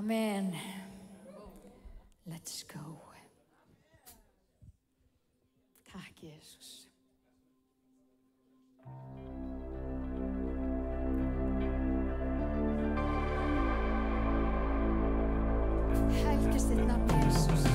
Amen. Let's go. Takk, Jesus. Helgist þitt nafn, Jesus.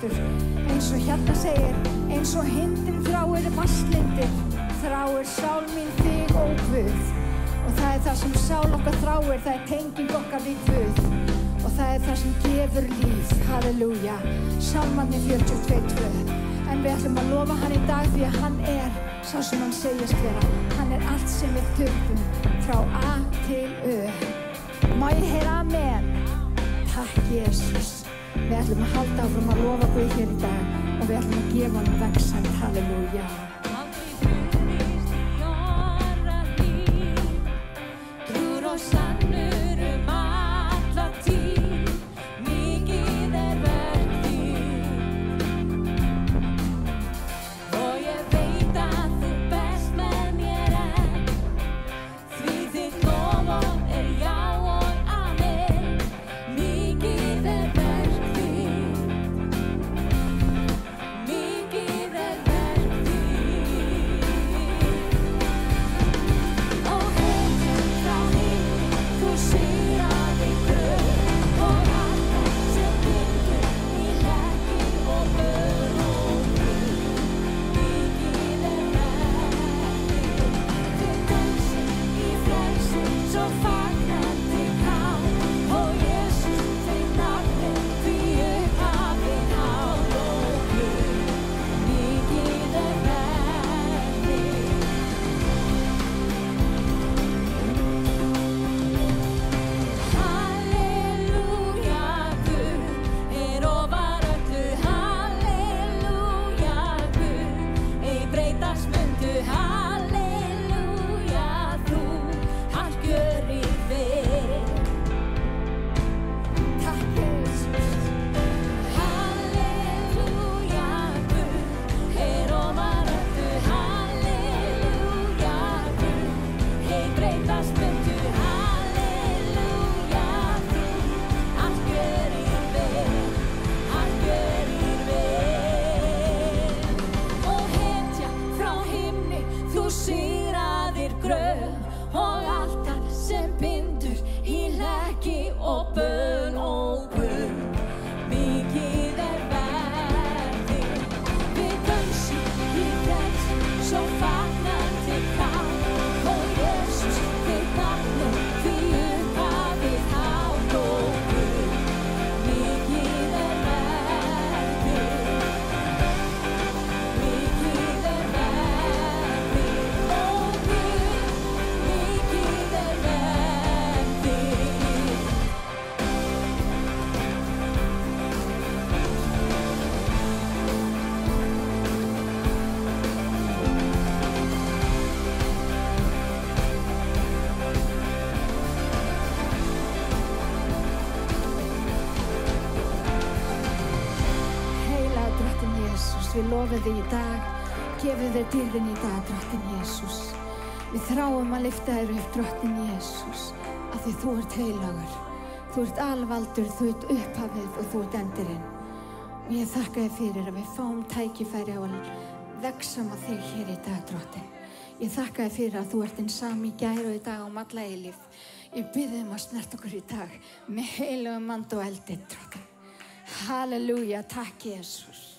Eins og hérna segir, eins og hindin þráir vatnslindir, þráir sál mín þig, ó Guð. Og það það sem sál okkar þráir, það tenging okkar við Guð. Og það það sem gefur líf, halleluja. Sálmarnir 42:2. En við ætlum að lofa hann í dag því að hann sá sem hann segist vera. Hann allt sem við þurfum, frá A til Ö. Má ég heyra amen? Takk, Jesus. Við ætlum að halda áfram að lofa Guð hér í dag og við ætlum að gefa honum vegsemd, halleluja. Trúr og sannur alla tíð, mikið verk þitt. Og ég veit að þú best með mér því þitt loforð já og amen. Mikið verk þitt. við lofum þig í dag, gefum þér dýrðin í dag, drottinn Jesús. Við þráum að lyfta þér upp, drottinn Jesús, af því þú ert heilagur. Þú ert alvaldur, þú ert upphafið og þú ert endurinn. Og ég þakka þér fyrir að við fáum tækifæri á að vegsama þig hér í dag, drottinn. Ég þakka þér fyrir að þú ert hinn sami í gær og í dag og alla eilífð. Ég bið um að snerta okkur í dag með heilugum anda og eldi, drottinn. Halleluja, takk Jesús.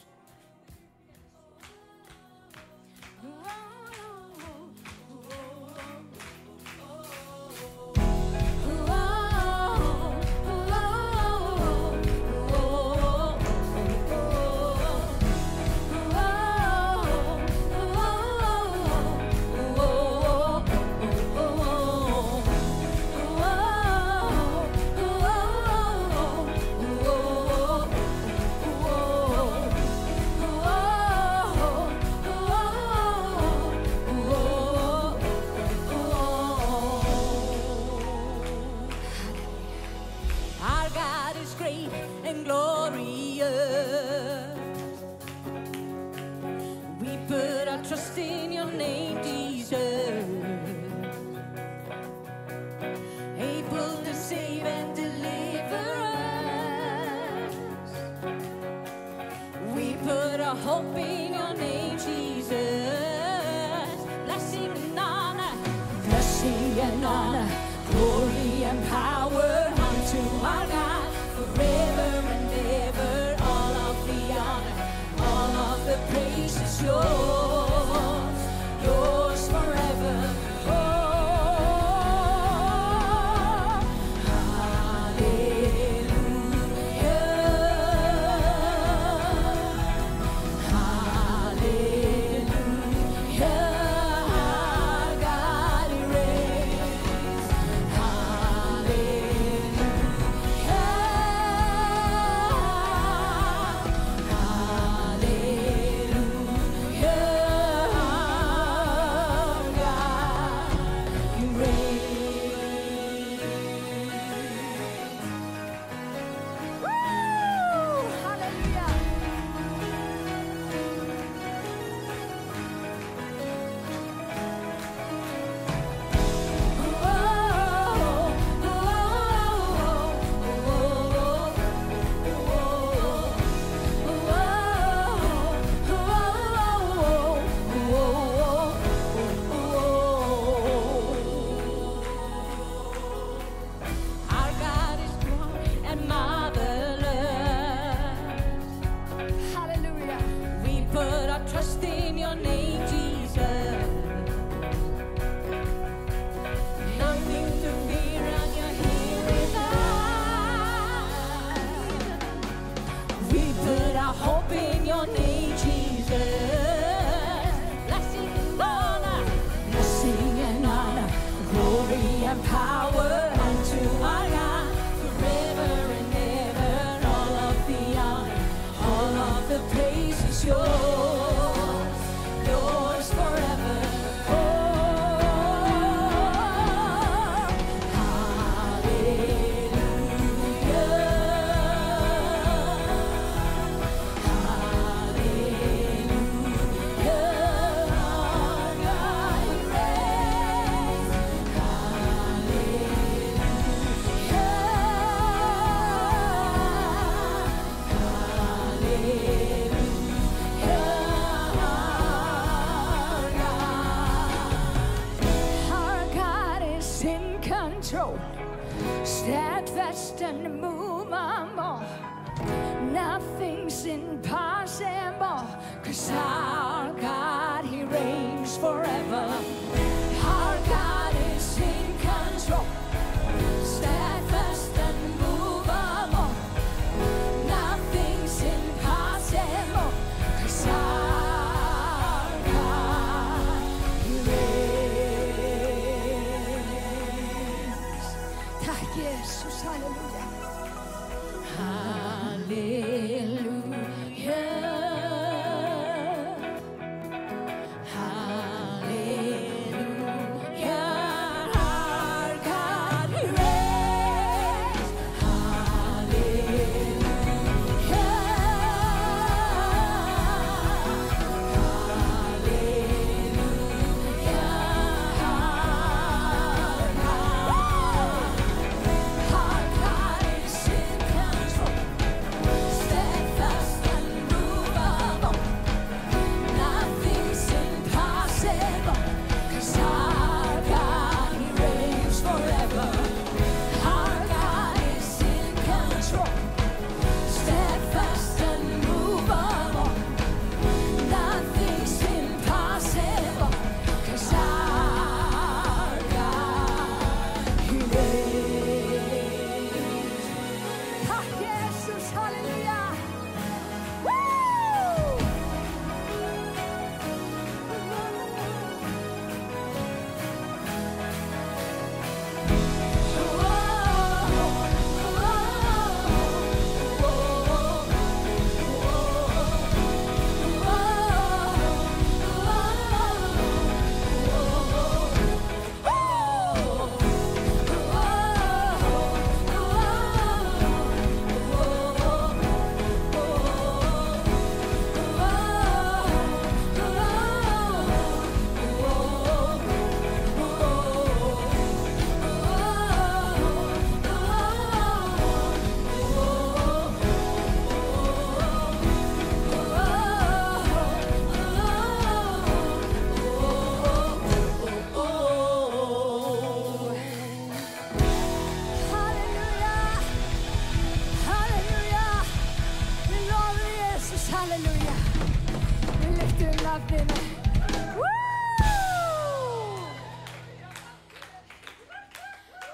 lyftum nafninu.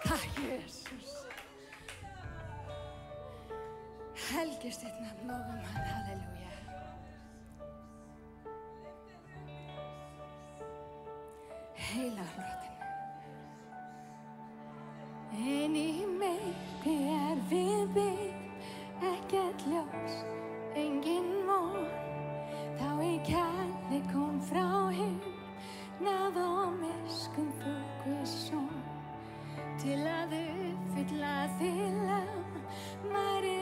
Takk, Jesus. Helgist þitt nafn, lofum hann, halleluja. Heilagur röddin. En í myrkri við bygg, ekkert ljós, engin von. Þá í kærleik kom frá himnað og miskunn þú Guðs son. Til að uppfylla þig mæri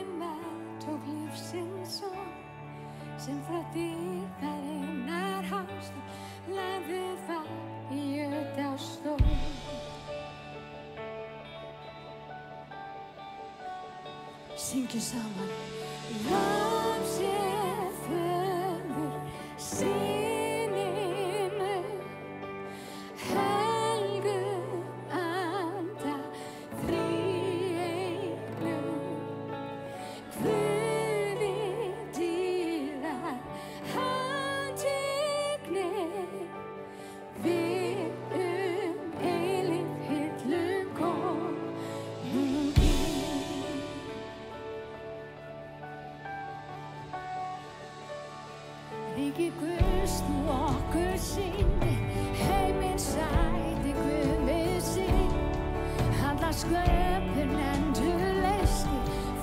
tók lífsins son. Sem frá dýrðarinnar hást, lagði var í jörð á stól. Syngjum saman. Lof sé Föður, Syninum, Helgum Anda, þríeinum, Guði dýrðar handteknir, við eilíf hyllum konungi. Ríki Guðs þú okkur sýndi, heiminn sæti Guð við sín. Alla sköpun endurleysti,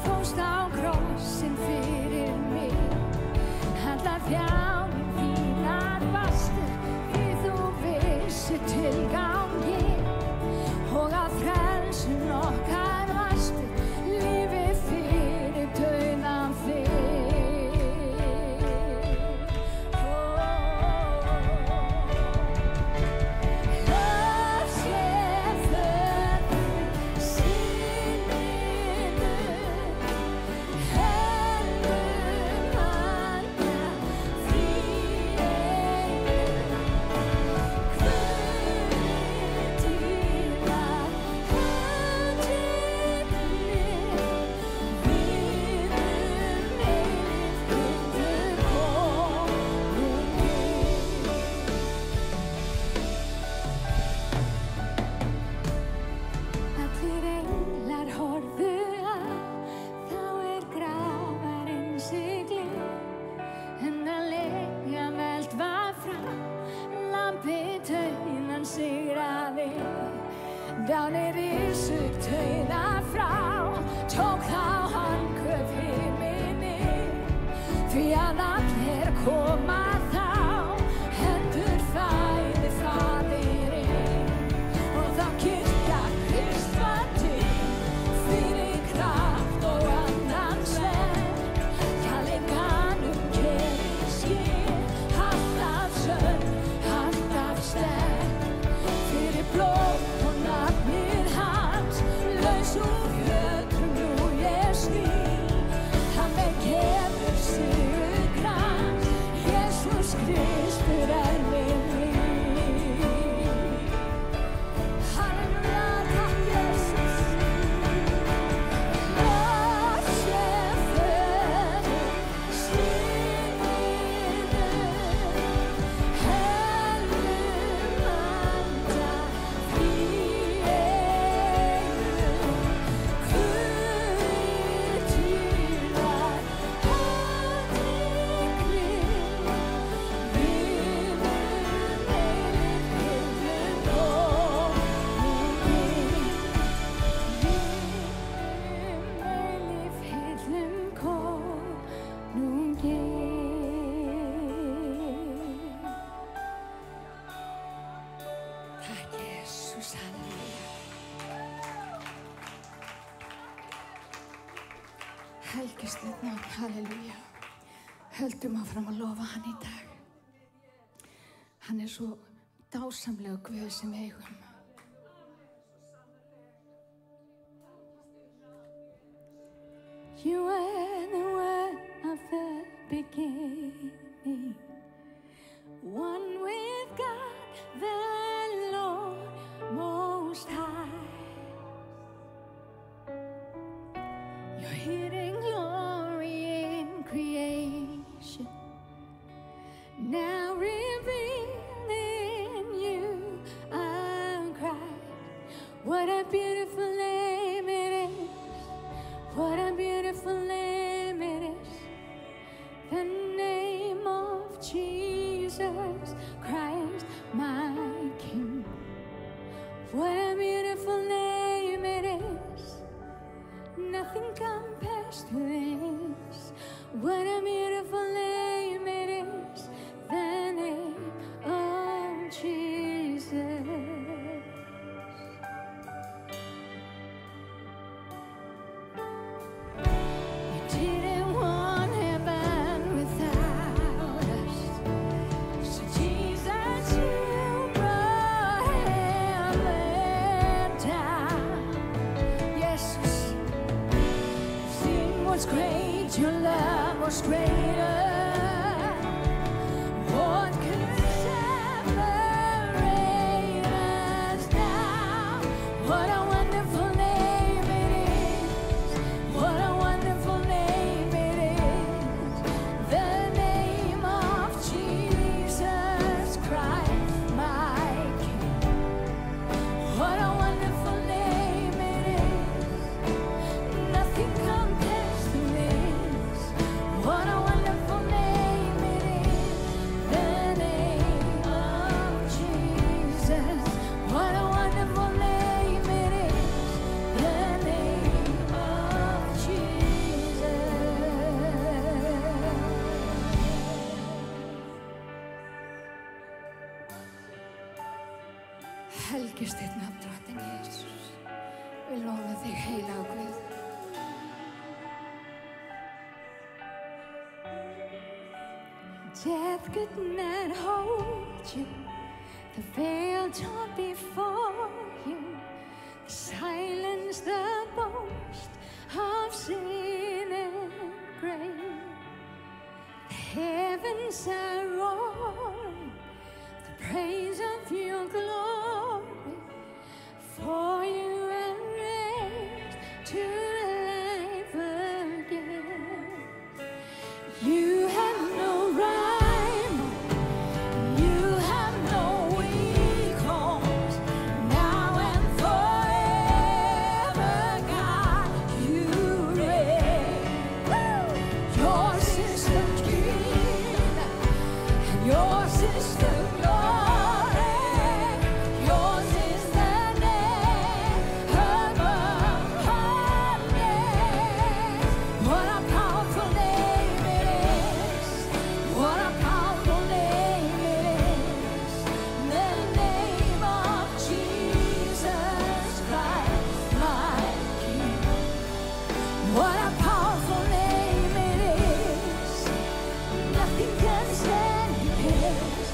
fórst á krossinn fyrir mig. Alla þjáning þínar bastu, því þú vissir tilganginn. Og að frelsun okkar varstu, lífið fyrir dauðan þig. Dánir risu taugar frá, tók þá handköf himinni. Því að allir koma þá, hendur fæði Faðirinn. Og þá kirkja Krist var til, fyrir kraft og andans verk. Kærleikanum gerir skil, alltaf sönn, alltaf sterk. Fyrir blóð og nafnið hans, laus úr fjötrum nú ég sný. Hann gefur sigurkrans, Jesús Kristur minn líf. Halleluja, takk Jesus. Lof sé Föður, Syninum, Helgum Anda, þríeinum, Guði dýrðar handteknir, við eilíf hyllum konungi. Eilíf hyllum konungi. Takk Jesus, halleluja. Helgist þitt nafn, halleluja. Höldum áfram að lofa hann í dag. Hann svo dásamlegur Guð sem við eigum. You were the word of the beginning, one with God the Lord Most High. Your hidden glory in creation, Now revealed in you are Christ. What a beautiful name it is. What a beautiful name it is. The name of Jesus Christ, my King. What a beautiful name it is. Nothing compares to this. What a beautiful name it is. The name of Jesus. You didn't want heaven without us. So Jesus, you brought heaven down. Yes, sin was great, your love was greater. What could separate us now? What a wonderful name it is. What a wonderful name it is. The name of Jesus Christ, my King. What a wonderful name it is. Nothing compares to this. What a wonderful name it is. The name of Jesus. What a wonderful name it is. The name of Jesus. Helgist þitt nafn, Drottinn Jesús. Við lofum þig, heilagur Guð. Death could not hold you. The veil torn before you. Silence the boast of sin and grave. The heavens are roaring the praise of your glory. For you are raised to life again. You have no rival. You have no equals. Now and forever, God, you reign. Yours is the kingdom, and yours is the glory. Yours is the name above all names. What a powerful name it is. What a powerful name it is. The name of Jesus Christ, my King. What a powerful name it is. Nothing can stand against.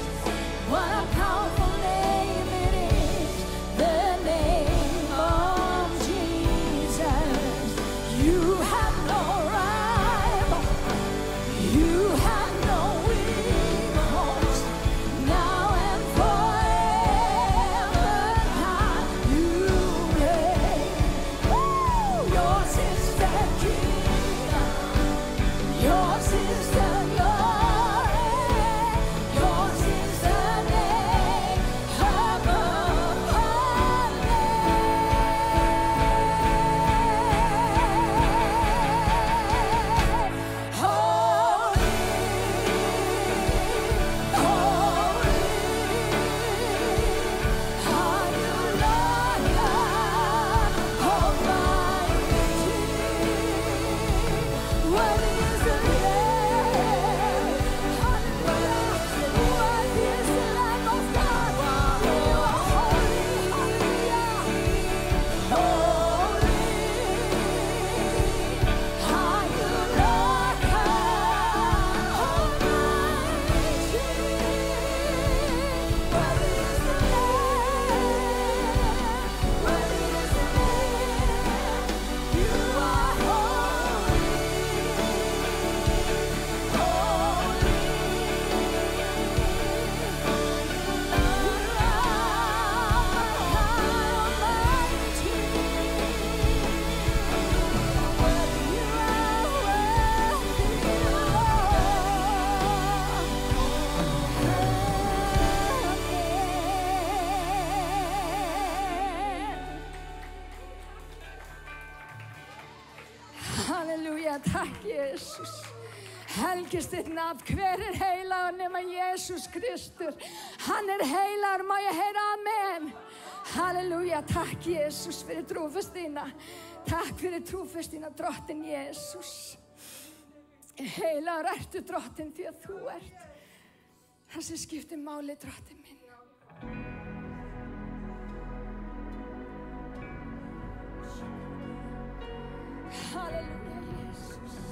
Jesús. Helgist þitt nafn, hver heilagur nema Jesús Kristur? Hann heilagur, má ég heyra amen? Halleluja, takk Jesús fyrir trúfestina. Takk fyrir trúfestina, drottin Jesús. Heilagur ertu drottin því að þú ert það sem skiptir máli, drottin minn. Halleluja, Jesus.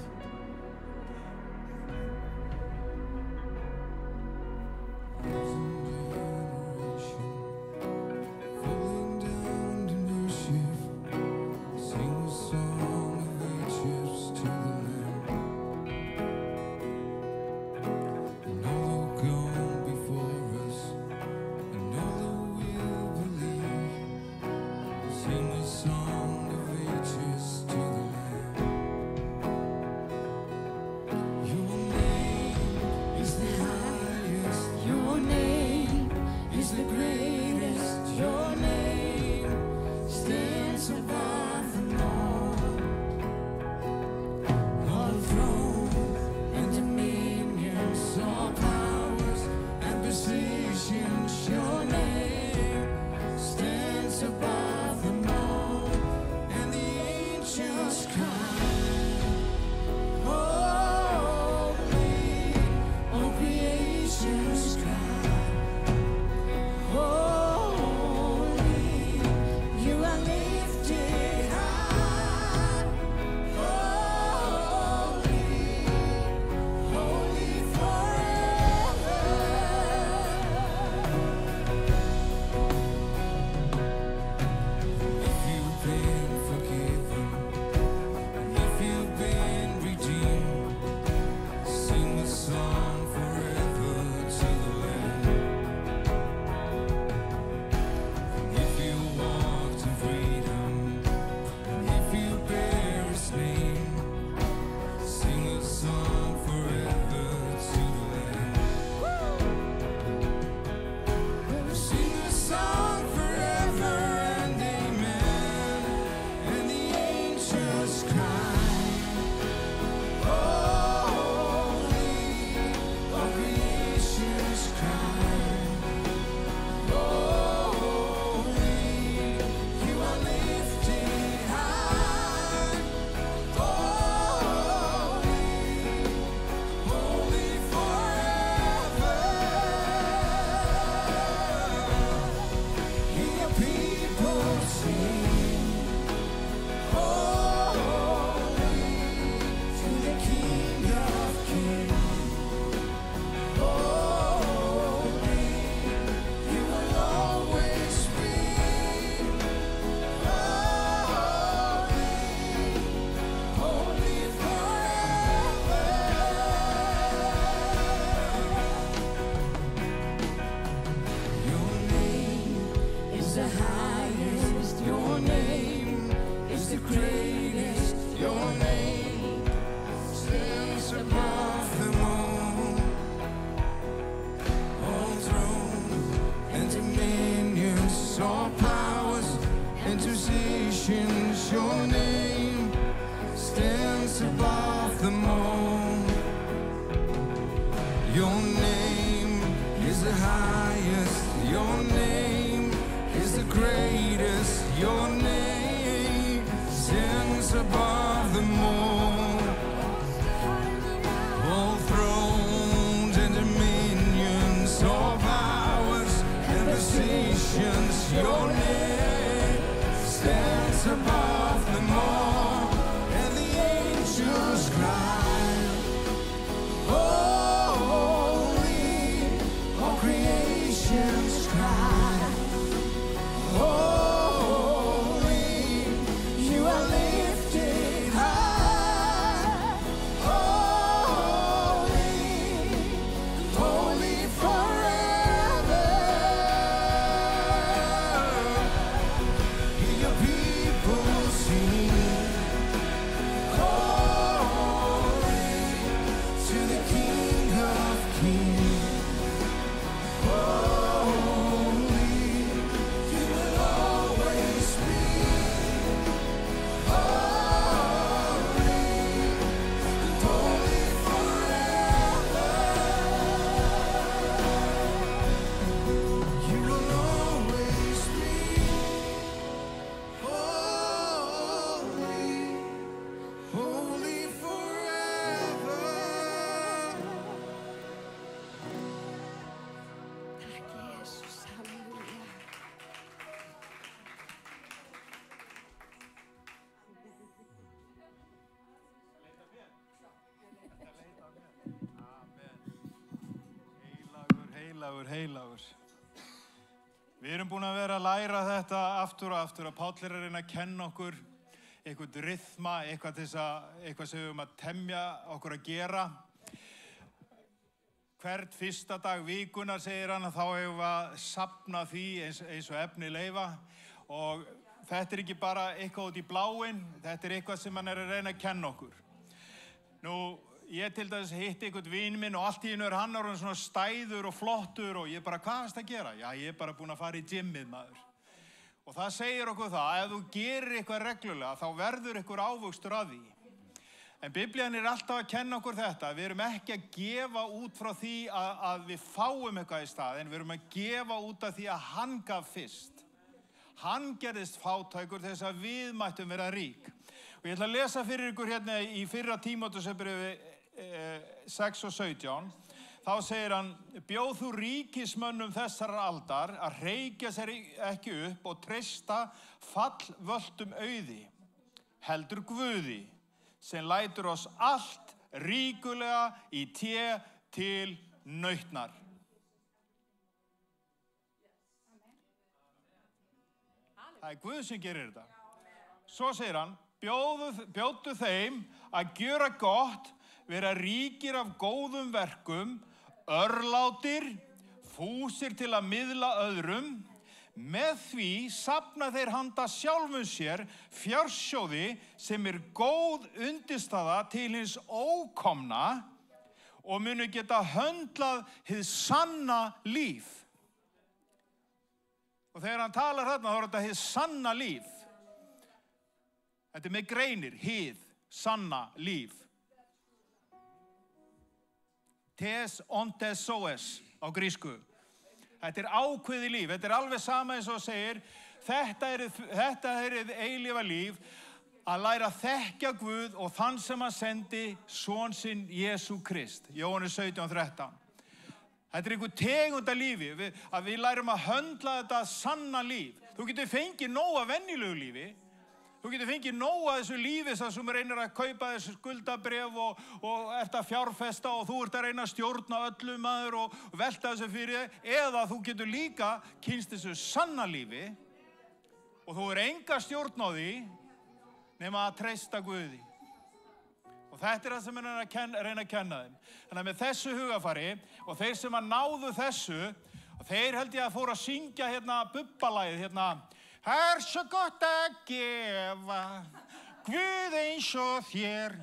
heilagur. Við erum búin að vera að læra þetta aftur og aftur og Páll er að reyna að kenna okkur eitthvað ryþma, eitthvað sem við höfum að temja okkur að gera. Hvert fyrsta dag vikunar, segir hann, þá hefum við að safna því eins og efni leyfa og þetta er ekki bara eitthvað út í bláinn, þetta er eitthvað sem hann er að reyna að kenna okkur. Nú, ég til dæmis hitti einhvern vin minn og allt í einu hann orðinn svona stæður og flottur og ég bara, hvað varstu að gera? Já, ég er bara búinn að fara í gymmið, maður. Og það segir okkur það, ef þú gerir eitthvað reglulega, þá verður eitthvað ávöxtur að því. En Biblían er alltaf að kenna okkur þetta. Við erum ekki að gefa út frá því að við fáum eitthvað í stað, en við erum að gefa út af því að hann gaf fyrst. Hann gerðist fátækur þess að við mættum vera rík. Og ég ætla að lesa fyrir ykkur hérna í fyrra Tímóteusarbréfi 6 og 17. Þá segir hann, bjóð þú ríkismönnum þessarar aldar að hreykja sér ekki upp og treysta fallvöltum auði, heldur Guði, sem lætur oss allt ríkulega í té til nautnar. Það er Guð sem gerir þetta. Svo segir hann, bjóddu þeim að gjöra gott, vera ríkir af góðum verkum, örlátir, fúsir til að miðla öðrum, með því safna þeir handa sjálfum sér fjársjóði sem er góð undirstaða til hins ókomna og munu geta höndlað hið sanna líf. Og þegar hann talar þarna, þá er þetta hið sanna líf. Þetta er með greinir, hið sanna líf. Tes ontesoes á grísku. Þetta er ákveðið líf. Þetta er alveg sama eins og segir, þetta er eilífa líf, að læra að þekkja Guð og þann sem hann sendi son sinn Jesú Krist. Jóhannes 17:13. Þetta er einhver tegund af lífi, að við lærum að höndla þetta sanna líf. Þú getur fengið nóg af venjulegu lífi. Þú getur fengið nóg af þessu lífi sem reynir að kaupa þessu skuldabréf og ert að fjárfesta og þú ert að reyna að stjórna öllu maður og velta þessu fyrir þig. Eða þú getur líka kynnst þessu sanna lífi og þú er enga stjórn á því nema að treysta Guði. Og þetta er það sem er að reyna að kenna þeim. Þannig að með þessu hugafari og þeir sem að náðu þessu, og þeir held ég að fóru að syngja hérna bubbalagið hérna, það er svo gott að gefa, Guð eins og þér,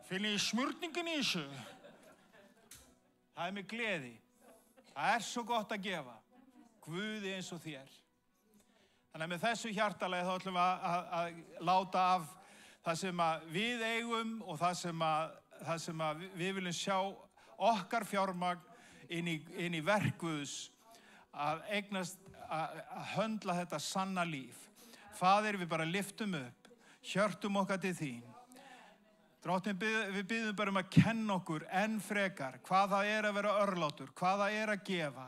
finn í smurningun í þessu. Það er með gleði. Það er svo gott að gefa, Guð eins og þér. Þannig að með þessu hjartalagi þá ætlum við að láta af það sem að við eigum og það sem að við viljum sjá okkar fjármagn inn í verk Guðs að eignast að höndla þetta sanna líf. Faðir, við bara lyftum upp, hjörtum okkar til þín. Drottinn, við biðjum bara að kenna okkur enn frekar hvað það er að vera örlátur, hvað það er að gefa,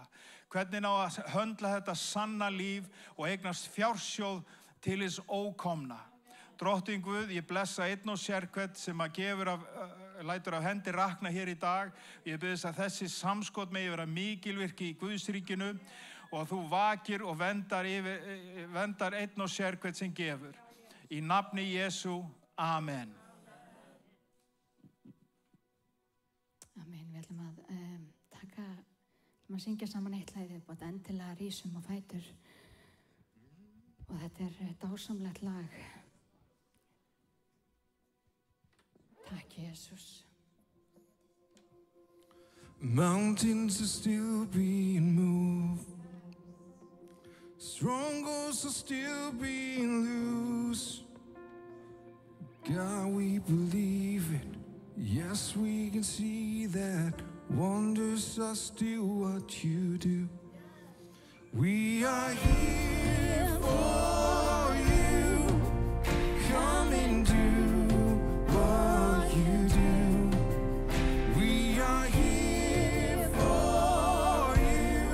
hvernig ná að höndla þetta sanna líf og eignast fjársjóð til hins ókomna. Drottinn Guð, ég blessa einn og sérhvern sem að lætur af hendi rakna hér í dag. Ég biðst að þessi samskot megi vera mikilvirki í Guðsríkinu og þú vakir og vendar einn og sérhvern sem gefur. Í nafni Jesú, amen. Amen, við ætlum að syngja saman eitt lagið upp og endilega rísum á fætur. Og þetta er dásamlegt lag. Takk, Jesus. Mountains are still being moved. Strongholds are still being loose. God, we believe it. Yes, we can see that wonders are still what you do. We are here for you. Come and do what you do. We are here for you.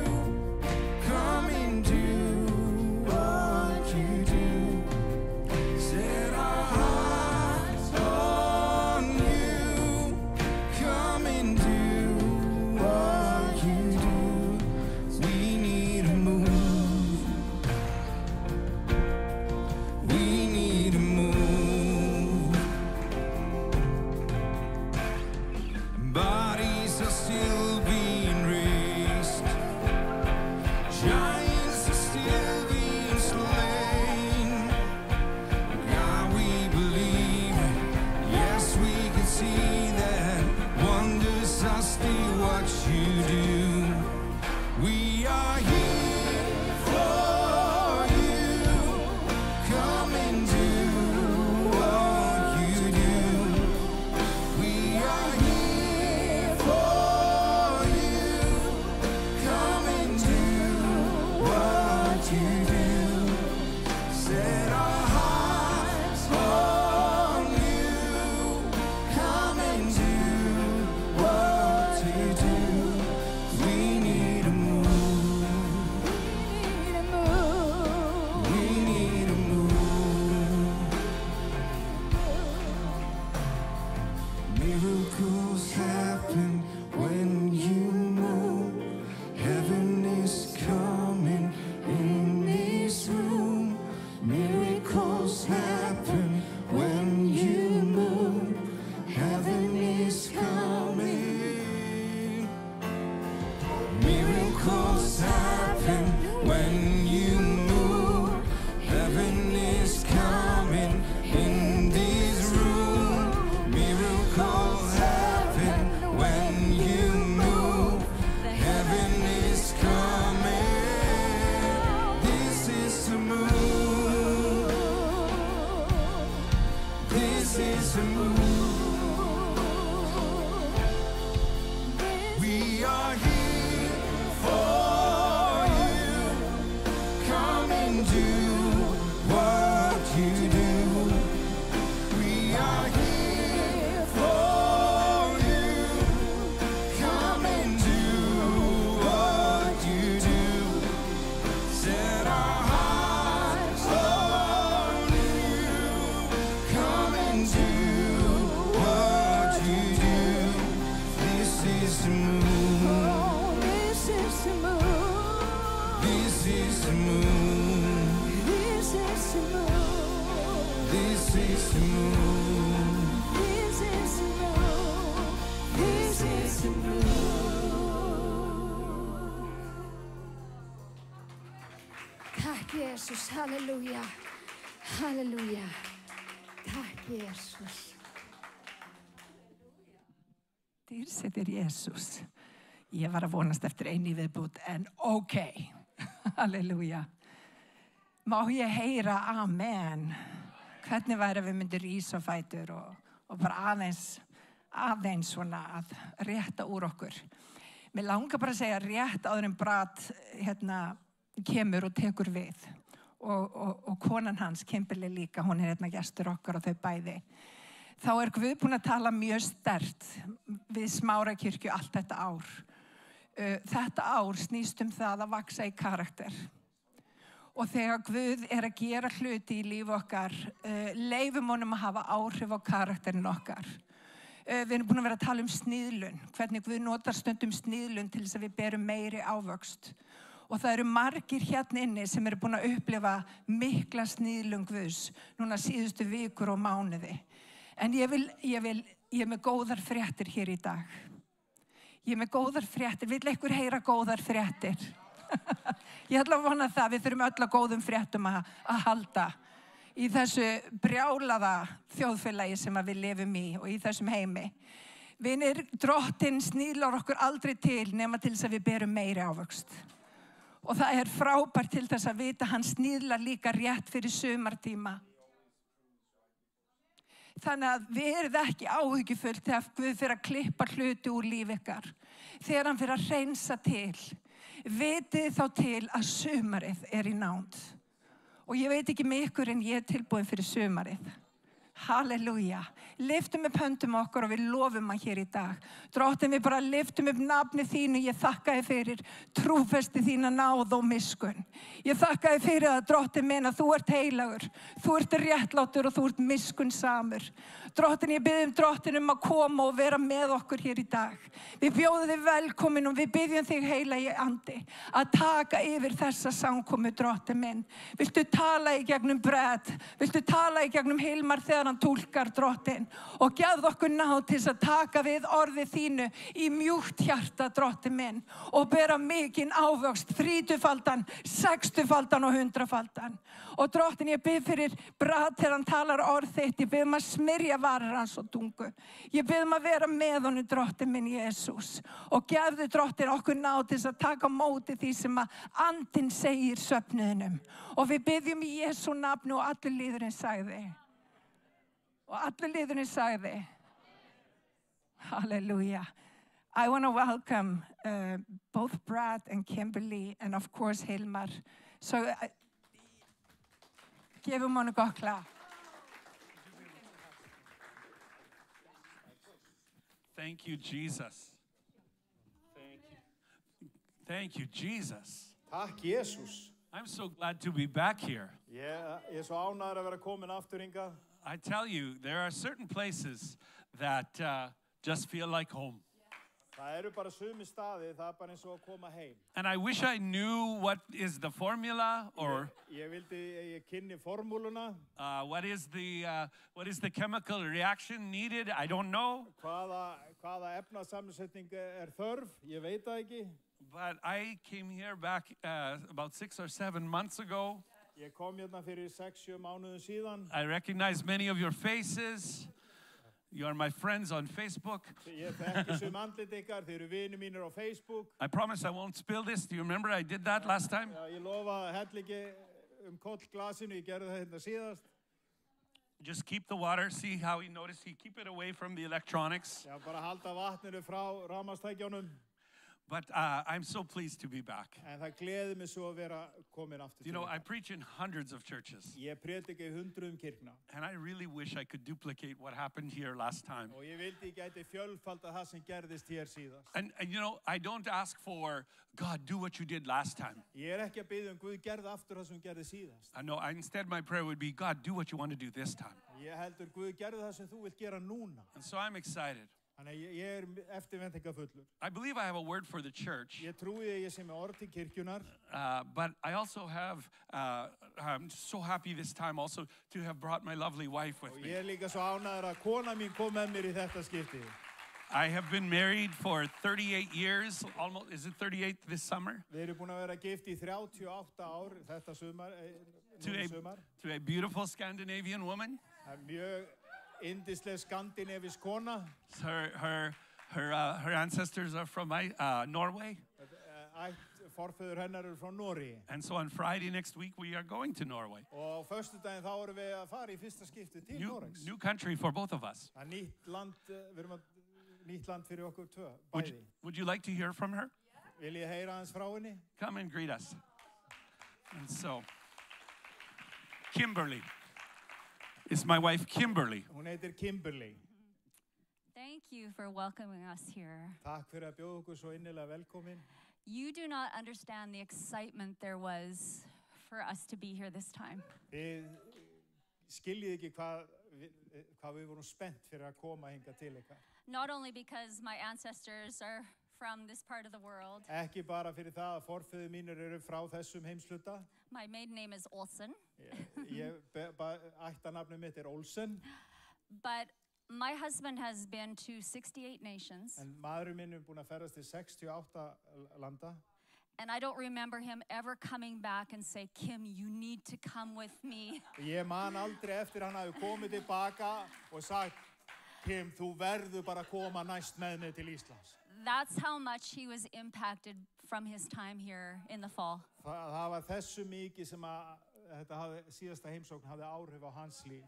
Come and do what you do. Set our hearts on you. Come and do what you do. miracles happen when you move. Heaven is coming in this room. Miracles happen when you move. Heaven is coming. This is the move. This is the move. We are here for you. Come and do what you do. We are here for you. Come and do what you do. Set our hearts on you. Come and do what you do. This is the move. Oh, this is the move. This is the move. This is the move. This is the move. This is the move. This is the move. Takk Jesus, halleluja. Halleluja. Takk Jesus. Dýrsettir Jesús. Ég var að vonast eftir einu í viðbútt, en ok. Halleluja. Má ég heyra amen? Hvernig væri ef við myndum rísa á fætur og bara aðeins svona að rétta úr okkur. Mér langar bara að segja rétt áður en Brad kemur og tekur við. Og konan hans, Kimberly líka, hún gestur okkar og þau bæði. Þá Guð búinn að tala mjög sterkt við Smárakirkju allt þetta ár. Þetta ár snýst það að vaksa í karakter. Og þegar Guð að gera hluti í lífi okkar, leifum honum að hafa áhrif á karakterin okkar. Við erum búin að vera að tala sníðlun, hvernig Guð notar stundum sníðlun til þess að við berum meiri ávöxt. Og það eru margir hérna inni sem eru búin að upplifa mikla sníðlun Guðs núna síðustu vikur og mánuði. En ég er með góðar fréttir hér í dag. Ég er með góðar fréttir. Vill einhver heyra góðar fréttir? Ég ætla að vona það. Við þurfum öll að góðum fréttum að halda í þessu brjálaða þjóðfélagi sem við lifum í og í þessum heimi. Vinir, Drottinn sníðlar okkur aldrei til nema til þess að við berum meiri ávöxt. Og það er frábært til þess að vita hann sníðlar líka rétt fyrir sumartíma. Þannig að verið ekki áhyggjufullt þegar Guð fyrir að klippa hluti úr líf ykkar. Þegar hann fyrir að hreinsa til. Vitið þá til að sumarið í nánd. Og ég veit ekki með ykkur en ég tilbúin fyrir sumarið. Halleluja. Lyftum upp höndum okkur og við lofum hann hér í dag. Drottinn, við bara lyftum upp nafni þínu. Ég þakka þér fyrir trúfesti þína náð og miskunn. Ég þakka þér fyrir að Drottinn minn að þú ert heilagur. Þú ert réttlátur og þú ert miskunnsamur. Drottinn, ég bið Drottinn að koma og vera með okkur hér í dag. Við bjóðum þig velkomin og við biðjum þig heilagi andi að taka yfir þessa samkomu, Drottinn minn. Viltu tala í gegnum Brad? Viltu tala í gegnum Hilmar þegar hann túlkar, Drottinn? Og gefðu okkur náð til að taka við orðið þínu í mjúkt hjarta, Drottinn minn, og bera mikinn ávöxt, 30-faldan, 60-faldan og 100-faldan. Og Drottinn, ég bið fyrir Brad þegar hann talar orð þitt. Ég bið að smyrja varir hans og tungu. Ég bið að vera með honum, Drottinn minn, Jesús. Og gefðu, Drottinn, okkur náð til að taka á móti því sem að andinn segir svefnuðinum. Og við biðjum í Jesú nafni og allur liðurinn sagði. Og allur liðurinn sagði. Hallelujah. I want to welcome both Brad and Kimberly and of course Hilmar. So gefum honum gott klapp. Thank you, Jesus. Thank you, Jesus. Takk, Jesus. I'm so glad to be back here. Ég svo ánægður að vera komin aftur hingað. I tell you, there are certain places that just feel like home. Það eru bara sumi staði, það bara eins og að koma heim. And I wish I knew what is the formula or Ég vildi ég kynni formúluna. what is the chemical reaction needed? I don't know. Hvaða efnasamsetning þörf? Ég veit það ekki. But I came here back about 6 or 7 months ago. Ég kom hérna fyrir 6-7 mánuðum síðan. I recognize many of your faces. You are my friends on Facebook. Ég þekki sum andlit ykkar, þið eru vinir mínir á Facebook. I promise I won't spill this. Do you remember I did that last time? Já, ég lofa hell ekki koll glasinu, ég gerði það hérna síðast. Just keep the water. See how he noticed. He keep it away from the electronics. Já, bara halda vatninu frá rafmagnstækjunum. But I'm so pleased to be back. En það gleður mig svo að vera komin aftur til You know, I ykkar. preach in hundreds of churches. Ég predika í 100 kirkna. And I really wish I could duplicate what happened here last time. Og ég vildi ég gæti fjölfalda það sem gerðist hér síðast. And you know, I don't ask for, God, do what you did last time. Ég ekki að biðja Guð gerði aftur það sem gerði síðast. I know, instead my prayer would be, God, do what you want to do this time. Ég heldur Guð gerði það sem þú vilt gera núna. And so I'm excited. Þannig að ég eftirvæntingafullur. I believe I have a word for the church, Ég trúi að ég sé með orð til kirkjunar. but I also have, I'm so happy this time also to have brought my lovely wife with Og me. ég líka svo ánægður að kona mín kom með mér í þetta skipti. I have been married for 38 years, almost, is it 38 this summer? Við erum búin að vera gift í 38 ár þetta sumar, núna sumar. To a beautiful Scandinavian woman. Það er mjög yndisleg skandinavísk kona. Her ancestors are from Norway. Forfeður hennar eru frá Noregi. And so on Friday next week, we are going to Norway. Og á föstudaginn þá erum við að fara í fyrsta skipti til Noregs. New country for both of us. Það er nýtt land, við erum að nýtt land fyrir okkur tvö, Would, bæði. would you like to hear from her? Vil ég heyra hans frá henni? Come and greet us. And so, Kimberly. It's my wife, Kimberly. Hún heitir Kimberly. Thank you for welcoming us here. Takk fyrir að bjóða okkur svo innilega velkomin. You do not understand the excitement there was for us to be here this time. Þið skiljið ekki hvað við vorum spennt fyrir að koma hingað til ykkar. Not only because my ancestors are from this part of the world. Ekki bara fyrir það að forfeður mínir eru frá þessum heimsluta. My maiden name is Olsen. Ættarnafnið mitt er Olsen. But my husband has been to 68 nations. En maðurinn minn er búinn að ferðast til 68 landa. And I don't remember him ever coming back and say, Kim, you need to come with me. Ég man aldrei eftir hann hafi komið tilbaka og sagt, Kim, þú verður bara að koma næst með mig til Íslands. That's how much he was impacted from his time here in the fall. Það var þessu mikið sem að þetta síðasta heimsókn hafði áhrif á hans líf.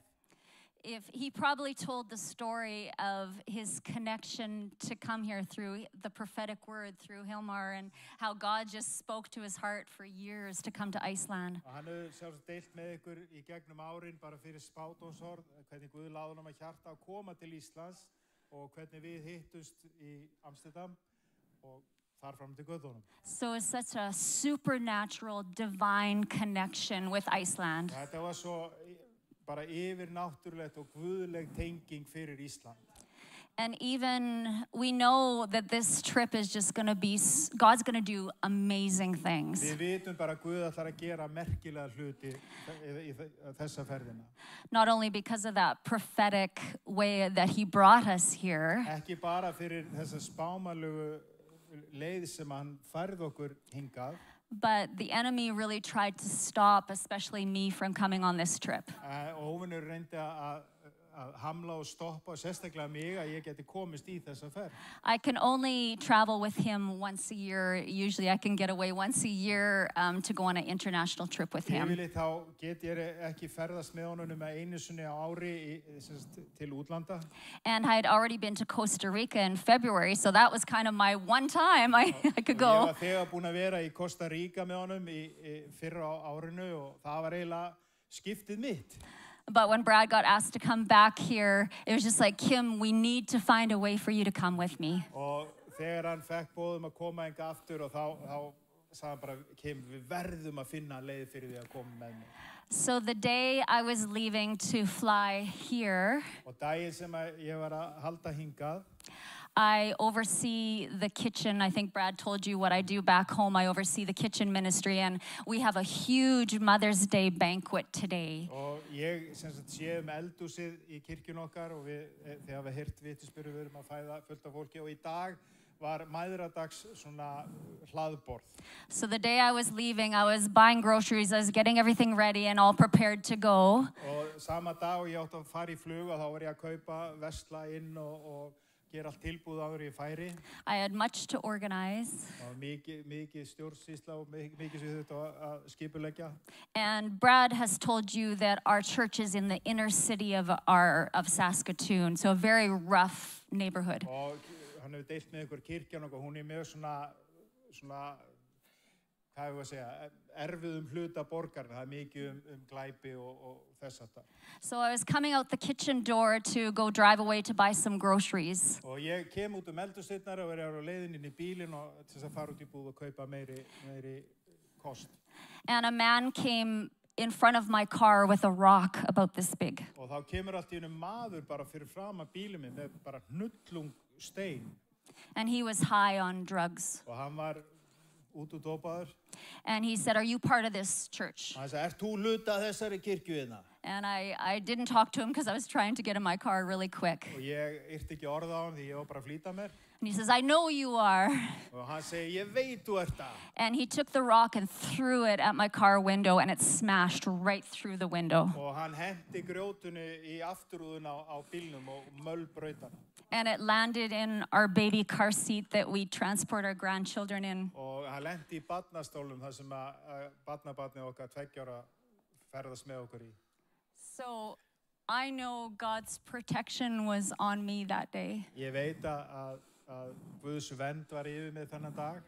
If he probably told the story of his connection to come here through the prophetic word through Hilmar and how God just spoke to his heart for years to come to Iceland. Og hann hefur sjálfsagt deilt með ykkur í gegnum árin bara fyrir spádómsorð, hvernig Guð lagði honum að hjarta að koma til Íslands og hvernig við hittust í Amsterdam og þar fram til Guðunum. So it's such a supernatural, divine connection with Iceland. Þetta var svo bara yfirnáttúrulegt og guðleg tenging fyrir Ísland. And even we know that this trip is just going to be, God's going to do amazing things. Við vitum bara að Guð ætlar að gera merkilega hluti í þessa ferðina. Not only because of that prophetic way that he brought us here, Ekki bara fyrir þessa spámanlegu leið sem hann færði okkur hingað, but the enemy really tried to stop, especially me, from coming on this trip. og óvinur reyndi að hamla og stoppa sérstaklega mig að ég geti komist í þessa ferð. I can only travel with him once a year. Usually I can get away once a year to go on an international trip with him. Yfirleitt þá get ég ekki ferðast með honum nema einu sinni á ári til útlanda. And I had already been to Costa Rica in February, so that was kind of my one time I could Ég go. var þegar búinn að vera í Costa Rica með honum fyrr á árinu og það var eiginlega skiptið mitt. But when Brad got asked to come back here, it was just like, Kim, we need to find a way for you to come with me. Og þegar hann fekk boð að koma hingað aftur og þá sagði hann bara, Kim, við verðum að finna leið fyrir því að koma með mig. So the day I was leaving to fly here, Og daginn sem ég var að halda hingað, I oversee the kitchen. I think Brad told you what I do back home. I oversee the kitchen ministry, and we have a huge Mother's Day banquet today. og ég sem sagt sé eldhúsið í kirkjun okkar og þið hafa heyrt vitnisburð, við erum að fæða fullt af fólki og í dag var mæðradags svona hlaðborð. So the day I was leaving, I was buying groceries, I was getting everything ready and all prepared to go. Og sama dag og ég átti að fara í flug og þá var ég að kaupa, versla inn og gera allt tilbúð áður í færi. I had much to organize. Og mikið stjórnsýsla og mikið sem þetta að skipuleggja. And Brad has told you that our church is in the inner city of Saskatoon, so a very rough neighborhood. Og hann hefur deilt með ykkur kirkjan og hún mjög svona, hvað hefur að segja, erfiðum hluta borgarna. Það mikið glæpi og þess að það. So I was coming out the kitchen door to go drive away to buy some groceries. Og ég kem út eldhúsdyrnar og er á leiðin inn í bílinn og til þess að fara út í búð og kaupa meiri kost. And a man came in front of my car with a rock about this big. Og þá kemur allt í einu maður bara fyrir fram að bílinn minn með bara hnullung stein. And he was high on drugs. Og hann var útudópaður. And he said, "Are you part of this church?" Hann sagði, "Ert þú hluti af þessari kirkju hérna?" And I didn't talk to him because I was trying to get in my car really quick. Og ég yrti ekki orð á hann því ég var bara að flýta mér. And he says, "I know you are." Og hann segi, "Ég veit þú ert það." And he took the rock and threw it at my car window and it smashed right through the window. Og hann henti grjótinu í afturrúðuna á bílnum og mölbraut hana. And it landed in our baby car seat that we transport our grandchildren in. Og hann lenti í barnastólnum þar sem að barnabarnið okkar 2 ára ferðast með okkur í. So I know God's protection was on me that day. Ég veit að Guðs vernd var yfir mig þennan dag.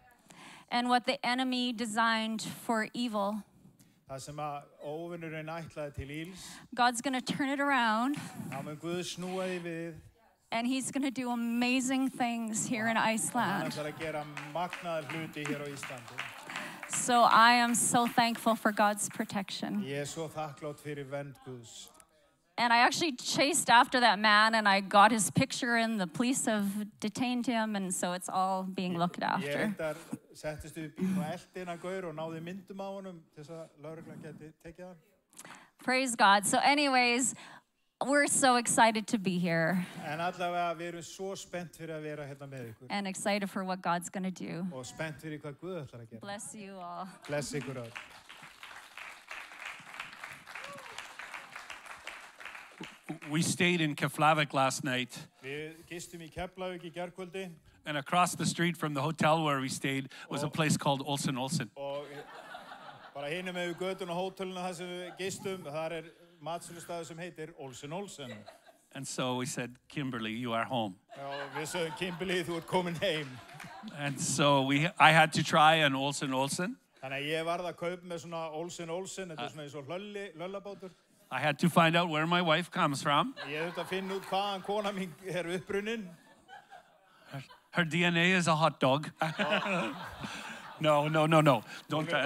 And what the enemy designed for evil, Það sem að óvinurinn ætlaði til íls, God's going to turn it around. þá mun Guð snúa því við. And he's going to do amazing things here in Hann Iceland. ætlar að gera magnaðar hluti hér á Íslandi. So I am so thankful for God's protection. Ég svo þakklátt fyrir vernd Guðs. And I actually chased after that man and I got his picture and the police have detained him and so it's all being looked Ég after. reyndar settist við bílinn og elti innan gaur og náði myndum á honum til þess að lögreglan geti tekið hann. Praise God. So anyways, we're so excited to be here En allavega við erum svo spennt fyrir að vera hérna með ykkur and excited for what God's going to do. og spennt fyrir hvað Guð ætlar að gera. Bless you all. Bless ykkur öll. We stayed in Keflavik last night, Við gistum í Keflavík í gærkvöldi and across the street from the hotel where we stayed was a place called Olsen Olsen. og bara hinum með götun og hóteluna þar sem við gistum, þar matsölustaður sem heitir Olsen Olsen. And so we said, Kimberly, you are home. Og við sögum, Kimberly, þú ert komin heim. And so I had to try an Olsen Olsen. Þannig að ég varð að kaupa með svona Olsen Olsen, þetta svona eins og löllabátur. I had to find out where my wife comes from. Ég þurfti að finna út hvaðan kona mín upprunnin. Her DNA is a hot dog. No. Don't try.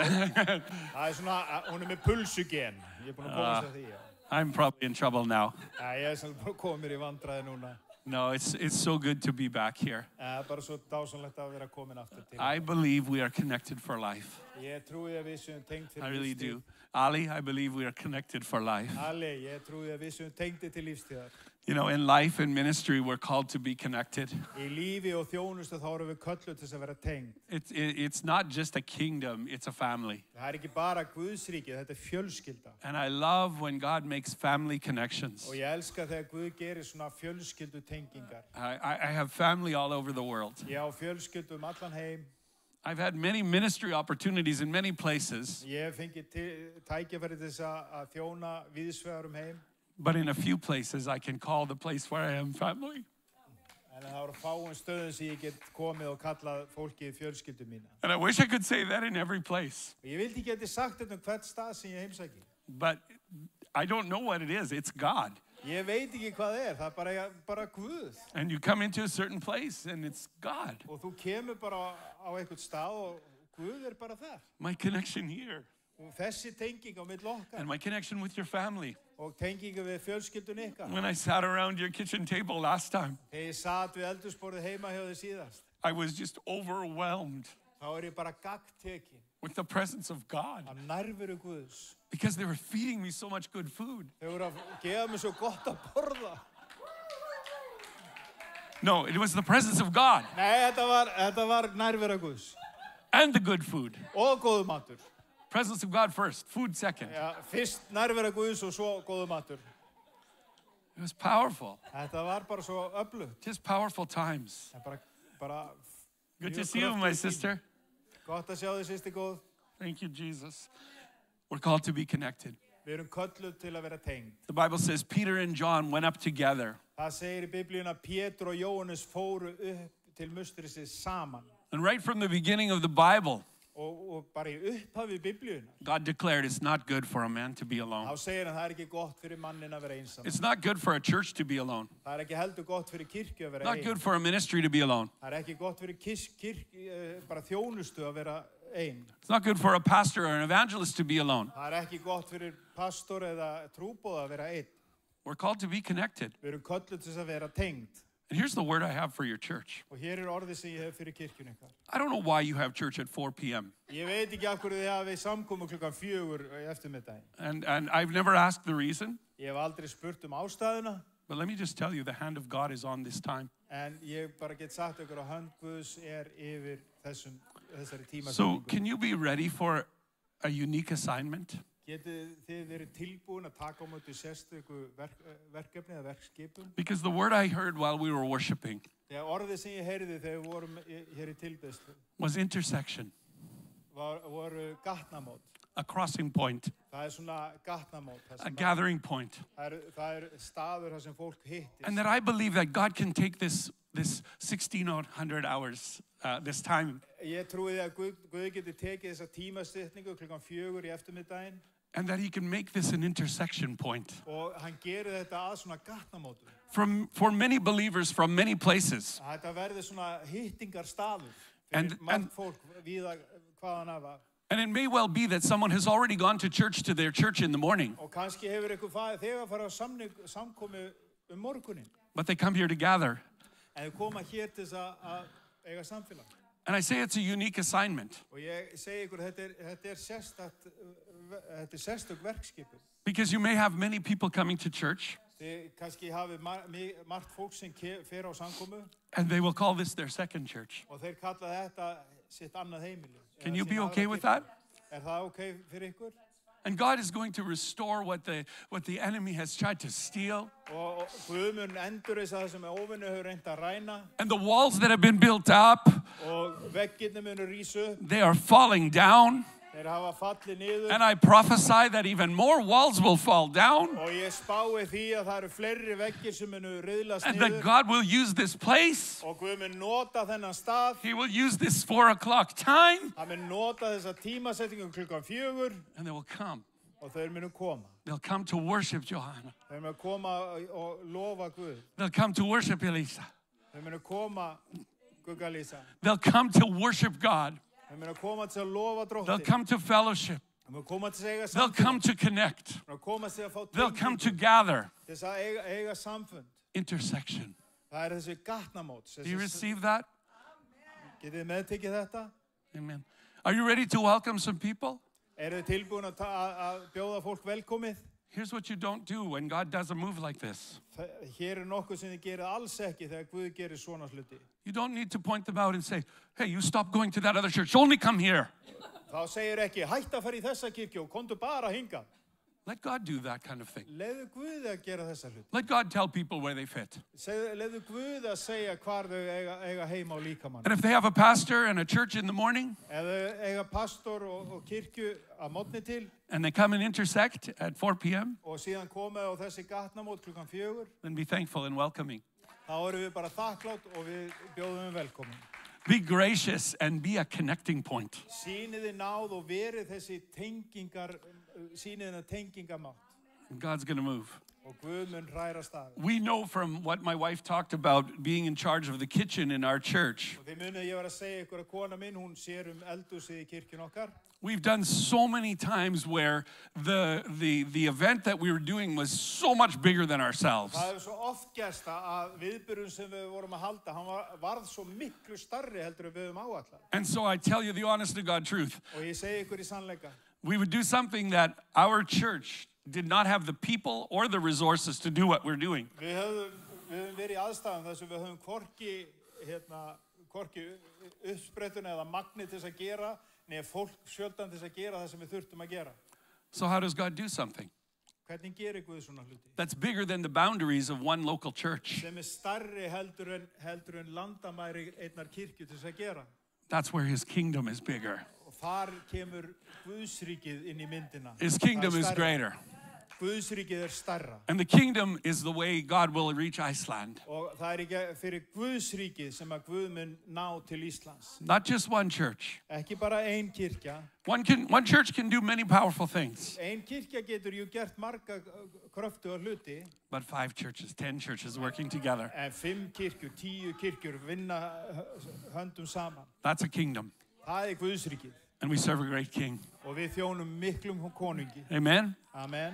Það svona, hún með pulsugen. Ég búinn að komast að því. I'm probably in trouble now. Ég sem búinn að koma mér í vandræði núna. No, it's so good to be back here. Bara svo dásanlegt að vera komin aftur til. I believe we are connected for life. Ég trúi að við séum tengd til I really lífstíð. do. Ali, I believe we are connected for life. Ali, ég trúi að við séum tengdi til lífstíðar. You know, in life and ministry, we're called to be connected. Í lífi og þjónustu þá erum við kölluð til þess að vera tengd. It's not just a kingdom, it's a family. Það ekki bara Guðsríkið, þetta fjölskylda. And I love when God makes family connections. Og ég elska þegar Guð gerir svona fjölskyldu tengingar. I have family all over the world. Ég á fjölskyldu allan heim. I've had many ministry opportunities in many places, Ég hef fengið tækifæri til þess að þjóna víðsvegar heim. but in a few places I can call the place where I am family. En það eru fáum stöðum sem ég get komið og kallað fólkið fjölskyldu mína. And I wish I could say that in every place, Og ég vildi geti sagt þetta hvert stað sem ég heimsæki. but I don't know what it is. It's God. Ég veit ekki hvað það bara Guð. And you come into a certain place and it's God. Og þú kemur bara á einhvern stað og Guð bara þar. My connection here Og þessi tenging á milli okkar and my connection with your family. og tengingu við fjölskyldun ykkar. When I sat around your kitchen table last time, Þegar ég satt við eldhúsborðið heima hjá þér síðast, I was just overwhelmed þá ég bara gagntekin with the presence of God af nærveru Guðs. because they were feeding me so much good food. Þau voru að gefa mér svo gott að borða. No, it was the presence of God Nei, þetta var nærvera Guðs. and the good food. Og góðu matur. Presence of God first, food second. Já, fyrst nærvera Guðs og svo góðu matur. It was powerful. Þetta var bara svo öflugt. Just powerful times. Það er bara Good to mjög see you, my kröftugur tími. sister. Gott að sjá þið, sýsti góð. Thank you, Jesus. We're called to be connected. Við erum kölluð til að vera tengd. The Bible says Peter and John went up together. Það segir í Biblíun að Pétur og Jóhannes fóru upp til mustrisins saman. And right from the beginning of the Bible, Og bara í upphafi Biblíunar, God declared it's not good for a man to be alone. þá segir hann það er ekki gott fyrir mannin að vera einsam. It's not good for a church to be alone. Það er ekki heldur gott fyrir kirkju að vera Not ein. good for a ministry to be alone. Það er ekki gott fyrir bara þjónustu að vera ein. It's not good for a pastor or an evangelist to be alone. Það er ekki gott fyrir pastor eða trúboð að vera einn. We're called to be connected. Við erum kölluð til að vera tengd. And here's the word I have for your church. Og hér er orðið sem ég hef fyrir kirkjun ykkar. I don't know why you have church at 4 p.m. Ég veit ekki af hverju þið hafið samkomu klukkan 4 í eftirmiddaginn. And I've never asked the reason, Ég hef aldrei spurt ástæðuna, but let me just tell you the hand of God is on this time. en ég bara get sagt ykkur að hönd Guðs er yfir þessari tíma. So can you be ready for a unique assignment? Getið þið verið tilbúin að taka á móti sérstöku verkefni eða verkskipun? Because the word I heard while we were worshiping Þegar orðið sem ég heyrði þegar við vorum hér í tilbeiðslu was intersection, voru gatnamót. a crossing point, Það er svona gatnamót. a gathering point. Það er staður þar sem fólk hittist. And that I believe that God can take this 1600 hours, this time, Ég trúi því að Guð geti tekið þessa tímastýtningu klukkan 4 í eftirmiddaginn and that he can make this an intersection point og hann gerir þetta að svona gatnamótum. for many believers from many places. Að þetta verði svona hittingar staður And- fyrir margt fólk víða hvaðan af. And it may well be that someone has already gone to their church in the morning, Og kannski hefur ykkur þegar farið á samkomi morgunin. but they come here to gather. En þau koma hér til þess að eiga samfélag. And I say it's a unique assignment Og ég segi ykkur, þetta er sérstök verkskipun. because you may have many people coming to church Þið kannski hafið margt fólk sem fer á samkomu and they will call this their second church. og þeir kalla þetta sitt annað heimili. Can Eða you be sína okay aðra with kirkju. that? Er það okay fyrir ykkur? And God is going to restore what the enemy has tried to steal. Og Guð mun endurreisa það sem óvinnu hefur reynt að ræna And the walls that have been built up, og veggirnir munu rísa upp. they are falling down. Þeir hafa fallið niður. And I prophesy that even more walls will fall down Og ég spái því að það eru fleiri veggir sem munu riðlast and that niður. God will use this place. Og Guð mun nota þennan stað. He will use this 4 o'clock time Hann mun nota þessa tímasetningu klukkan 4 and they will come. og þeir munu koma. They'll come to worship Johanna. Þeir munu koma og lofa Guð. They'll come to worship Elisa. Þeir munu koma, Gugga-Lísa. They'll come to worship God. Þeir munu koma til að lofa They'll Dróttin. come to fellowship. Þeir munu koma til að eiga They'll samfund. come to connect. Þeir munu koma til að fá They'll come to tengingu. gather. Til þess að eiga samfund. Intersection. Það er þessi gatnamót. Do you receive that? Getið þið meðtekið þetta? Amen. Are you ready to welcome some people? Eru þið tilbúin að bjóða fólk velkomið? Here's what you don't do when God does a move like this. Hér er nokkuð sem þið gerir alls ekki þegar Guð gerir svona hluti. You don't need to point them out and say, hey, you stop going to that other church. Only come here. Þá segir ekki, hætt að fara í þessa kirkju og komdu bara hingað. Let God do that kind of thing. Leiðu Guði að gera þessa hluti. Let God tell people where they fit. Leiðu Guði að segja hvar þau eiga heima á líkamann. And if they have a pastor and a church in the morning, Ef þau eiga pastor og kirkju að mótni til and they come and intersect at 4 p.m., og síðan komið á þessi gatnamót klukkan 4, then be thankful and welcoming. þá erum við bara þakklátt og við bjóðum við velkomin. Be gracious and be a connecting point. Sýnið þið náð og verið þessi tengingar, sýnið þið tengingamátt And God's going to move. og Guð mun hræra staði. We know from what my wife talked about being in charge of the kitchen in our church. Og þið munið ég var að segja ykkur að kona minn, hún sér eldhúsið í kirkjun okkar. We've done so many times where the event that we were doing was so much bigger than ourselves. Það hefur svo oft gerst að viðburðun sem við vorum að halda, hann varð svo miklu starri heldur en við höfum áætlað. And so I tell you the honest to God truth. Og ég segi ykkur í sannleika, We would do something that our church did not have the people or the resources to do what we're doing. við Við höfum verið í aðstæðum þar sem við höfum hvorki uppsprettuna eða magni til þess að gera, neða fólk fjöldan til þess að gera það sem við þurftum að gera. So how does God do something Hvernig gerir Guð svona hluti? that's bigger than the boundaries of one local church? Sem stærri heldur en landamæri einnar kirkju til þess að gera. That's where his kingdom is bigger. Og þar kemur Guðsríkið inn í myndina. His kingdom Það is stærra. greater. Guðsríkið stærra. And the kingdom is the way God will reach Iceland. Og það ekki fyrir Guðsríkið sem að Guð mun ná til Íslands. Not just one church. Ekki bara ein kirkja. One church can do many powerful things. Ein kirkja getur jú gert marga kröftuga hluti. But 5 churches, 10 churches working together. En 5 kirkjur, 10 kirkjur vinna höndum saman. That's a kingdom. Það Guðsríkið. And we serve a great king. Og við þjónum miklum konungi. Amen? Amen.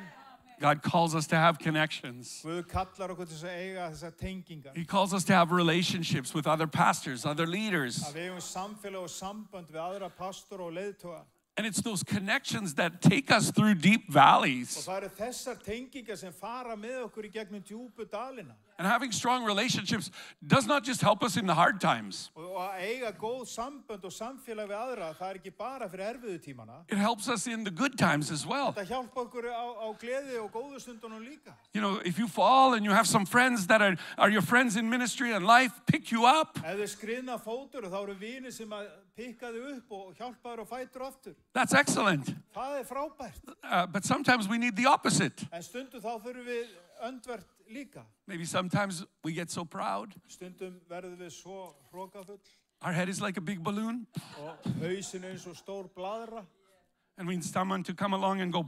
God calls us to have connections. Guð kallar okkur til þess að eiga þessar tengingar. He calls us to have relationships with other pastors, other leaders. Að við eigum samfélag og samband við aðra pastor og leiðtoga. And it's those connections that take us through deep valleys. Og það þessar tengingar sem fara með okkur í gegnum djúpu dalina. And having strong relationships does not just help us in the hard times. Og að eiga góð sambönd og samfélag við aðra, það ekki bara fyrir erfiðu tímana. It helps us in the good times as well. Það hjálpa okkur á gleði og góðu stundunum líka. You know, if you fall and you have some friends that are your friends in ministry and life, pick you up. Ef þið skriðna fótur, þá eru vinir sem að pikka þig upp og hjálpa þér og fætur aftur. That's excellent. Það frábært. But sometimes we need the opposite. En stundum þá þurfum við öndvert líka. Maybe sometimes we get so proud. Stundum verðum við svo hrokafull. Our head is like a big balloon. Og hausinn eins og stór bladra. And we need someone to come along and go.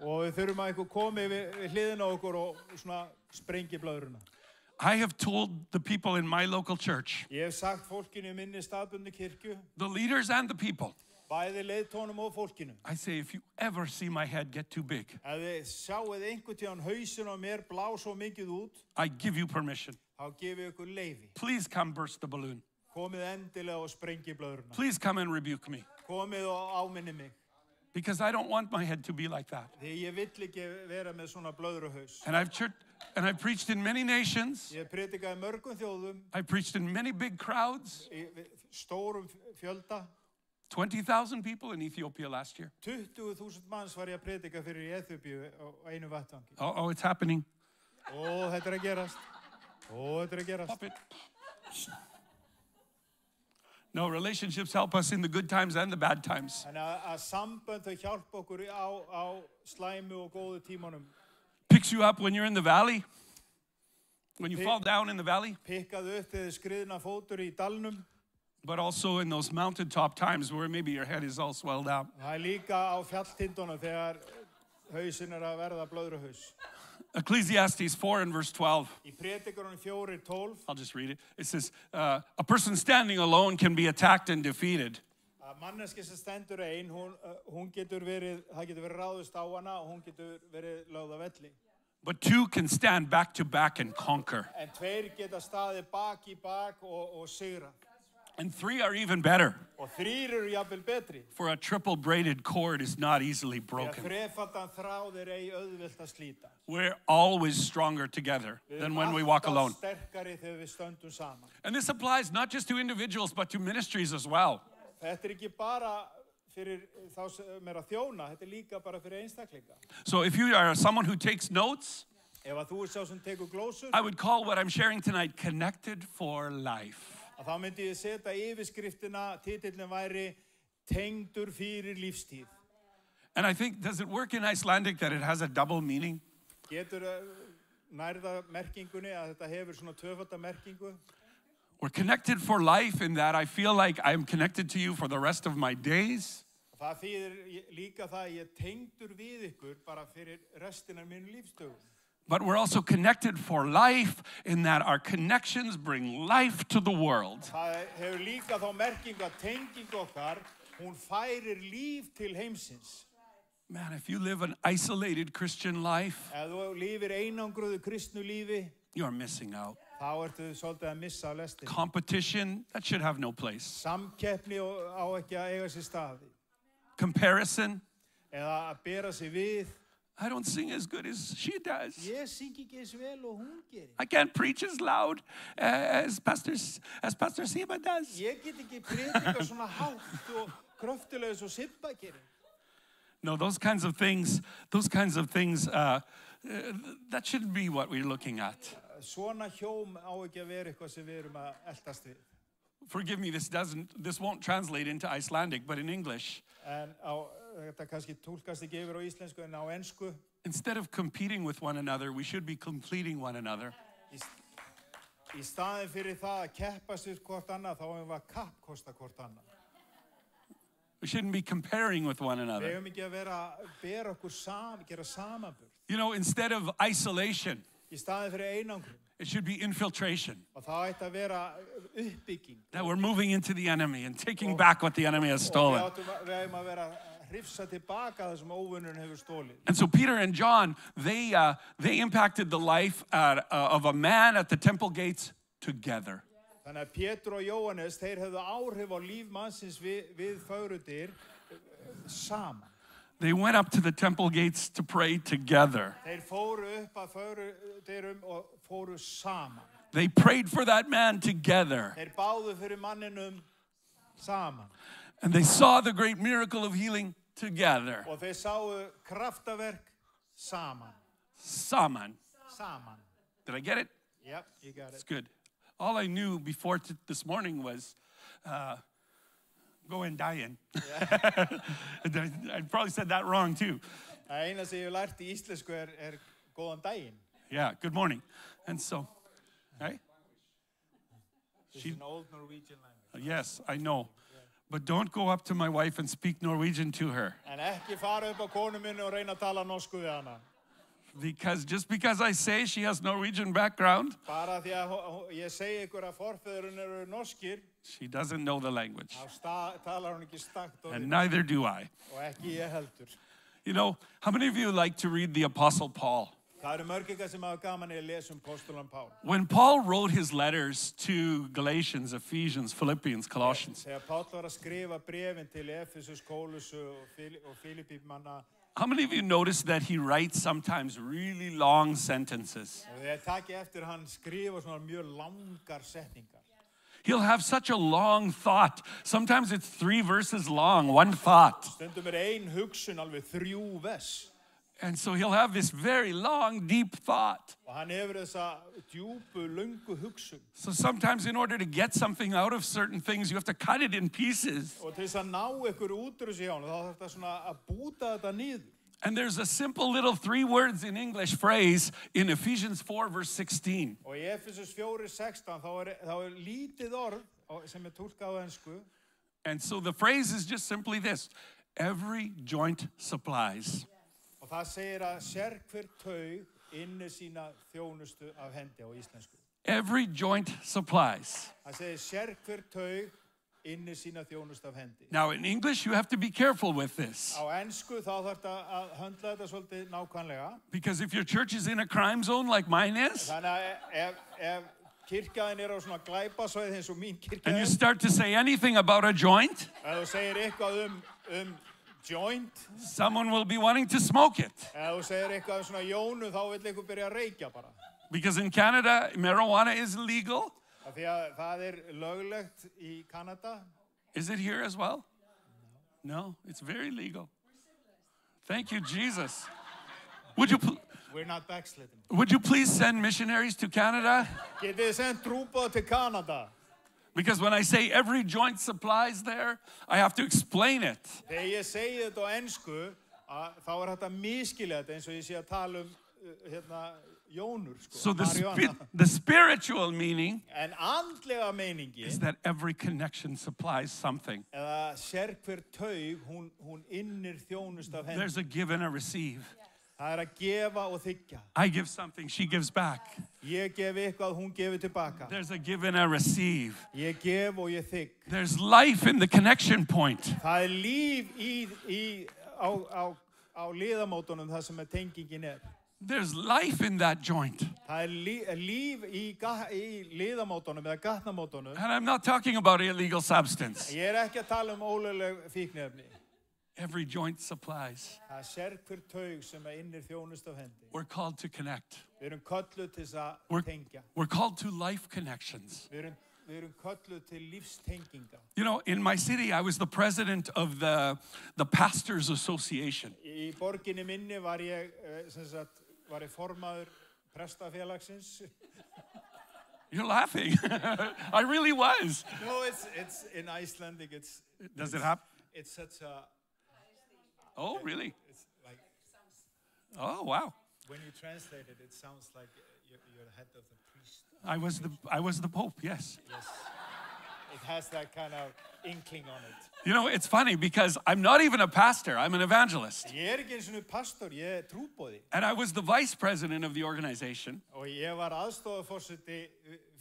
Og við þurfum að einhver komi við hliðina á okkur og svona sprengi blöðruna. I have told the people in my local church, Ég hef sagt fólkinu í minni staðbundnu kirkju, the leaders and the people, bæði leiðtónum og fólkinu. I say, if you ever see my head get too big, Ef þið sjáuð einhvern tíðan hausinn á mér blá svo mikið út, I give you permission. þá gefið ykkur leyfi. Please come burst the balloon. Komið endilega og sprengi blöðruna. Please come and rebuke me. Komið og áminni mig. Because I don't want my head to be like that. Því ég vill ekki vera með svona blöðruhaus. And I've preached in many nations. Ég predikaði mörgum þjóðum, I've preached in many big crowds. í stórum fjölda. 20,000 people in Ethiopia last year. 20.000 manns var ég að predika fyrir í Eþíópíu á einu vettvangi. Oh, it's happening. Ó, þetta að gerast. Ó, þetta að gerast. Pop it. No, relationships help us in the good times and the bad times. En að sambönd þau hjálpa okkur á slæmu og góðu tímanum. Picks you up when you're in the valley. When you fall down in the valley. Pikkaðu upp þegar skriðna fótur í dalnum. But also in those mountaintop times where maybe your head is all swelled out. Það líka á fjalltindunum þegar hausinn að verða blöðruhaus. Ecclesiastes 4 and verse 12. Í Predikarunum 4:12. I'll just read it. It says, a person standing alone can be attacked and defeated. Að manneski sem stendur ein, hún getur verið, það getur verið ráðust á hana og hún getur verið lögð á velli. But 2 can stand back to back and conquer. En 2 geta staðið bak í bak og sigra. And 3 are even better. Og 3 eru jafnvel betri. For a triple braided cord is not easily Því að broken. þrefaldan þráð eigi auðvelt að slíta. We're always stronger together than when we walk alone. Við erum alltaf sterkari þegar við stöndum saman. And this applies not just to individuals, but to ministries as well. Þetta ekki bara fyrir þá sem að þjóna, þetta líka bara fyrir einstaklinga. So if you are someone who takes notes, Ef að þú sá sem tekur glósur, I would call what I'm sharing tonight Connected for Life. að þá myndi ég setja yfirskriftina, titillin væri Tengdur fyrir lífstíð. And I think, does it work in Icelandic that it has a double meaning? Getur nærða merkingunni að þetta hefur svona tvöfalda merkingu? We're connected for life in that I feel like I'm connected to you for the rest of my days. Það þýðir líka það að ég tengdur við ykkur bara fyrir restina af mínu lífsdögum. But we're also connected for life in that our connections bring life to the world. Það hefur líka þá merkingu að tenging okkar, hún færir líf til heimsins. Man, if you live an isolated Christian life, Ef þú lifir einangruðu kristnu lífi, you're missing out. þá ertu svolítið að missa af lestinni. Competition, that should have no place. Samkeppni á ekki að eiga sér staði. Comparison, Eða að bera sig við, I don't sing as good as she does. Ég syng ekki eins vel og hún gerir. I can't preach as loud as Pastor Siba does. Ég get ekki predika svona hátt og kröftulega eins og Sibba gerir. No, those kinds of things, that shouldn't be what we're looking at. Svona hjóm á ekki að vera eitthvað sem við erum að eltast við. Forgive me, this won't translate into Icelandic, but in English. En þetta kannski túlkast ekki yfir á íslensku en á ensku. Instead of competing with one another, we should be completing one another. Í staðin fyrir það að keppast við hvort annað, þá höfum við að kappkosta hvort annað. We shouldn't be comparing with one Við another. höfum ekki að bera okkur saman, gera samanburð. You know, instead of isolation, Í staðin fyrir einangrun. it should be infiltration. Og það ætti að vera uppbygging. That we're moving into the enemy and taking back what the enemy has stolen. Og við höfum að vera hrifsa tilbaka það sem óvinnurinn hefur stólið. And so Peter and John, they impacted the life of a man at the temple gates together. Þannig að Pétur og Jóhannes, þeir hefðu áhrif á líf mannsins við fögrudyr saman. They went up to the temple gates to pray together. Þeir fóru upp að fögrudyrum og fóru saman. They prayed for that man together. Þeir báðu fyrir manninum saman. And they saw the great miracle of healing together. Og þeir sáu kraftaverk saman. Saman. Saman. Did I get it? Yep, you got It's it. good. All I knew before this morning was go and die in. I probably said that wrong too. Það eina sem ég hef lært í íslensku góðan daginn. Yeah, good morning. And so, right? This is an old Norwegian language. Yes, I know. But don't go up to my wife and speak Norwegian to her. En ekki fara upp á konu minni og reyna að tala norsku við hana. Just because I say she has Norwegian background, Bara því að ég segi ykkur að forfeðurinn eru norskir, she doesn't know the language. þá talar hún ekki stakt og And neither do I. ekki ég heldur. You know, how many of you like to read the Apostle Paul? Það eru mörg sem hafa gaman í að lesa postulan Pál. When Paul wrote his letters to Galatians, Ephesians, Philippians, Colossians, Þegar Páll var að skrifa bréfin til Efesus, Kólusu og Filippímanna, how many of you notice that he writes sometimes really long sentences? og þegar taki eftir hann skrifa svona mjög langar setningar. He'll have such a long thought. Sometimes it's 3 verses long, one thought. Stundum ein hugsun alveg 3 vers. And so he'll have this very long, deep thought. Og hann hefur þessa djúpu, löngu hugsun. So sometimes in order to get something out of certain things, you have to cut it in pieces. Og til þess að ná ykkur út úr þessu hjá hann, þá þarf þetta svona að búta þetta niður. And there's a simple little 3 words in English phrase in Ephesians 4 verse 16. Og í Efesus 4:16 þá lítið orð sem túlkað á ensku. And so the phrase is just simply this: every joint supplies. Og það segir að sérhver taug inni sína þjónustu af hendi á íslensku. Every joint supplies. Það segir sérhver taug inni sína þjónustu af hendi. Now in English you have to be careful with this. Á ensku þá þarf þetta að höndla þetta svolítið nákvæmlega. Because if your church is in a crime zone like mine is, Þannig að ef kirkjaðin á svona glæpasvæði eins og mín and you kirkjaðin, start to say anything about a joint, ef þú segir eitthvað joint, someone will be wanting to smoke it. ef þú segir eitthvað svona jónu, þá vill einhver byrja að reykja bara. Because in Canada, marijuana is illegal. Af því að það löglegt í Kanada. Is it here as well? No, it's very legal. Thank you, Jesus. We're not backsliding. Would you please send missionaries to Canada? Getið þið sendt trúboð til Kanada? Because when I say every joint supplies there, I have to explain it. Þegar ég segi þetta á ensku, þá hægt að miskilja þetta eins og ég sé að tala jónur, So marijuana. the spiritual meaning En andlega meiningin, is that every connection supplies something. eða sérhver taug, hún innir þjónust af hendi. There's a give and a receive. Það að gefa og þiggja. I give something, she gives back. Ég gef eitthvað, hún gefur tilbaka. There's a give and a receive. Ég gef og ég þigg. There's life in the connection point. Það líf á liðamótunum það sem tengingin There's life in that joint. Það líf í liðamótunum eða gatnamótunum. And I'm not talking about illegal substance. Ég ekki að tala ólögleg fíkniefni. Every joint supplies. Það hver taug sem innir þjónustu af hendi. We're called to connect. Við erum kölluð til að tengja. We're called to life connections. Við erum kölluð til lífstenginga. You know, in my city, I was the president of the Pastors Association. Í borginni minni var ég formaður prestafélagsins. You're laughing. I really was. No, it's in Icelandic. Does it happen? It's such a. Oh, really? It's like. Oh, wow. When you translate it, it sounds like you're the head of the priest. I was the Pope. Yes. Yes. It has that kind of inkling on it. You know, it's funny because I'm not even a pastor. I'm an evangelist. Ég ekki einu sinni pastor, ég trúboði. And I was the vice president of the organization. Og ég var aðstoðarforseti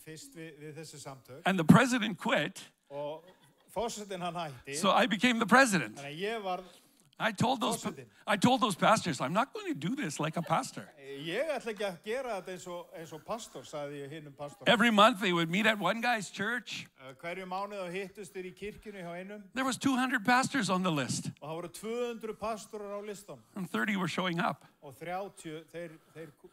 fyrst við þessi samtök. And the president quit. Og forsetinn hann hætti. So I became the president. Þannig ég var I told those pastors, I'm not going to do this like a pastor. Ég ætla ekki að gera þetta eins og pastor, sagði ég hinum pastor. Every month they would meet at one guy's church. Hverju mánuð hittust þeir í kirkjunni hjá einum. There was 200 pastors on the list. Og það voru 200 pastorar á listan. And 30 were showing up. Og 30 þeir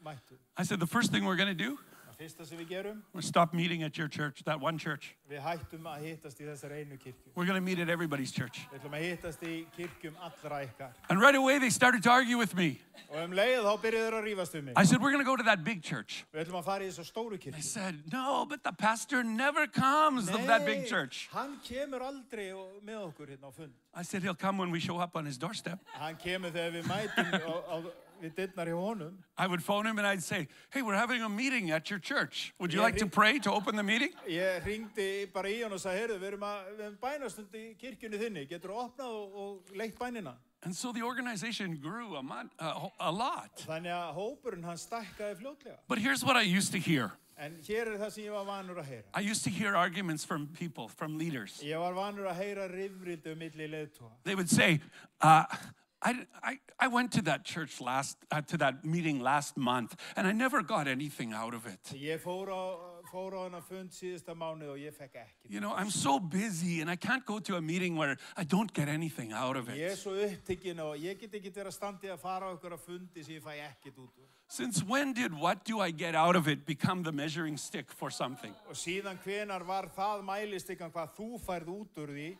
mættu. I said, the first thing we're going to do, Fyrsta sem við gerum, we'll stop meeting at your church, that one church. Við hættum að hittast í þessar einu kirkju. We're going to meet at everybody's church. Við ætlum að hittast í kirkjum allra ykkar. And right away they started to argue with me. Og leið þá byrjuðu þeir að rífast mig. I said, we're going to go to that big church. Við ætlum að fara í þessa stóru They kirkju. said, no, but the pastor never comes of that big church. Hann kemur aldrei með okkur hérna á fund. I said, he'll come when we show up on his doorstep. Hann kemur þegar við mætum við dyrnar hjá honum. I would phone him and I'd say, hey, we're having a meeting at your church. Would you like to pray to open the meeting? Ég hringdi bara í hann og sagði, heyrðu, við erum bænastund í kirkjunni þinni. Getur þú opnað og leitt bænina? And so the organization grew a lot. Þannig að hópurinn hann stækkaði fljótlega. But here's what I used to hear. En hér það sem ég var vanur að heyra. I used to hear arguments from people, from leaders. Ég var vanur að heyra rifrildi milli leiðtoga. They would say, I went to that church to that meeting last month, and I never got anything out of it. Ég fór á hana fund síðasta mánuð og ég fekk ekkert. You know, I'm so busy, and I can't go to a meeting where I don't get anything out of Ég it. svo upptekinn og ég get ekki verið að standa að fara á einhverja fundi sem ég fæ ekkert út úr. Since when did what do I get out of it become the measuring stick for something? Og síðan hvenar var það mælistikkan hvað þú færð út úr því?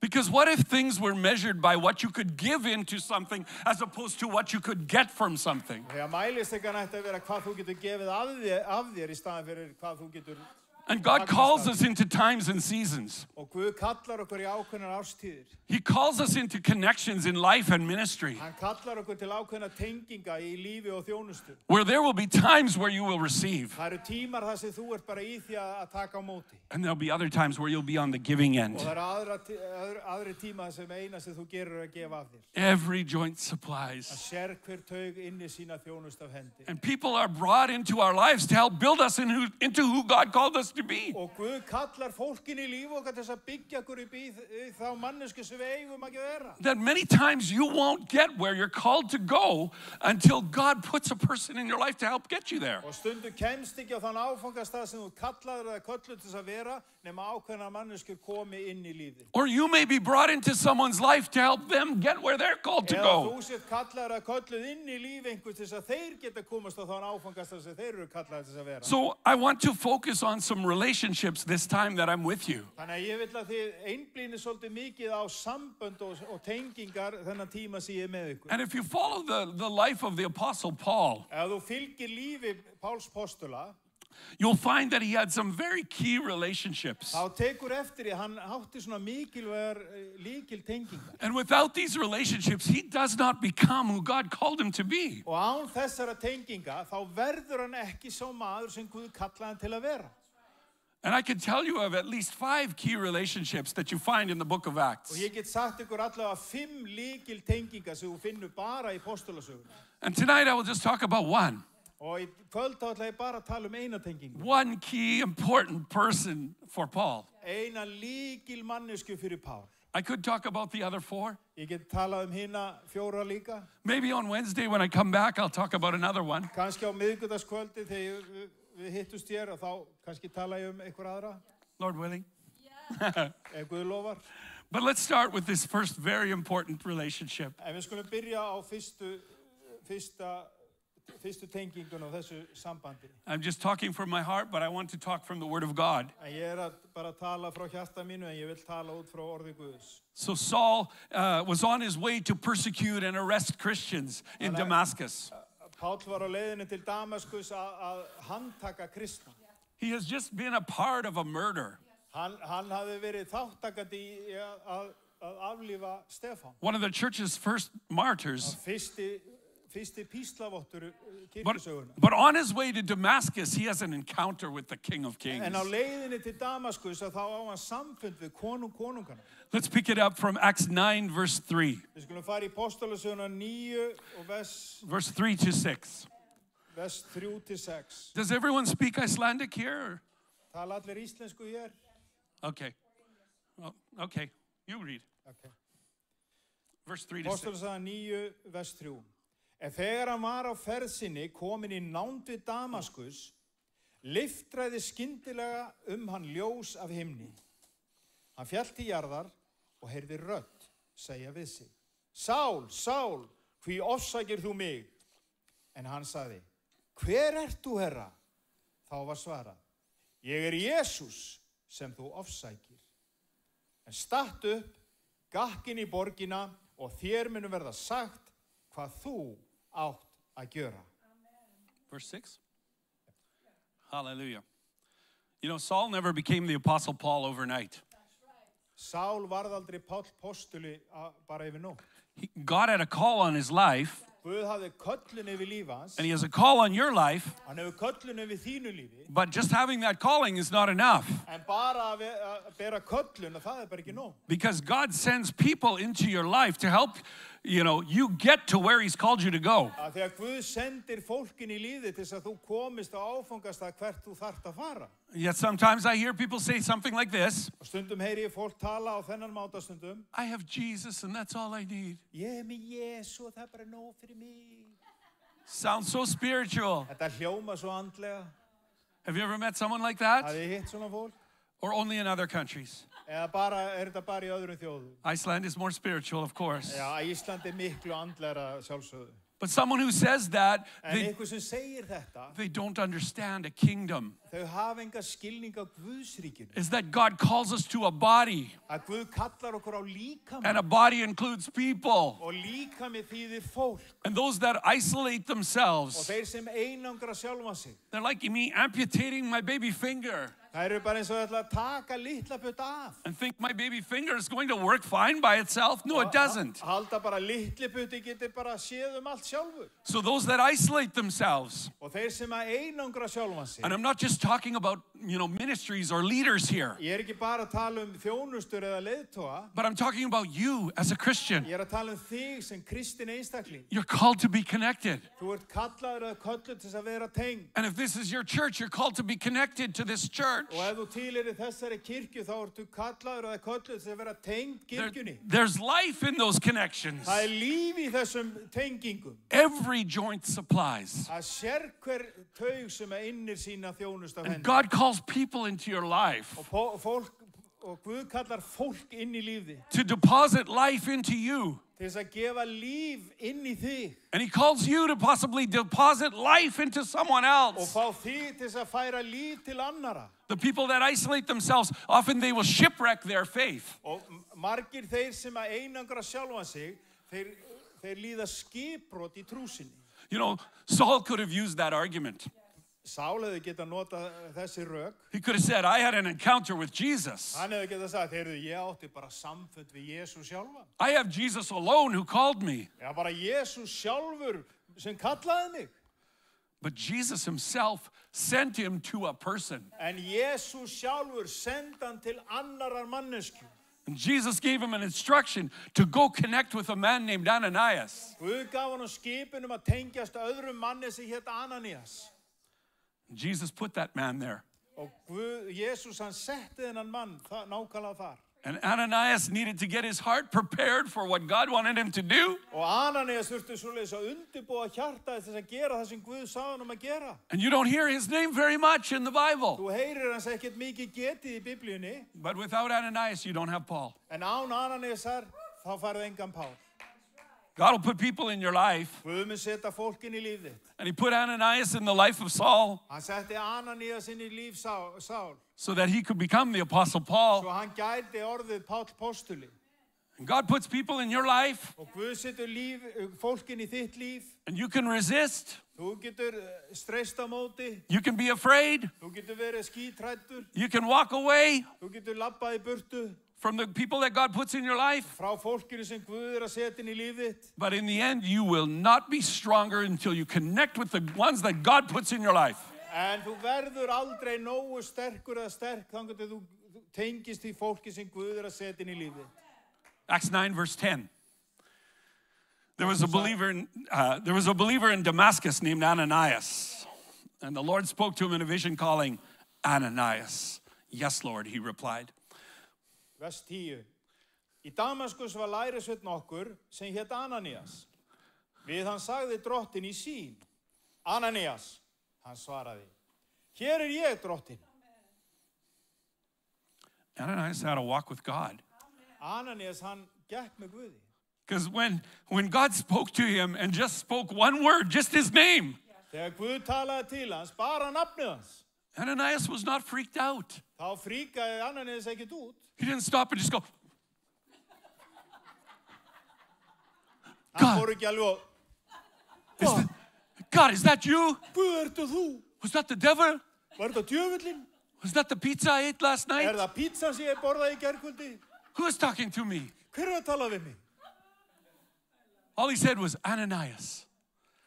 Because what if things were measured by what you could give into something as opposed to what you could get from something? Þegar mælistikkan ætti að vera hvað þú getur gefið af þér í staðan fyrir hvað þú getur. And God calls us into times and seasons. Og Guð kallar okkur í ákveðnar árstíðir. He calls us into connections in life and ministry. Hann kallar okkur til ákveðna tenginga í lífi og þjónustu. Where there will be times where you will receive. Það eru tímar þar sem þú ert bara í því að taka á móti. And there'll be other times where you'll be on the giving end. Og það eru aðri tímar sem eina sem þú gerur að gefa af þér. Every joint supplies. Að hver taug inni sína þjónustu af hendi. And people are brought into our lives to help build us into who God called us to be. Og Guð kallar fólkin í líf okkar til að byggja okkur upp í þá mannesku sem við eigum að vera. That many times you won't get where you're called to go until God puts a person in your life to help get you there. Og stundum kemst ekki á þann áfangastað sem þú kallaður eða kölluð til að vera nema ákveðna manneskur komi inn í lífið. Or you may be brought into someone's life to help them get where they're called to Eða go. þú sett kallaður eða kölluð inn í líf einhvers til að þeir geta komast á þann áfangastað sem þeir eru kallaður til að vera. So I want to focus on some relationships this time that I'm with you. Þannig að ég vil að þið einblínið svolítið mikið á sambönd og tengingar þennan tíma sem ég er með ykkur. And if you follow the life of the Apostle Paul, Ef þú fylgir lífi Páls postula, you'll find that he had some very key relationships. þá tekur eftir því hann átti svona mikilvægar lykiltengingar. And without these relationships, he does not become who God called him to be. Og án þessara tenginga þá verður hann ekki sá maður sem Guð kallaði hann til að vera. And I can tell you of at least 5 key relationships that you find in the book of Og Acts. ég get sagt ykkur allavega 5 lykiltengingar sem þú finnur bara í postulasögunni. And tonight I will just talk about one. Og í kvöld þá ætla ég bara að tala eina tengingu. One key important person for Paul. Eina lykil mannesku fyrir Pál. I could talk about the other 4. Ég get talað hina 4 líka. Maybe on Wednesday when I come back, I'll talk about another one. Kannski á miðvikudagskvöldi þegar við hittust hér og þá kannski tala ég einhver aðra. Lord willing. Ef Guð lofar. But let's start with this first very important relationship. En við skulum byrja á fyrstu tengingun á þessu sambandi. I'm just talking from my heart, but I want to talk from the Word of God. En ég bara að tala frá hjarta mínu, en ég vil tala út frá orði Guðs. So Saul was on his way to persecute and arrest Christians in Damascus. Páll var á leiðinni til Damaskus að handtaka kristna. He has just been a part of a murder. Hann hafði verið þáttakandi í að aflífa Stefán. One of the church's first martyrs. Fyrsti píslavottur kirkjusögunar. But on his way to Damascus, he has an encounter with the King of Kings. En á leiðinni til Damaskus þá á hann samfund við konungana. Let's pick it up from Acts 9, verse 3. Við skulum fara í Apostolasöguna 9 og verse 3 to 6. Vers 3 til 6. Does everyone speak Icelandic here? Tala allir íslensku hér? Okay. Well, okay. You read. Okay. Verse 3 to 6. Apostolasöguna 9, vers 3. En þegar hann var á ferð sinni kominn í nánd við Damaskus, lyftræði skyndilega hann ljós af himni. Hann féll til jarðar og heyrði rödd segja við sig: Sál, Sál, hví ofsækir þú mig? En hann sagði: Hver ert þú, Herra? Þá var svarað: Ég Jesús sem þú ofsækir. En stattu upp, gakk inn í borgina og þér munu verða sagt hvað þú átt að gjöra. Verse 6. Hallelujah. You know, Saul never became the Apostle Paul overnight. Sál varð aldrei Páll postuli bara yfir nótt. God had a call on his life. Guð hafði köllun yfir líf hans. And he has a call on your life. Hann hefur köllun yfir þínu lífi. But just having that calling is not enough. En bara að bera köllun, það bara ekki nóg. Because God sends people into your life to help, you get to where he's called you to go. Þegar Guð sendir fólkin í lífið til að þú komist á áfangastað hvert þú þarft að fara. Yet sometimes I hear people say something like this. Og stundum heyri ég fólk tala á þennan máta stundum. I have Jesus and that's all I need. Ég með Jesú og það bara nóg fyrir mig. Sounds so spiritual. Þetta hljóma svo andlega. Have you ever met someone like that? Hafið þið hitt svona fólk? Or only in other countries? Eða þetta bara í öðrum þjóðum? Iceland is more spiritual, of course. Já, Ísland miklu andlegra sjálfsögðu. But someone who says that, einhver sem segir þetta, they don't understand a kingdom. Þau hafa enga skilning á Guðsríkinu. Is that God calls us to a body. Að Guð kallar okkur á líkama. And a body includes people. Og líkami þýðir fólk. And those that isolate themselves. Og þeir sem einangra sjálfa sig. They're like me amputating my baby finger. Það eru bara eins og ætla að taka litla putt af. And think my baby finger is going to work fine by itself? No, it doesn't. Halda bara litli putti getur bara séð allt sjálfur. So those that isolate themselves. Og þeir sem einangra sjálfa sig. And I'm not just talking about, ministries or leaders here. Ég ekki bara að tala þjónustur eða leiðtoga. But I'm talking about you as a Christian. Ég að tala þig sem kristinn einstakling. You're called to be connected. Þú ert kallaður eða kölluð til að vera tengd. And if this is your church, you're called to be connected to this church. Og ef þú tilheyrir þessari kirkju þá ertu kallaður eða kölluð til að vera tengd kirkjunni. There's life in those connections. Það líf í þessum tengingum. Every joint supplies. Það hver taug sem innir sína þjónustu af henni. And God calls people into your life. Og Guð kallar fólk inn í lífi. To deposit life into you. Til þess að gefa líf inn í þig. And he calls you to possibly deposit life into someone else. Og fá þig til þess að færa líf til annara. The people that isolate themselves, often they will shipwreck their faith. Og margir þeir sem einangra sjálfan sig, þeir líða skipbrot í trú sinni. Saul could have used that argument. Sál hefði getað notað þessi rök. He could have said, I had an encounter with Jesus. Hann hefði getað sagt, ég átti bara samfund við Jesús sjálfan. I have Jesus alone who called me. Já, bara Jesús sjálfur sem kallaði mig. But Jesus himself sent him to a person. En Jesús sjálfur sendi hann til annarar mannesku. And Jesus gave him an instruction to go connect with a man named Ananias. Guð gaf hann skipun að tengjast öðrum manni sem hét Ananías. Jesus put that man there. Og Jesús hann setti þennan mann nákvæmlega þar. And Ananias needed to get his heart prepared for what God wanted him to do. Og Ananias þurfti svoleiðis að undirbúa hjartað til að gera það sem Guð sagði honum að gera. And you don't hear his name very much in the Bible. Þú heyrir hans ekkert mikið getið í Biblíunni, But without Ananias, you don't have Paul. en án Ananiasar þá færðu engan Pál. God will put people in your life. Guð mun setja fólk inn í líf þitt. And he put Ananias in the life of Saul Hann setti Ananias inn í líf Sál, so that he could become the Apostle Paul. svo hann gæti orðið Páll postuli. And God puts people in your life, Og Guð setur fólk inn í þitt líf. and you can resist. Þú getur streyst á móti, You can be afraid. þú getur verið skítræddur, You can walk away þú getur labbað í burtu from the people that God puts in your life. frá fólkinu sem Guð að setja inn í líf þitt. But in the end, you will not be stronger until you connect with the ones that God puts in your life. En þú verður aldrei nógu sterkur eða sterk þannig að þú tengist í fólki sem Guð að setja inn í líf þitt. Acts 9, verse 10. There was a believer in Damascus named Ananias. And the Lord spoke to him in a vision calling, Ananias. Yes, Lord, he replied. Vers 10. Í Damaskus var lærisveinn okkur sem hét Ananias. Við hann sagði drottin í sín. Ananias, hann svaraði. Hér ég, drottin. Ananias had a walk with God. Ananias, hann gekk með Guði. Because when God spoke to him and just spoke one word, just his name, Þegar Guð talaði til hans, bara nafnið hans, Ananias was not freaked out. þá fríkaði Ananias ekkert út. He didn't stop and just go, Hann fór ekki alveg og, God, is that you? Guð, ertu þú? Was that the devil? Var þetta djöfullinn? Was that the pizza I ate last night? Það pizza sem ég borðaði í gærkvöldi? Who was talking to me? Hver að tala við mig? All he said was, Ananias.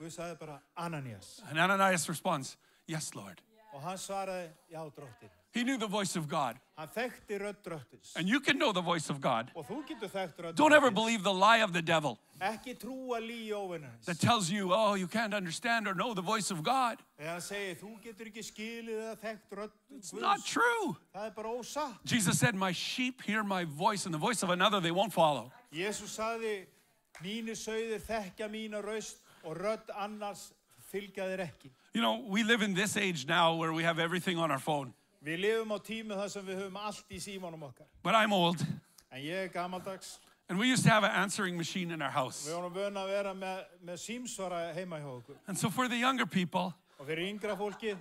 Guð sagði bara, Ananias. And Ananias responds, yes, Lord. Og hann svaraði, já, drottin. He knew the voice of God. Hann þekkti rödd drottins. And you can know the voice of God. Og þú getur þekkt rödd Don't ever drottins. believe the lie of the devil Ekki trúa lí óvinna hans. that tells you, oh, you can't understand or know the voice of God. Þegar hann segir, þú getur ekki skilið eða þekkt rödd It's not Guðs. true. Það bara ósatt. Jesus said, my sheep hear my voice, and the voice of another they won't follow. Jesús sagði, mínir sauðir þekkja mína raust og rödd annars fylgja þér ekki. You know, we live in this age now where we have everything on our phone. Við lifum á tími þar sem við höfum allt í símanum okkar. But I'm old, En ég gamaldags. and we used to have an answering machine in our house. Við vorum vön að vera með símsvara heima hjá okkur. And so for the younger people, Og fyrir yngra fólki,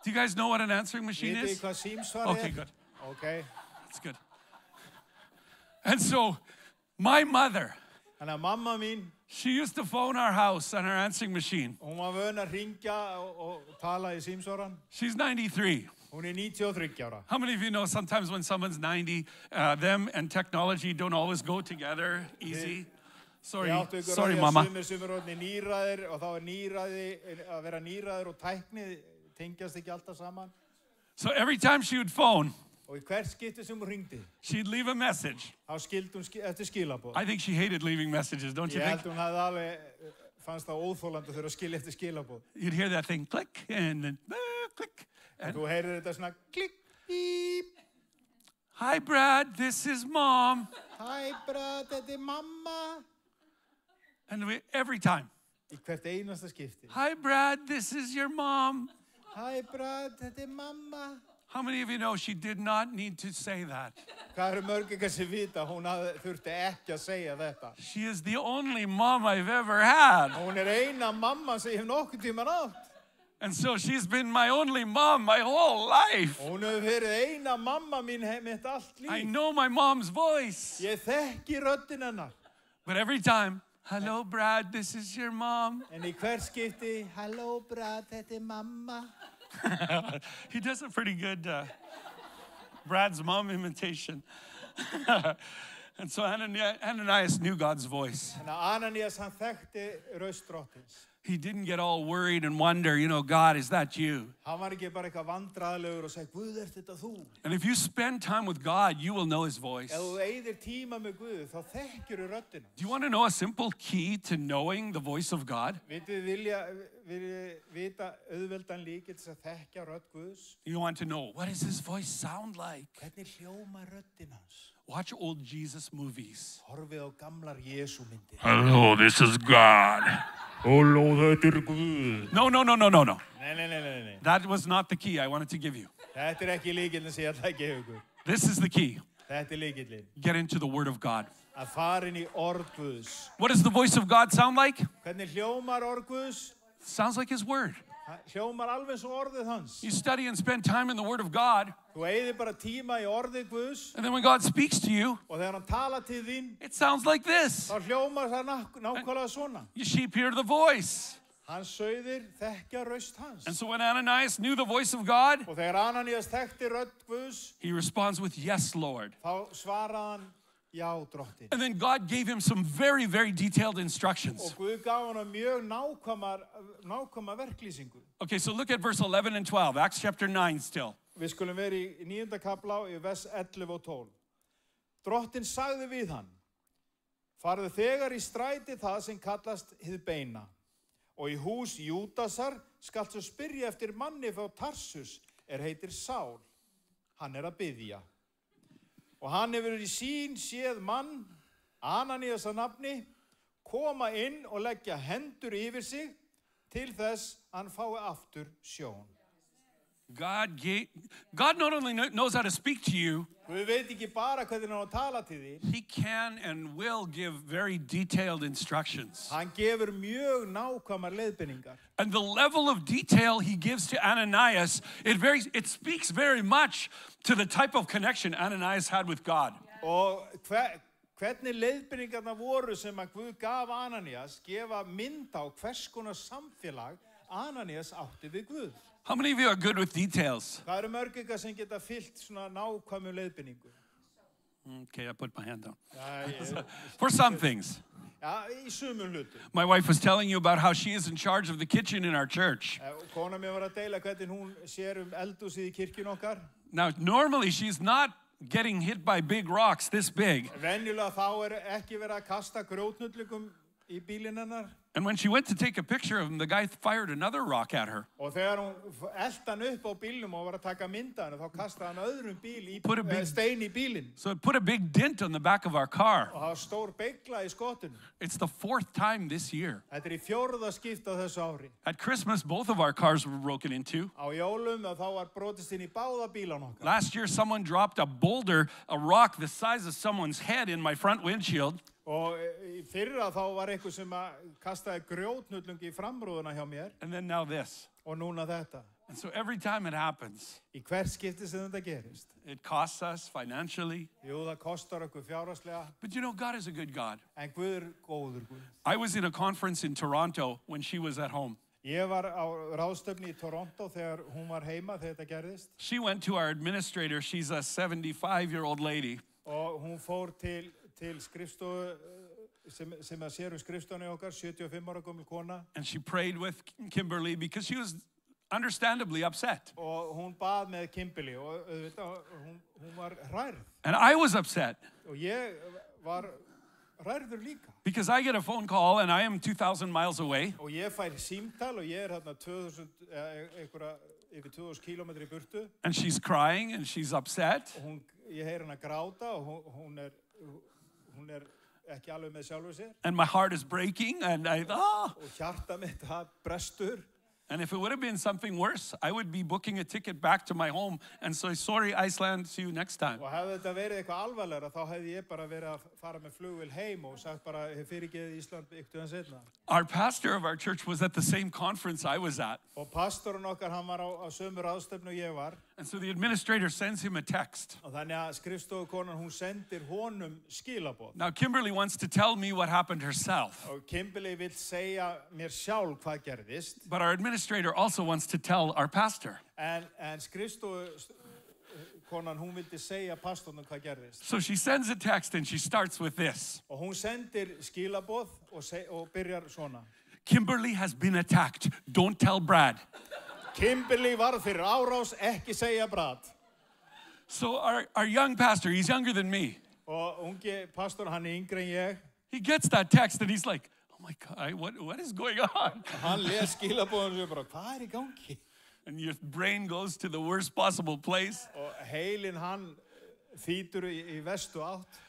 do you guys know what an answering machine vitið þið is? hvað símsvara Okay, er? good. Ok. That's good. And so my mother, Þannig að mamma mín, she used to phone our house on her answering machine. hún var vön að ringja og tala í símsvaran. She's 93. Hún 93 ára. How many of you know sometimes when someone's 90, them and technology don't always go together easy? Sorry, Þið áttu ykkur sorry, á því mama. að sumir orðnir nýræðir og þá nýræði, að vera nýræðir og tækni tengjast ekki alltaf saman. So every time she would phone, Og í hvert skipti sem hún ringdi, she'd leave a message. þá skildi hún eftir skilabóð. I think she hated leaving messages, don't you Ég held think? hún hefði alveg, fannst það óþólandi að þurfa að skilja eftir skilabóð. You'd hear that thing click and then click. And, Þú heyrir þetta svona klikk, bíp. hi, Brad, this is Mom. Hæ, brat, þetta er mamma. And every time, Í hvert einasta skipti. hi, Brad, this is your mom. Hæ, brat, þetta er mamma. How many of you know she did not need to say that? Hvað eru mörg ykkar sem vita, hún þurfti ekki að segja þetta. She is the only mom I've ever had. Hún eina mamma sem ég hef nokkuð tíman átt. And so she's been my only mom my whole life. Hún hefur verið eina mamma mín mitt allt I líf. know my mom's voice. Ég þekki röddin hennar. But every time, hello, Brad, this is your mom. En í hver skipti, halló brat, þetta er mamma. He does a pretty good Brad's mom imitation. And so Ananias knew God's voice. Þannig að Ananias, hann þekkti raust drottins. He didn't get all worried and wonder, you know, God, is that you? Hann var ekki bara eitthvað vandræðalegur og segi, Guð, ert þetta þú? And if you spend time with God, you will know his voice. Ef þú eyðir tíma með Guð, þá þekkjur þú röddina. Do you want to know a simple key to knowing the voice of God? Vitið vita auðveldan líkil til að þekkja rödd Guðs? You want to know, what does his voice sound like? Hvernig hljóma röddin hans? Watch old Jesus movies. Horfið á gamlar Jesúmyndir. Hello, this is God. Halló, þetta Guð. No. Nei. That was not the key I wanted to give you. Þetta ekki lykillinn sem ég ætla að gefa ykkur. This is the key. Þetta lykillinn. Get into the Word of God. Að fara inn í orð Guðs. What does the voice of God sound like? Hvernig hljómar orð Guðs? Sounds like His Word. Hljómar alveg svo orðið hans. You study and spend time in the Word of God. Þú eyðir bara tíma í orðið Guðs. And then when God speaks to you, Og þegar hann talar til þín, it sounds like this. þá hljómar það nákvæmlega svona. Your sheep hear the voice. Hans sauðir þekkja raust hans. And so when Ananias knew the voice of God, Og þegar Ananías þekkti rödd Guðs, he responds with, yes, Lord. þá svaraði hann, já, drottinn. And then God gave him some very, very detailed instructions. Og Guð gaf hann mjög nákvæma verklýsingu. Okay, so look at verse 11 and 12, Acts chapter 9 still. Við skulum vera í 9. kafla í vers 11 og 12. Drottinn sagði við hann, farðu þegar í stræti það sem kallast hið beina, og í hús Júdasar skalt þú spyrja eftir manni frá Tarsus heitir Sál. Hann að biðja. Og hann hefur í sín séð mann, Ananías að nafni, koma inn og leggja hendur yfir sig til þess hann fái aftur sjón. God not only knows how to speak to you, Guð veit ekki bara hvernig hann á að tala til þín. He can and will give very detailed instructions. Hann gefur mjög nákvæmar leiðbeiningar. And the level of detail he gives to Ananias, it speaks very much to the type of connection Ananias had with God. Og hvernig leiðbeiningarna voru sem að Guð gaf Ananías gefa mynd á hvers konar samfélag Ananías átti við Guð. How many of you are good with details? Það eru mörg ykkar sem geta fyllt svona nákvæmum leiðbeiningu. Okay, I put my hand down. Já, For some things. Já, í sumum hlutum. My wife was telling you about how she is in charge of the kitchen in our church. Kona mér var að deila hvernig hún sér eldhúsið í kirkjun okkar. Now, normally she's not getting hit by big rocks this big. Venjulega þá ekki verið að kasta grjótnullugum í bílinn hennar. And when she went to take a picture of him, the guy fired another rock at her. Og þegar hún elti hann upp á bílnum og var að taka mynda hann, þá kastaði hann öðrum bíl stein í bílinn. So it put a big dent on the back of our car. Og það var stór beigla í skottinu. It's the 4th time this year. Þetta í 4. skipti á þessu ári. At Christmas, both of our cars were broken into. Á jólum þá var brotist inn í báða bílana okkar. Last year, someone dropped a boulder, a rock the size of someone's head in my front windshield. Og í fyrra þá var eitthvað sem kastaði grjótnullungi í framrúðuna hjá mér. And then now this. Og núna þetta. And so every time it happens, Í hvert skipti sem þetta gerist. it costs us financially. Jú, það kostar okkur fjárhagslega. But you know, God is a good God. En Guð góður Guð. I was in a conference in Toronto when she was at home. Ég var á ráðstefnu í Toronto þegar hún var heima þegar þetta gerðist. She went to our administrator. She's a 75-year-old lady. Og hún fór til skrifstofu sem að sér skrifstofuna okkar, 75 ára gömul kona. And she prayed with Kimberly because she was understandably upset. Og hún bað með Kimberly og hún var hrærð. And I was upset. Og ég var hrærður líka. Because I get a phone call and I am 2,000 miles away. Og ég fær símtal og ég hérna 2000 kílómetri í burtu. And she's crying and she's upset. Og ég heyr hana gráta og hún ekki alveg með sjálfur sér. And my heart is breaking and Og hjarta mitt brestur. And if it would have been something worse, I would be booking a ticket back to my home and say, sorry, Iceland, see you next time. Og hefði þetta verið eitthvað alvarlegra, þá hefði ég bara verið að fara með flugvél heim og sagt bara, fyrirgeðið Ísland ykkur seinna. Our pastor of our church was at the same conference I was at. Og pastorinn okkar, hann var á sömu ráðstefnu og ég var. And so the administrator sends him a text. Og þannig að skrifstofukonan, hún sendir honum skilaboð. Now, Kimberly wants to tell me what happened herself. Og Kimberly vill segja mér sjálf hvað gerðist. But our administrator also wants to tell our pastor. En skrifstofukonan, hún vildi segja pastornum hvað gerðist. So she sends a text and she starts with this. Og hún sendir skilaboð og byrjar svona. Kimberly has been attacked. Don't tell Brad. Kimberly varð fyrir árás, ekki segja Brad. So our young pastor, he's younger than me. Og ungi pastor, hann yngri en ég. He gets that text and he's like, oh my God, what is going on? Hann les skilaboðan og bara, hvað í gangi? And your brain goes to the worst possible place. Og heilin hann þýtur í vestu átt,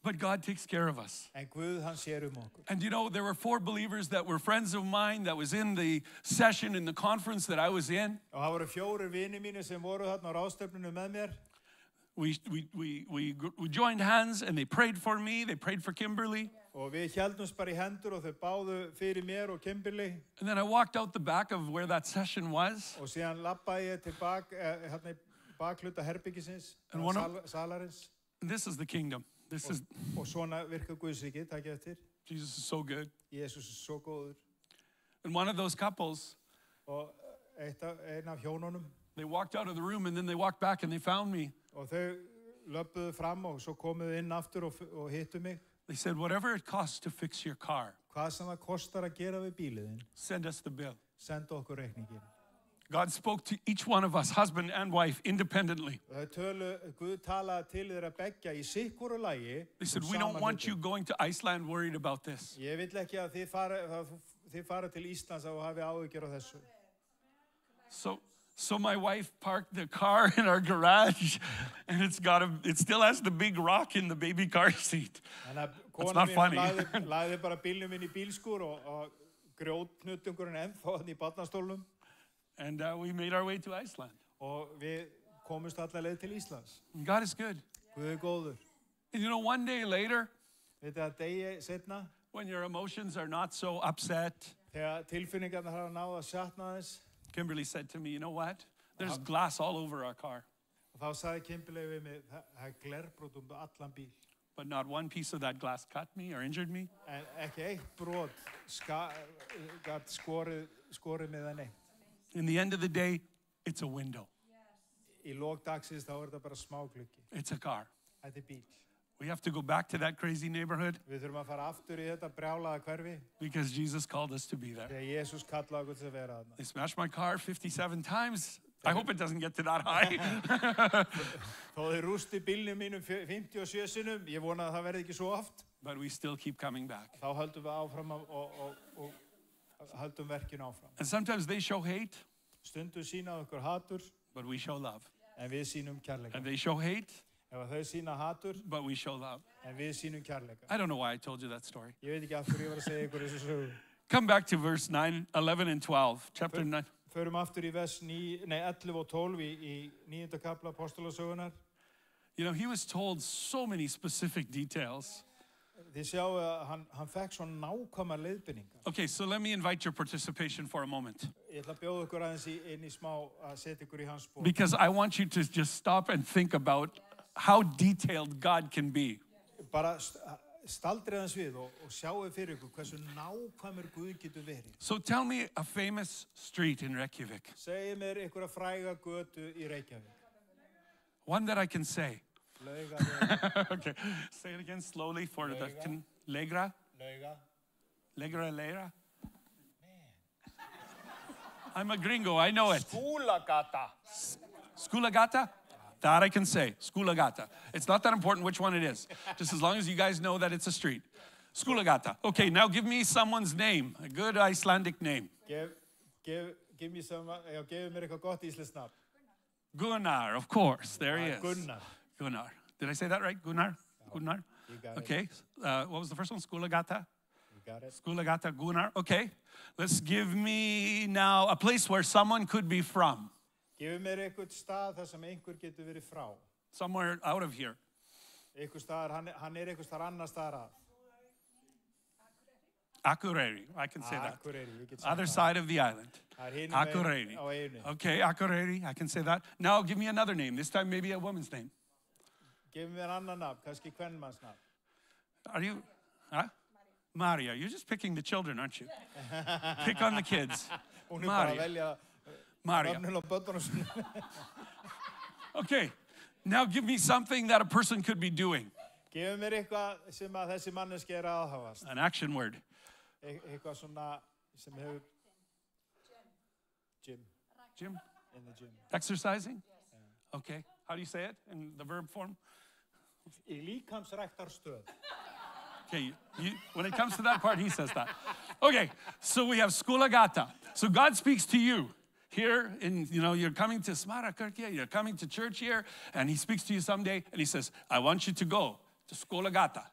but God takes care of us. en Guð hann sér okkur. And you know, there were 4 believers that were friends of mine that was in the session in the conference that I was in. Og það voru 4 vinir mínir sem voru þarna á ráðstefnunu með mér. We joined hands and they prayed for me, they prayed for Kimberly. Og við héldumst bara í hendur og þau báðu fyrir mér og Kimberly. And then I walked out the back of where that session was. Og síðan labbaði ég tilbaka hérna í bakhluta herbyggisins, salarins. And this is the kingdom. This is Og svona virkar Guðsríkið, takk eftir. Jesus is so good. Jesús svo góður. And one of those couples, Og ein af hjónunum, they walked out of the room and then they walked back and they found me. og þau löbbuðu fram og svo komuðu inn aftur og hittu mig. They said, whatever it costs to fix your car, Hvað sem það kostar að gera við bíliðinn, send us the bill. senda okkur reikningin. God spoke to each one of us, husband and wife, independently. Guð talaði til þeirra beggja í sikkoru lagi. They said, we don't want you going to Iceland worried about this. Ég vill ekki að þið fara til Íslands og hafi áhyggjur af þessu. So my wife parked the car in our garage, and it still has the big rock in the baby car seat. It's not funny. Lagði bara bílnum inn í bílskúr og grjótknutungurinn ennþá í barnastólnum. And we made our way to Iceland. Og við komumst alla leið til Íslands. And God is good. Guð góður. And you know, one day later, Vitið að degi setna, when your emotions are not so upset, þegar tilfinningarnar hafa náð að sjatna þess, Kimberly said to me, you know what? There's glass all over our car, og þá sagði Kimberly við mig, það glerbrot allan bíl. but not one piece of that glass cut me or injured me. En ekki eitt brot gat skorið með það neitt. In the end of the day, it's a window. Í lok dagsins þá þetta bara smágluggi. It's a car. Þetta bíl. We have to go back to that crazy neighborhood Við þurfum að fara aftur í þetta brjálaða hverfi. because Jesus called us to be there. Þegar Jesús kallaði okkur til að vera þarna. They smashed my car 57 times. I hope it doesn't get to that high. Þó þeir rústi bílnum mínum 57 sinnum, ég vona að það verði ekki svo oft. But we still keep coming back. Þá höldum við áfram og höldum verkinu áfram. And sometimes they show hate, Stundum sína okkur hatur, but we show love. en við sínum kærleika. And they show hate, Ef þau sína hatur, but we show love. en við sínum kærleika. I don't know why I told you that story. Ég veit ekki af hverju ég var að segja ykkur þessu sögu. Come back to verse 9, 11 and 12, chapter 9. Förum aftur í vers 11 og 12 í 9. kapla Apostolasögunar. You know, he was told so many specific details. Þið sjáu að hann fekk svo nákvæmar leiðbeiningar. Okay, so let me invite your participation for a moment. Ég ætla að bjóða ykkur aðeins inn í smá að setja ykkur í hans spor. Because I want you to just stop and think about how detailed God can be. Bara staldrið hans við og sjáu fyrir ykkur hversu nákvæmur Guð getur verið. So tell me a famous street in Reykjavik. Segið mér ykkur að fræga götu í Reykjavík. One that I can say. Laugavegur. Okay, say it again slowly for the Legra. Legra. I'm a gringo, I know it. Skúlagata. Skulagata? That I can say, Skulagata. It's not that important which one it is, just as long as you guys know that it's a street. Skulagata. Okay, now give me someone's name, a good Icelandic name. Give me some, gefið mér eitthvað gott íslenskt nafn. Gunnar, of course, there he is. Gunnar. Did I say that right? Gunnar? Gunnar? You got it. Okay, what was the first one? Skulagata? You got it. Skulagata, Gunnar. Okay, let's give me now a place where someone could be from. Gefið mér eitthvað stað þar sem einhver getur verið frá. Somewhere out of here. Eitthvað staðar, hann eitthvað staðar annar staðar að. Akureyri, I can say that. Akureyri, ég get sagt Other það. side of the island. Það hinum Akureyri. á einu. Okay, Akureyri, I can say that. Now give me another name, this time maybe a woman's name. Gefið mér annan nafn, kannski kvenmanns nafn. Are you, huh? Maria, you're just picking the children, aren't you? Pick on the kids. Hún bara að Maria. velja Maria. nöfnin á börnunum sinni. Okay, now give me something that a person could be doing. Gefið mér eitthvað sem að þessi manneski aðhafast. An action word. Eitthvað svona sem hefur gym. Gym? In the gym. Exercising? Okay, how do you say it in the verb form? Í líkamsræktarstöð. Okay, when it comes to that part, he says that. Okay, so we have Skulagata. So God speaks to you. here you're coming to Smárakirkja, you're coming to church here, and he speaks to you someday, and he says, I want you to go to Skólagata.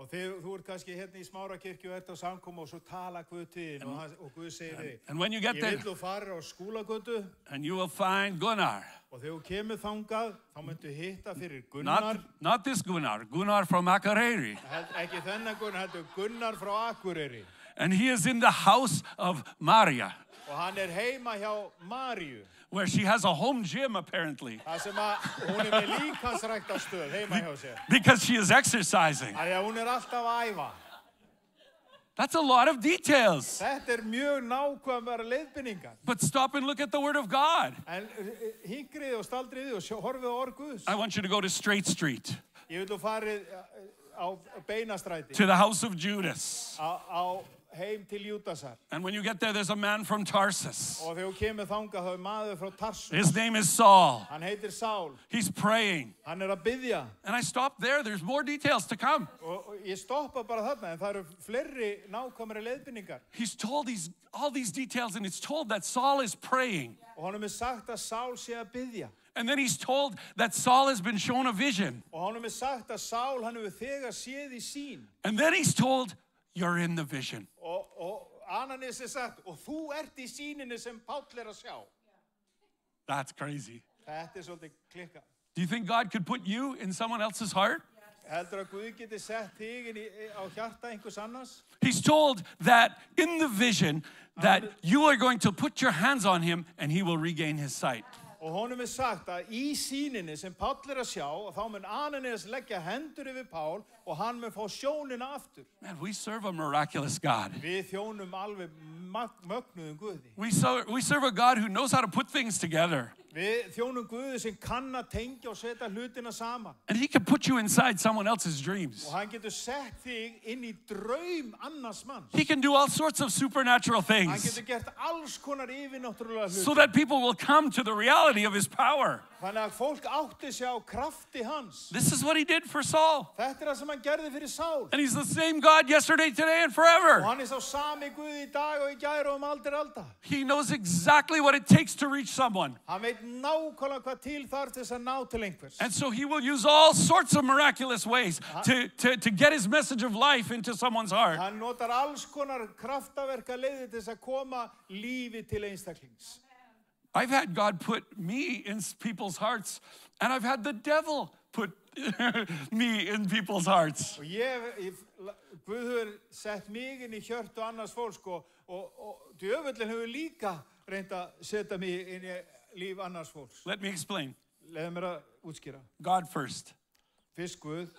Og þú ert kannski hérna í Smárakirkju og ert á samkomu og svo tala Guð til þín og Guð segir þig. And when you get Ég there, vil þú farir á Skúlagötu and you will find Gunnar. og þegar þú kemur þangað, þá myndu hitta fyrir Gunnar. Not this Gunnar from Akureyri. Ekki þennan Gunnar, heldur Gunnar frá Akureyri. And he is in the house of Maria, Og hann heima hjá Maríu. where she has a home gym apparently, Það sem að hún með líkansræktarstöð heima hjá sér. because she is exercising. Því að hún alltaf að æfa. That's a lot of details. Þetta mjög nákvæmar leiðbeiningar. But stop and look at the Word of God. En hingrið og staldrið og horfið á orð Guðs. I want you to go to Straight Street, Ég vil þú farið á Beinastræti. to the house of Judas. Á heim til Júdasar. And when you get there, there's a man from Tarsus. Og þegar þú kemur þangað, þá maður frá Tarsus. His name is Saul. Hann heitir Sál. He's praying. Hann að biðja. And I stopped there. There's more details to come. Og ég stoppa bara þarna, en það eru fleiri nákvæmari leiðbeiningar. He's told all these details, and it's told that Saul is praying. Og honum sagt að Sál sé að biðja. And then he's told that Saul has been shown a vision. Og honum sagt að Sál, hann hefur þegar séð í sýn. And then he's told, you're in the vision. Og Ananías sagt, og þú ert í sýninni sem Páll að sjá. That's crazy. Þetta svolítið klikka. Do you think God could put you in someone else's heart? Heldur að Guð geti sett þig á hjarta einhvers annars? He's told that in the vision that you are going to put your hands on him and he will regain his sight. Og honum sagt að í sýninni sem Páll að sjá, og þá mun Ananías leggja hendur yfir Pál og hann mun fá sjónina aftur. Man, we serve a miraculous God. Við þjónum alveg mögnuðum Guði. We serve a God who knows how to put things together. Við þjónum Guði sem kann að tengja og setja hlutina saman. And he can put you inside someone else's dreams. Og hann getur sett þig inn í draum annars manns. He can do all sorts of supernatural Hann things getur gert alls konar yfirnáttúrulega hluti. so that people will come to the reality of his power. Þannig að fólk átti sig á krafti hans. This is what he did for Saul. Þetta það sem hann gerði fyrir Sál. And he's the same God yesterday, today, and Og forever. hann sá sami Guð í dag og í gær og aldir alda. He knows exactly what it takes to reach someone. Hann veit nákvæmlega hvað til þarf til þess að ná til einhvers. And so he will use all sorts of miraculous ways to get his message of life into someone's heart. Hann notar alls konar kraftaverka leiðir til þess að koma lífi til einstaklings. I've had God put me in people's hearts, and I've had the devil put me in people's hearts. Og Guð hefur sett mig inn í hjörtu annars fólk og djöfullin hefur líka reynt að setja mig inn í líf annars fólks. Let me explain. Leðu mér að útskýra. God first. Fyrst Guð.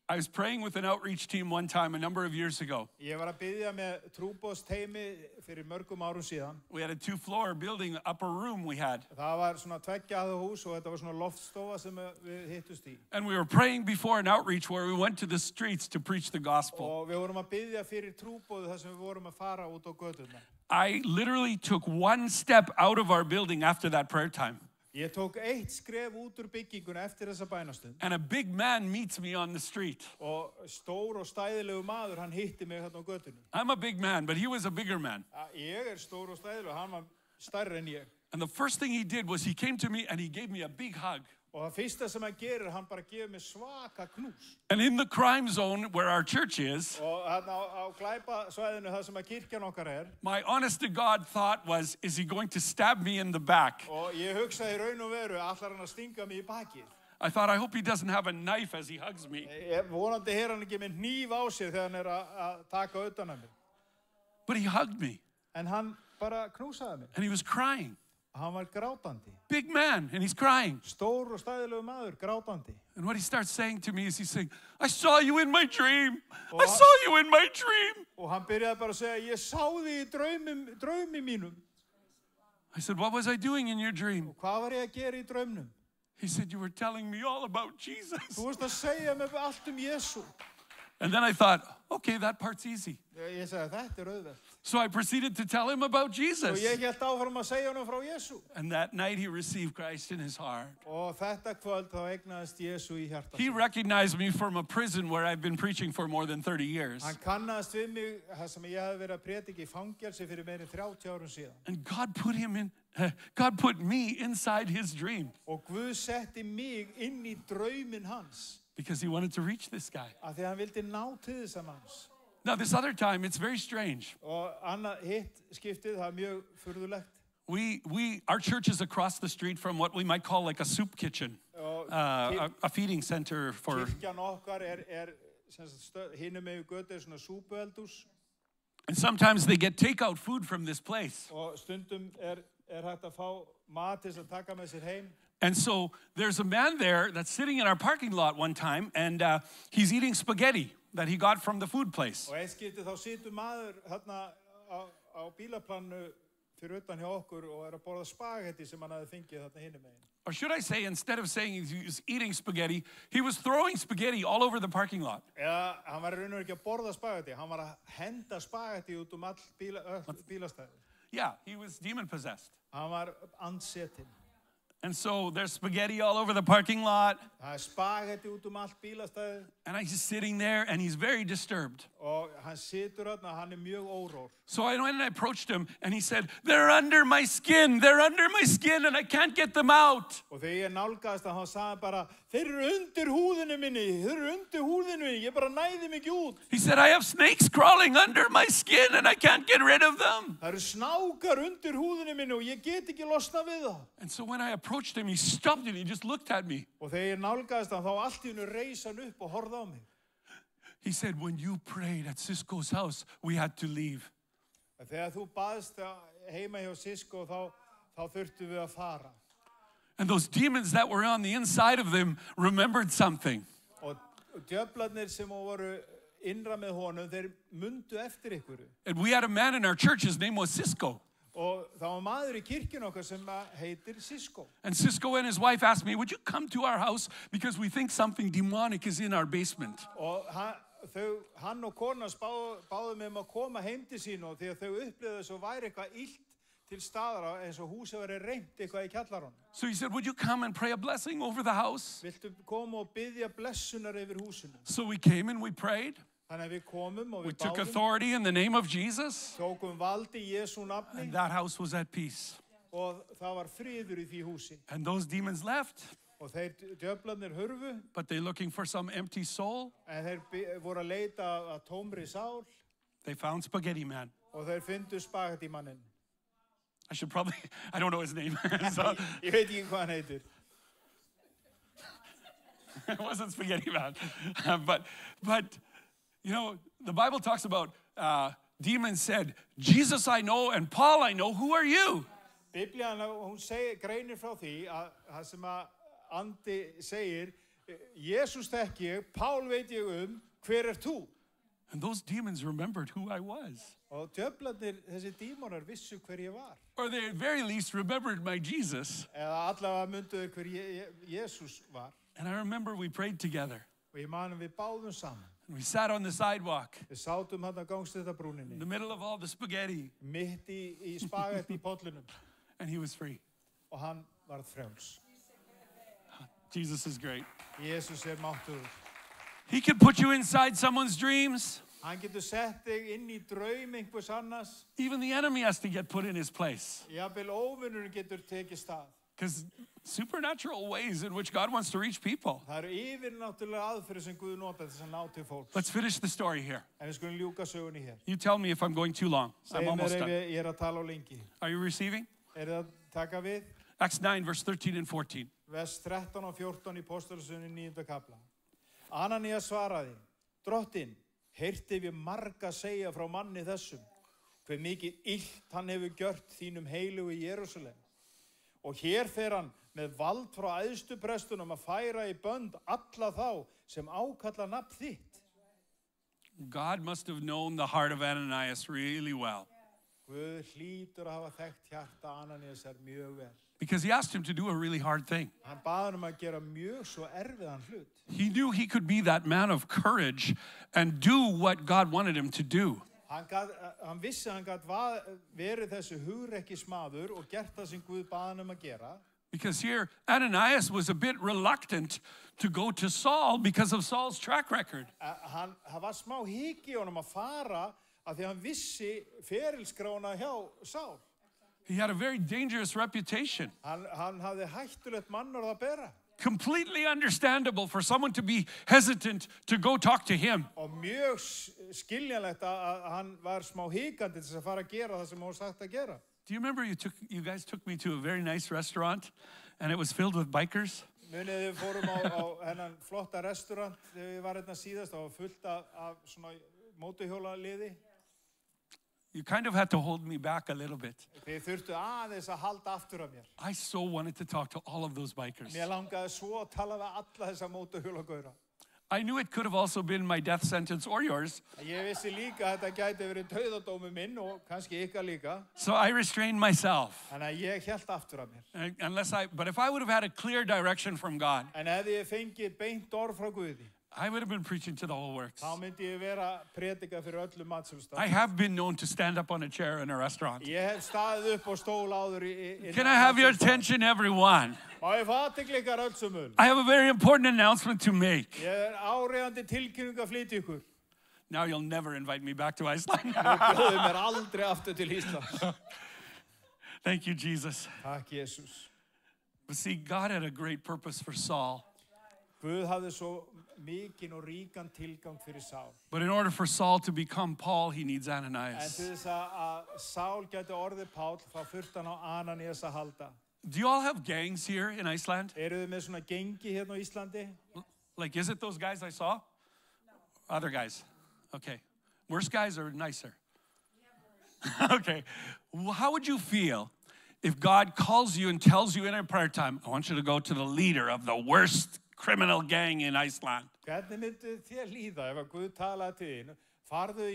I was praying with an outreach team one time a number of years ago. Ég var að biðja með trúboðsteymi fyrir mörgum árum síðan. We had a 2-floor building, upper room we had. Það var svona tveggjaða hús og þetta var svona loftstofa sem við hittust í. And we were praying before an outreach where we went to the streets to preach the gospel. Og við vorum að biðja fyrir trúboðu þar sem við vorum að fara út á göturnar. I literally took one step out of our building after that prayer time. Ég tók eitt skref út úr bygginguna eftir þessa bænastund. And a big man meets me on the street. Og stór og stæðilegu maður, hann hitti mig þarna á götunni. I'm a big man, but he was a bigger man. Ég stór og stæðilegur, hann var stærri en ég. And the first thing he did was he came to me and he gave me a big hug. Og það fyrsta sem hann gerir, hann bara gefur mig svaka knús. And in the crime zone where our church is, Og hann á glæpasvæðinu þar sem að kirkjan okkar my honest to God thought was, is he going to stab me in the back? Og ég hugsaði í raun og veru, allar hann að stinga mig í bakið. I thought, I hope he doesn't have a knife as he hugs me. Vonandi hann ekki með hníf á sér þegar hann að taka utan af mig. But he hugged me. En hann bara knúsaði mig. And he was crying. Hann var grátandi. Big man, and he's crying. Stór og stæðilegu maður, grátandi. And what he starts saying to me is he's saying, I saw you in my dream. I saw you in my dream. Og hann byrjaði bara að segja, ég sá þig í draumi mínum. I said, what was I doing in your dream? Og hvað var ég að gera í draumnum? He said, you were telling me all about Jesus. Þú varst að segja mér allt Jesú. And then I thought, okay, that part's easy. Ég sagði, þetta auðvelt. So I proceeded to tell him about Og Jesus. ég hélt áfram að segja honum frá Jesú. And that night he received Christ in his heart. Og þetta kvöld þá eignaðist Jesú í hjarta. He recognized me from a prison where I've been preaching for more than 30 years. Hann kannaðist við mig, það sem ég hef verið að predika í fangelsi fyrir meira en 30 árum síðan. And God put me inside his dream Og Guð setti mig inn í drauminn hans. because he wanted to reach this guy. Af því hann vildi ná til þessa manns. Now, this other time, it's very strange. Og annað hitt skiptið, það mjög furðulegt. Our church is across the street from what we might call like a soup kitchen, Og a feeding center for. kirkjan okkar hinum megin götu svona súpueldhús. And sometimes they get takeout food from this place. Og stundum hægt að fá mat til að taka með sér heim. And so there's a man there that's sitting in our parking lot one time, and he's eating spaghetti that he got from the food place. Og eitt skipti þá situr maður þarna á bílaplannu fyrir utan hjá okkur og að borða spagetti sem hann hafði fengið þarna hinum megin. Or should I say, instead of saying he was eating spaghetti, he was throwing spaghetti all over the parking lot. Eða hann var raun og ekki að borða spagetti, hann var að henda spagetti út all bílastæði. Yeah, he was demon possessed. Hann var andsetinn. And so there's spaghetti all over the parking lot. Það spagetti út all bílastæði. And he's just sitting there, and he's very disturbed. Og hann situr þarna, hann mjög órór. So I went and I approached him, and he said, they're under my skin, and I can't get them out. Og þegar ég nálgaðist hann sagði bara, þeir undir húðinu minni, ég bara næði mig ekki út. He said, I have snakes crawling under my skin, and I can't get rid of them. Það snákar undir húðinu minni og ég get ekki losna við það. And so when I approached him, he stopped and he just looked at me. Og þegar ég nálgaðist hann, þá allt í einu reis hann upp og horfði á mig. He said, when you prayed at Cisco's house, we had to leave. Þegar þú baðst heima hjá Cisco, þá þurftum við að fara. And those demons that were on the inside of them remembered something. Og djöflarnir sem voru innra með honum, þeir mundu eftir ykkur. And we had a man in our church, his name was Cisco. Og það var maður í kirkjunni okkar sem heitir Cisco. And Cisco and his wife asked me, would you come to our house because we think something demonic is in our basement. Og hann og konan báðu mig að koma heim til sín og því að þau upplifðu svo væri eitthvað illt til staðar eins og húsið væri reynt eitthvað í kjallaranum. So he said, would you come and pray a blessing over the house? Viltu koma og biðja blessunar yfir húsinu? So we came and we prayed. Þannig að við komum og We við took báðum, authority in the name of Jesus. tókum valdi í Jesú nafni And that house was at peace. og það var friður í því húsi. And those demons left, Og þeir djöflarnir hurfu, but they're looking for some empty soul. en þeir voru að leita að tómri sál They found Spaghetti Man. og þeir fyndu spagettímanninn. I don't know his name. So, Ég veit ekki hvað hann heitir. it wasn't Spaghetti Man. But, you know, the Bible talks about demons said, Jesus I know and Paul I know, who are you? Biblían, hún greinir frá því að það sem að andi segir, Jesús þekki ég, Pál veit ég hver þú? And those demons remembered who I was. Og djöflarnir, þessi dímonar vissu hver ég var. Or they at very least remembered my Jesus. Eða allavega munduðu hver Jesús var. And I remember we prayed together. Og ég man við báðum saman. And we sat on the sidewalk Við sátum hann á in gangstéttabrúninni, the middle of all the spaghetti. mitt í spagetti í pollunum. And he was free. Og hann varð frjáls. Jesus is great. Jesús máttugur. He can put you inside someone's dreams. Hann getur sett þig inn í draum einhvers annars. Even the enemy has to get put in his place. Jafnvel óvinnurinn getur tekið stað. Because supernatural ways in which God wants to reach people. Það yfirnáttúrulega aðferðir sem Guð notar til að ná til fólks. Let's finish the story here. En við skulum ljúka sögunni hér. You tell me if I'm going too long. I'm Segðu almost mér done. ef ég að tala á lengi. Are you receiving? Það taka við? Acts 9, verse 13 and 14. Vers 13 og 14 í Póstólssögunni 9. kapla. Ananías svaraði, Drottinn, heyrti við marga segja frá manni þessum, hve mikið illt hann hefur gjört þínum heilugu í Jerúsalem. Og hér fer hann með vald frá æðstu prestunum að færa í bönd alla þá sem ákalla nafn þitt. God must have known the heart of Ananias really well. Guð hlýtur að hafa þekkt hjarta Ananíasar mjög vel. because he asked him to do a really hard thing. Hann bað hann að gera mjög svo erfiðan hlut. He knew he could be that man of courage and do what God wanted him to do. Hann vissi að hann gat verið þessu hugrekkismaður og gert það sem Guð bað hann að gera. Because here, Ananias was a bit reluctant to go to Saul because of Saul's track record. Hann var smá hiki í honum að fara af því hann vissi ferilskrána hjá Sál. He had a very dangerous reputation. Hann hafði hættulegt mannorð að bera. Completely understandable for someone to be hesitant to go talk to him. Og mjög skiljanlegt að hann var smá hikandi til að fara að gera það sem hann var sagt að gera. Do you remember you guys took me to a very nice restaurant and it was filled with bikers? Munið við fórum á hennan flotta restaurant þegar við var hérna síðast og fullt af svona mótuhjólaliði. You kind of had to hold me back a little bit. Þið þurftu aðeins að halda aftur af mér. I so wanted to talk to all of those bikers. Mér langaði svo að tala við alla þessa mótuhjólagaura. I knew it could have also been my death sentence or yours. Ég vissi líka að þetta gæti verið dauðadómur minn og kannski ykkar líka. So I restrained myself. Þannig að ég hélt aftur af mér. But if I would have had a clear direction from God, En ef ég fengið beint orð frá Guði, I would have been preaching to the whole works. þá myndi ég vera predika fyrir öllum matsumstað. I have been known to stand up on a chair in a restaurant. Ég hef staðið upp og stól áður í Can I have your attention, everyone? Má ég fá athygli ykkar öll sömul? I have a very important announcement to make. Ég áreiðandi tilkynning að flytja ykkur. Now you'll never invite me back to Iceland. Bjóðið mér aldrei aftur til Íslands. Thank you, Jesus. Takk, Jesus. But see, God had a great purpose for Saul. Guð hafði svo mikinn og ríkan tilgang fyrir Sál. But in order for Saul to become Paul, he needs En Ananias. til þess að Sál gæti orðið Páll, þá þurfti hann á Ananías að halda. Do you all have gangs here in Iceland? Eru þið með svona gengi hérna á Íslandi? Like, is it those guys I saw? No. Other guys. Okay. Worse guys or nicer? Okay. Well, how would you feel if God calls you and tells you in a prayer time, I want you to go to the leader of the worst criminal gang in Iceland? Hvernig myndi þér líða ef að Guð talaði til þín? Farðu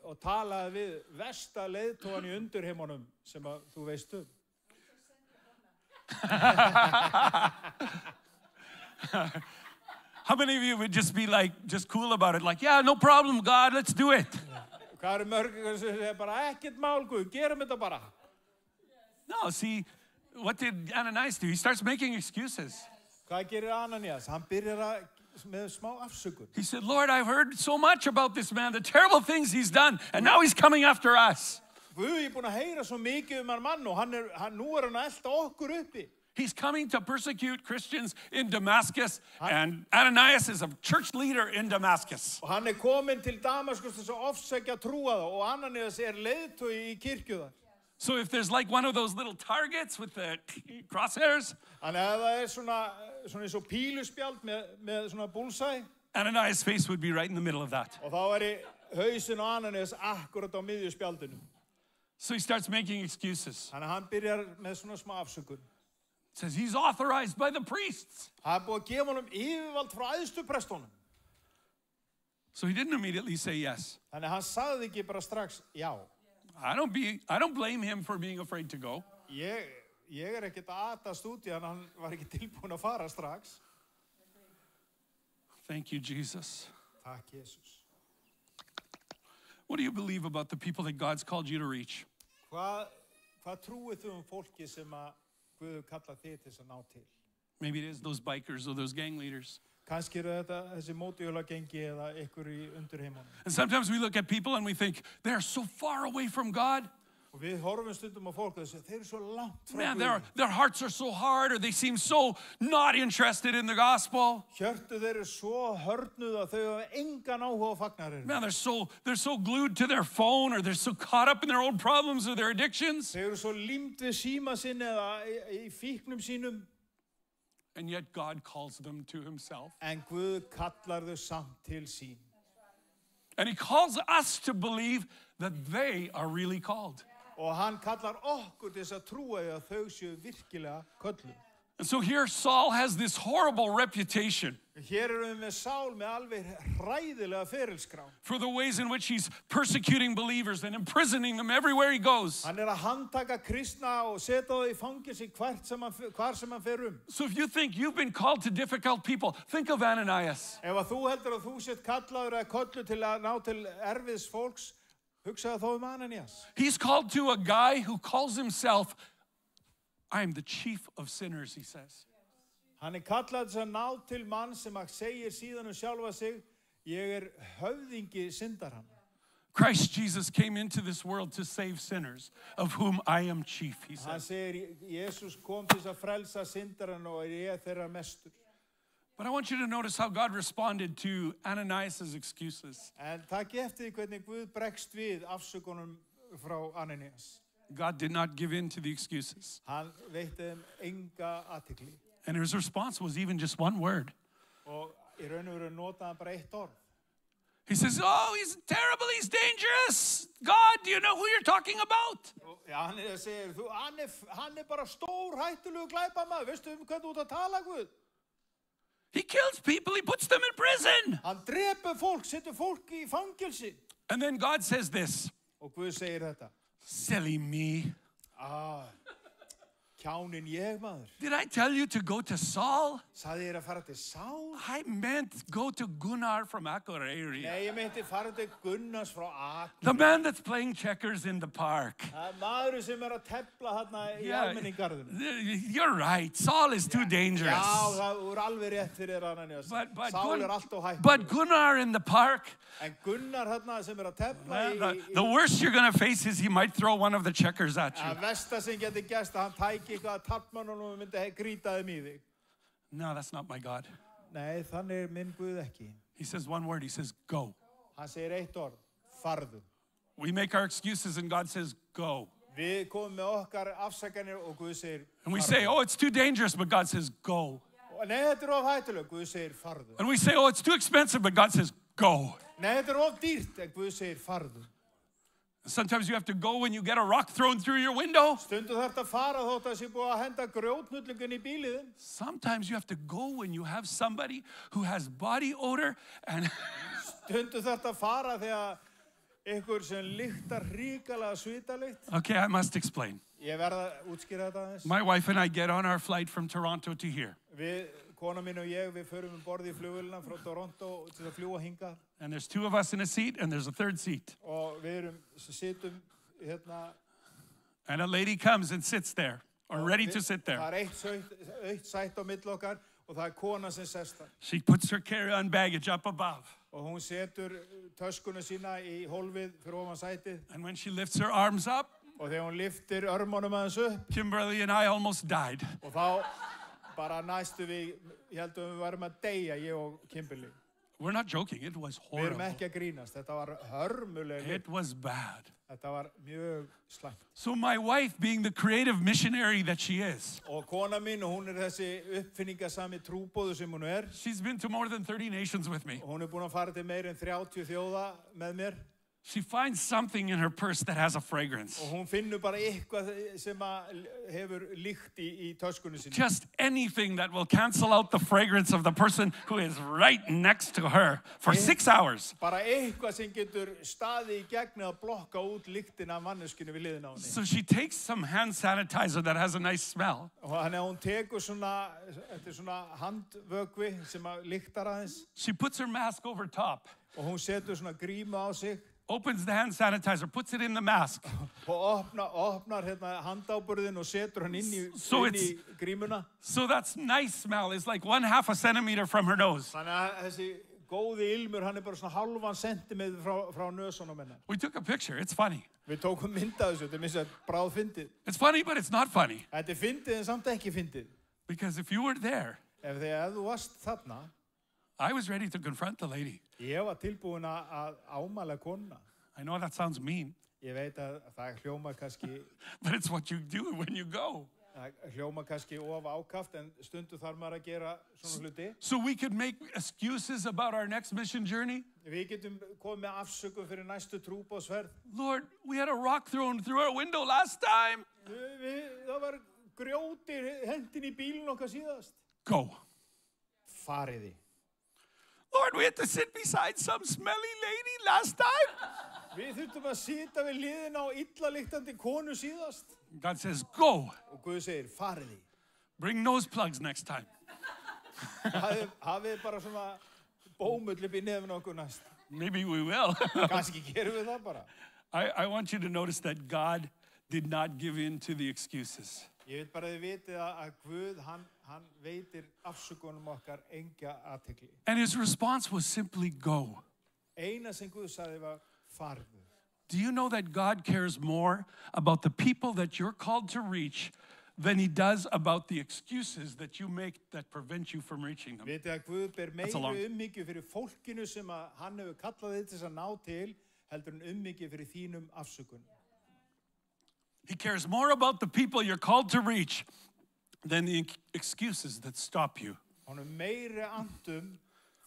og talaði við versta leiðtogan í undirheimunum sem að þú veist um. How many of you would just be like, just cool about it? Like, yeah, no problem, God, let's do it. Hvað mörgur sem segir bara ekkert mál Guð, gerum þetta bara. No, see, what did Ananias do? He starts making excuses. Hvað gerir Ananías? Hann byrjar með smá afsökun. He said, Lord, I've heard so much about this man, the terrible things he's done, and now he's coming after us. Guð, ég búin að heyra svo mikið hann mann og nú hann að elta okkur uppi. He's coming to persecute Christians in Damascus, and Ananias is a church leader in Damascus. Og hann kominn til Damaskus þess að ofsækja trúa það og Ananías leiðtogi í kirkju þar. So if there's like one of those little targets with the crosshairs, Þannig að það svona eins og píluspjald með svona bullseye, Ananias' face would be right in the middle of that. og þá væri hausinn á Ananías akkurat á miðju spjaldinu. So he starts making excuses. Þannig að hann byrjar með svona smá afsökun. Says he's authorized by the priests. Það búið að gefa honum yfirvald frá æðstu prestunum. So he didn't immediately say yes. Þannig að hann sagði ekki bara strax já. I don't blame him for being afraid to go. Ég ekkert að atast út í hann var ekki tilbúin að fara strax. Thank you, Jesus. Takk, Jesus. What do you believe about the people that God's called you to reach? Hvað trúið þú fólki sem að Guð kalla þig til að ná til? Maybe it is those bikers or those gang leaders. Kannski þetta þessi mótuhjólagengi eða ykkur í undirheimunum. And sometimes we look at people and we think, they're so far away from God. Og við horfum stundum á fólk og þeir svo langt frá Man, Guði. their hearts are so hard, or they seem so not interested in the gospel. Hjörtu þeir svo hörnuð að þau hafa engan áhuga á fagnarinum. Man, they're so glued to their phone, or they're so caught up in their own problems or their addictions. Þeir svo límt við síma sinni eða í fíknum sínum. And yet God calls them to himself. En Guð kallar þau samt til sín. And he calls us to believe that they are really called. Og hann kallar okkur til þess að trúa að þau séu virkilega kölluð. And so here Saul has this horrible reputation Hér erum við með Sál með alveg hræðilega ferilskrá. for the ways in which he's persecuting believers and imprisoning them everywhere he goes. Hann að handtaka kristna og setja þá í fangelsi hvar sem hann fer So if you think you've been called to difficult people, think of Ananias. Ef að þú heldur að þú sett kallaður eða kollu til að ná til erfiðs fólks, hugsaðu þá Ananías. He's called to a guy who calls himself, I'm the chief of sinners, he says. Hann kallaður þess að ná til mann sem að segir síðan sjálfa sig, ég höfðingi syndaranna. Christ Jesus came into this world to save sinners, of whom I am chief, he Hann says. segir, Jesus kom til þess að frelsa syndaranna og ég þeirra mestur. But I want you to notice how God responded to Ananias' excuses. En takk eftir því hvernig Guð bregst við afsökunum frá Ananías. God did not give in to the excuses. Hann veitti þeim enga athygli. And his response was even just one word. Og í raun og veru notaði hann bara eitt orð. He says, oh, he's terrible, he's dangerous. God, do you know who you're talking about? Já, hann segir, hann bara stór hættulegu glæpamaður. Veistu hvernig þú ert að tala, Guð? He kills people, he puts them in prison. Hann drepur fólk, setur fólk í fangelsi. And then God says this, Og Guð segir þetta. silly me. Kjánin ég, maður. Did I tell you to go to Saul? Sagði ég að fara til Sál? I meant go to Gunnar from Akureyri. Nei, ég meinti fara til Gunnars frá Akur. The man that's playing checkers in the park. Maðurinn sem að tefla þarna í almenningarðinu. You're right. Saul is too dangerous. Já, það voru alveg rétt fyrir Ananías. Sál allt og hættur. But Gunnar in the park, En Gunnar þarna sem að tefla í... the worst you're going to face is he might throw one of the checkers at you. Að versta sem getur gerst að hann tæki eitthvað að tappmannunum og myndi grýta þeim í þig. No, that's not my God. Nei, þannig minn Guð ekki. He says one word. He says, go. Hann segir eitt orð, farðu. We make our excuses and God says, go. Við komum með okkar afsakanir og Guð segir, And we say, oh, it's too dangerous, but God says, go. Nei, þetta of hættuleg, Guð segir, farðu. And we say, oh, it's too expensive, but God says, go. Nei, þetta of dýrt, en Guð segir, farðu. Sometimes you have to go when you get a rock thrown through your window. Stundu þarft að fara þótt að sé búið að henda grjótnullungun í bíliðin. Sometimes you have to go when you have somebody who has body odor and Stundu þarft að fara þegar ykkur sem lyktar hrikalega svitalykt. Okay, I must explain. Ég verð að útskýra þetta aðeins. My wife and I get on our flight from Toronto to here. Kona mín og ég, við förum borð í flugvélina frá Toronto til að fljúga hingað. And there's two of us in a seat and there's a third seat. Og við situm hérna. And a lady comes and sits there, or ready to sit there. Það eitt sætt á milli okkar og það kona sem sest þar. She puts her carry-on baggage up above. Og hún setur töskuna sína í hólfið fyrir ofan sætið. And when she lifts her arms up, og þegar hún lyftir örmunum aðeins upp. Kimberly and I almost died. Og þá bara næstu við, ég held að við varum að deyja, ég og Kimberly. We're not joking, it was Við horrible. erum ekki að grínast, þetta var hörmuleg. It was bad. Þetta var mjög slæmt. So my wife, being the creative missionary that she is, Og kona mín, hún þessi uppfinningasami trúboður sem hún she's been to more than 30 nations with me. Hún búin að fara til meir en 30 þjóða með mér. She finds something in her purse that has a fragrance. Og hún finnur bara eitthvað sem hefur lykt í töskunni sinni. Just anything that will cancel out the fragrance of the person who is right next to her for 6 hours. Bara eitthvað sem getur staðið í gegn að blokka út lyktina af manneskinu við hliðina á henni. So she takes some hand sanitizer that has a nice smell. Og þannig að hún tekur svona handvökvi sem lyktar aðeins. She puts her mask over top. Og hún setur svona grímu á sig. Opens the hand sanitizer, puts it in the mask. Og opnar handáburðin og setur hann inn í grímuna. So that's nice smell is like 1/2 a centimeter from her nose. Þannig að þessi góði ilmur, hann bara svona halvan sentimeter frá nösunum hennar. We took a picture, it's funny. Við tókum mynd af þessu, þetta minnst að bráð fyndið. It's funny, but it's not funny. Þetta fyndið en samt ekki fyndið. Because if you were there, Ef þú varst þarna, I was ready to confront the lady. Ég var tilbúin að ámæla konuna. I know that sounds mean. Ég veit að það hljóma kannski, But it's what you do when you go. of ákaft, en stundu þarf maður að gera svona hluti. So we could make excuses about our next mission journey. Við getum komið með afsökun fyrir næstu trúboðsferð. Lord, we had a rock thrown through our window last time. Það var grjóti hendin í bílinn okkar síðast? Go. Fariði. Lord, we had to sit beside some smelly lady last time. Við þurftum að sita við hliðina á illa lyktandi konu síðast. God says, go. Og Guð segir, fariði. Bring nose plugs next time. Hafið bara svona bómull upp í nefn okkur næst. Maybe we will. Kannski gerum við það bara. I want you to notice that God did not give in to the excuses. Ég vil bara þið vitið að Guð, hann veitir afsökunum okkar enga athygli. And his response was simply go. Eina sem Guð sagði var farðu. Do you know that God cares more about the people that you're called to reach than he does about the excuses that you make that prevent you from reaching them? Vitið að Guð ber meiri umhyggju fyrir fólkinu sem að hann hefur kallað þig til að ná til, heldur en umhyggju fyrir þínum afsökunum. He cares more about the people you're called to reach than the excuses that stop you. Hann meiri andum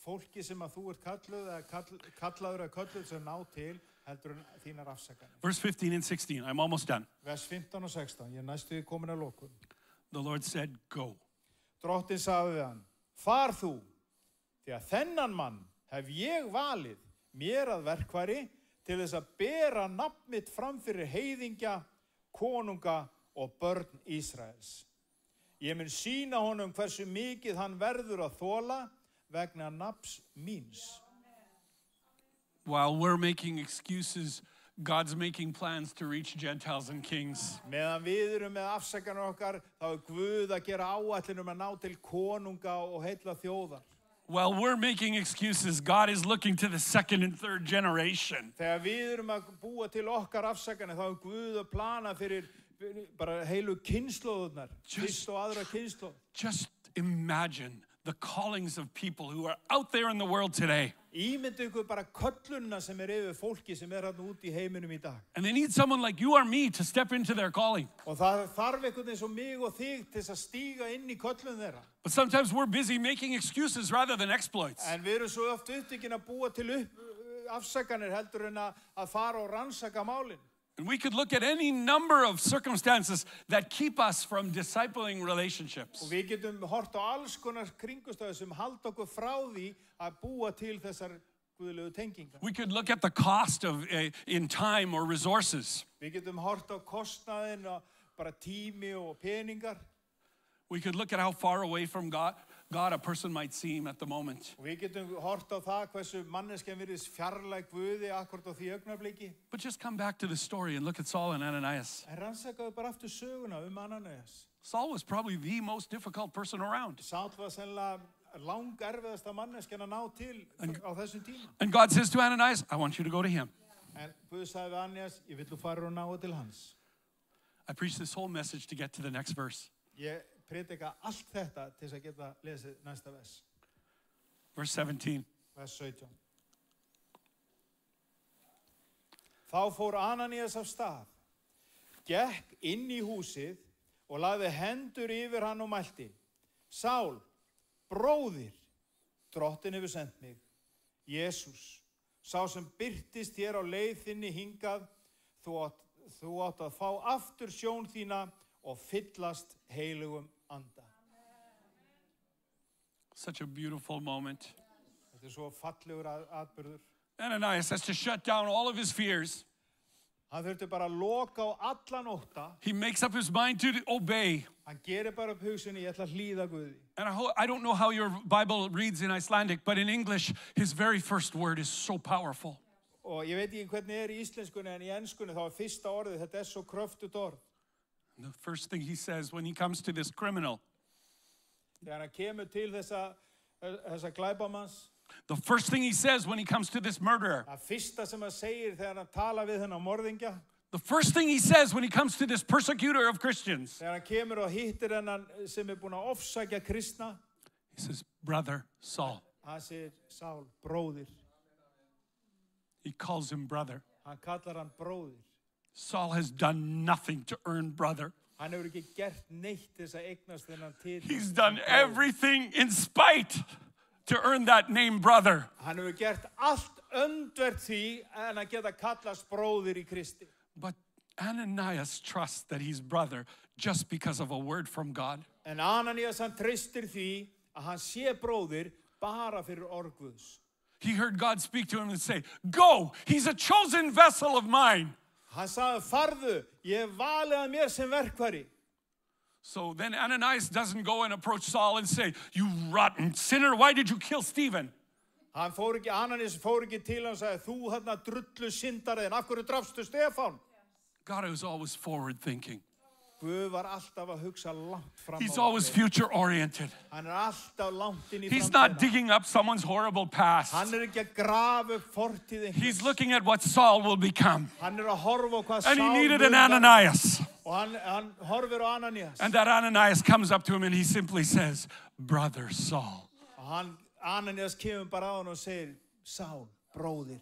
fólki sem að þú ert kallaður að kölluð sem ná til, heldur en þínar afsakanir. Verse 15 and 16, I'm almost done. Vers 15 og 16, ég næstu komin að lokum. The Lord said, go. Drottinn sagði við hann, far þú, því að þennan mann hef ég valið mér að verkfæri til þess að bera nafn mitt fram fyrir heiðingja, konunga og börn Ísraels. Ég mun sýna honum hversu mikið hann verður að þola vegna nafns míns. While we're making excuses, God's making plans to reach Gentiles and kings. Meðan við erum með afsakanir okkar, þá Guð að gera áætlun að ná til konunga og heilla þjóðar. While we're making excuses, God is looking to the second and third generation. Þegar við erum að búa til okkar afsakanir, þá Guð að plana fyrir bara heilu kynslóðurnar, fyrst og aðra kynslóð. Just imagine the callings of people who are out there in the world today. Ímyndu ykkur bara köllunna sem yfir fólki sem þarna út í heiminum í dag. And they need someone like you or me to step into their calling. Og það þarf einhvern eins og mig og þig til að stíga inn í köllun þeirra. But sometimes we're busy making excuses rather than exploits. En við erum svo oft upptekin að búa til afsakanir heldur en að fara og rannsaka málin. And we could look at any number of circumstances that keep us from discipling relationships. Og við getum hort á alls konar kringumstæður sem halda okkur frá því að búa til þessar guðlegu tengingar. We could look at the cost of in time or resources. Við getum hort á kostnaðinn og bara tími og peningar. We could look at how far away from God a person might seem at the moment. Og við getum hort á það hversu manneskjan virðist fjarlæg Guði akkúrat á því augnabliki. But just come back to the story and look at Saul and Ananias. En rannsakaðu bara aftur söguna Ananias. Saul was probably the most difficult person around. Saul var sennilega langerfiðasta manneskjan að ná til á þessum tíma. And God says to Ananias, I want you to go to him. En Guð sagði við Ananias, ég vil þú fara og ná til hans. I preached this whole message to get to the next verse. Ég predika allt þetta til þess að geta lesið næsta vers. Verse 17. Vers 17. Þá fór Ananias af stað, gekk inn í húsið og lagði hendur yfir hann og mælti. Sál, bróðir, Drottinn hefur sendt mig, Jesús, sá sem birtist hér á leið þinni hingað, þú átt að fá aftur sjón þína og fyllast heilugum anda. Such a beautiful moment. Þetta svo fallegur atburður. Ananias has to shut down all of his fears. Hann þurfti bara að loka á allan ótta. He makes up his mind to obey. Hann gerir bara upp hugsunni, ég ætla að hlýða Guði. And I don't know how your Bible reads in Icelandic, but in English, his very first word is so powerful. Og ég veit ekki hvernig í íslenskunni, en í enskunni þá fyrsta orðið, þetta svo kröftut orð. The first thing he says when he comes to this criminal. Þegar hann kemur til þessa glæpamanns. The first thing he says when he comes to this murderer. Það fyrsta sem hann segir þegar hann tala við þennan morðingja. The first thing he says when he comes to this persecutor of Christians. Þegar hann kemur og hittir hennan sem búin að ofsækja kristna. He says, brother Saul. Hann segir, Sál, bróðir. He calls him brother. Hann kallar hann bróðir. Saul has done nothing to earn brother. Hann hefur ekki gert neitt þess að eignast þennan titil. He's done everything in spite to earn that name brother. Hann hefur gert allt öndvert því en að geta kallast bróðir í Kristi. But Ananias trusts that he's brother just because of a word from God. En Ananías hann treystir því að hann sé bróðir bara fyrir orð Guðs. He heard God speak to him and say, go, he's a chosen vessel of mine. Hann sagði, farðu, ég hef valið að mér sem verkfæri. So then Ananias doesn't go and approach Saul and say, you rotten sinner, why did you kill Stephen? Ananías fór ekki til hann og sagði, þú þarna drullu syndariðin, af hverju drafstu Stefán? God is always forward thinking. Guð var alltaf að hugsa langt fram á He's always future oriented. Hann alltaf langt inn í He's not framtíðina. digging up someone's horrible past. Hann ekki að grafa upp fortíð einhvers. He's looking at what Saul will become. Hann að horfa á hvað And he Sál needed mun an verða. Ananias. Og hann horfir á Ananías. And that Ananias comes up to him and he simply says, brother Saul. Og Ananías kemur bara á hann og segir, Sál, bróðir.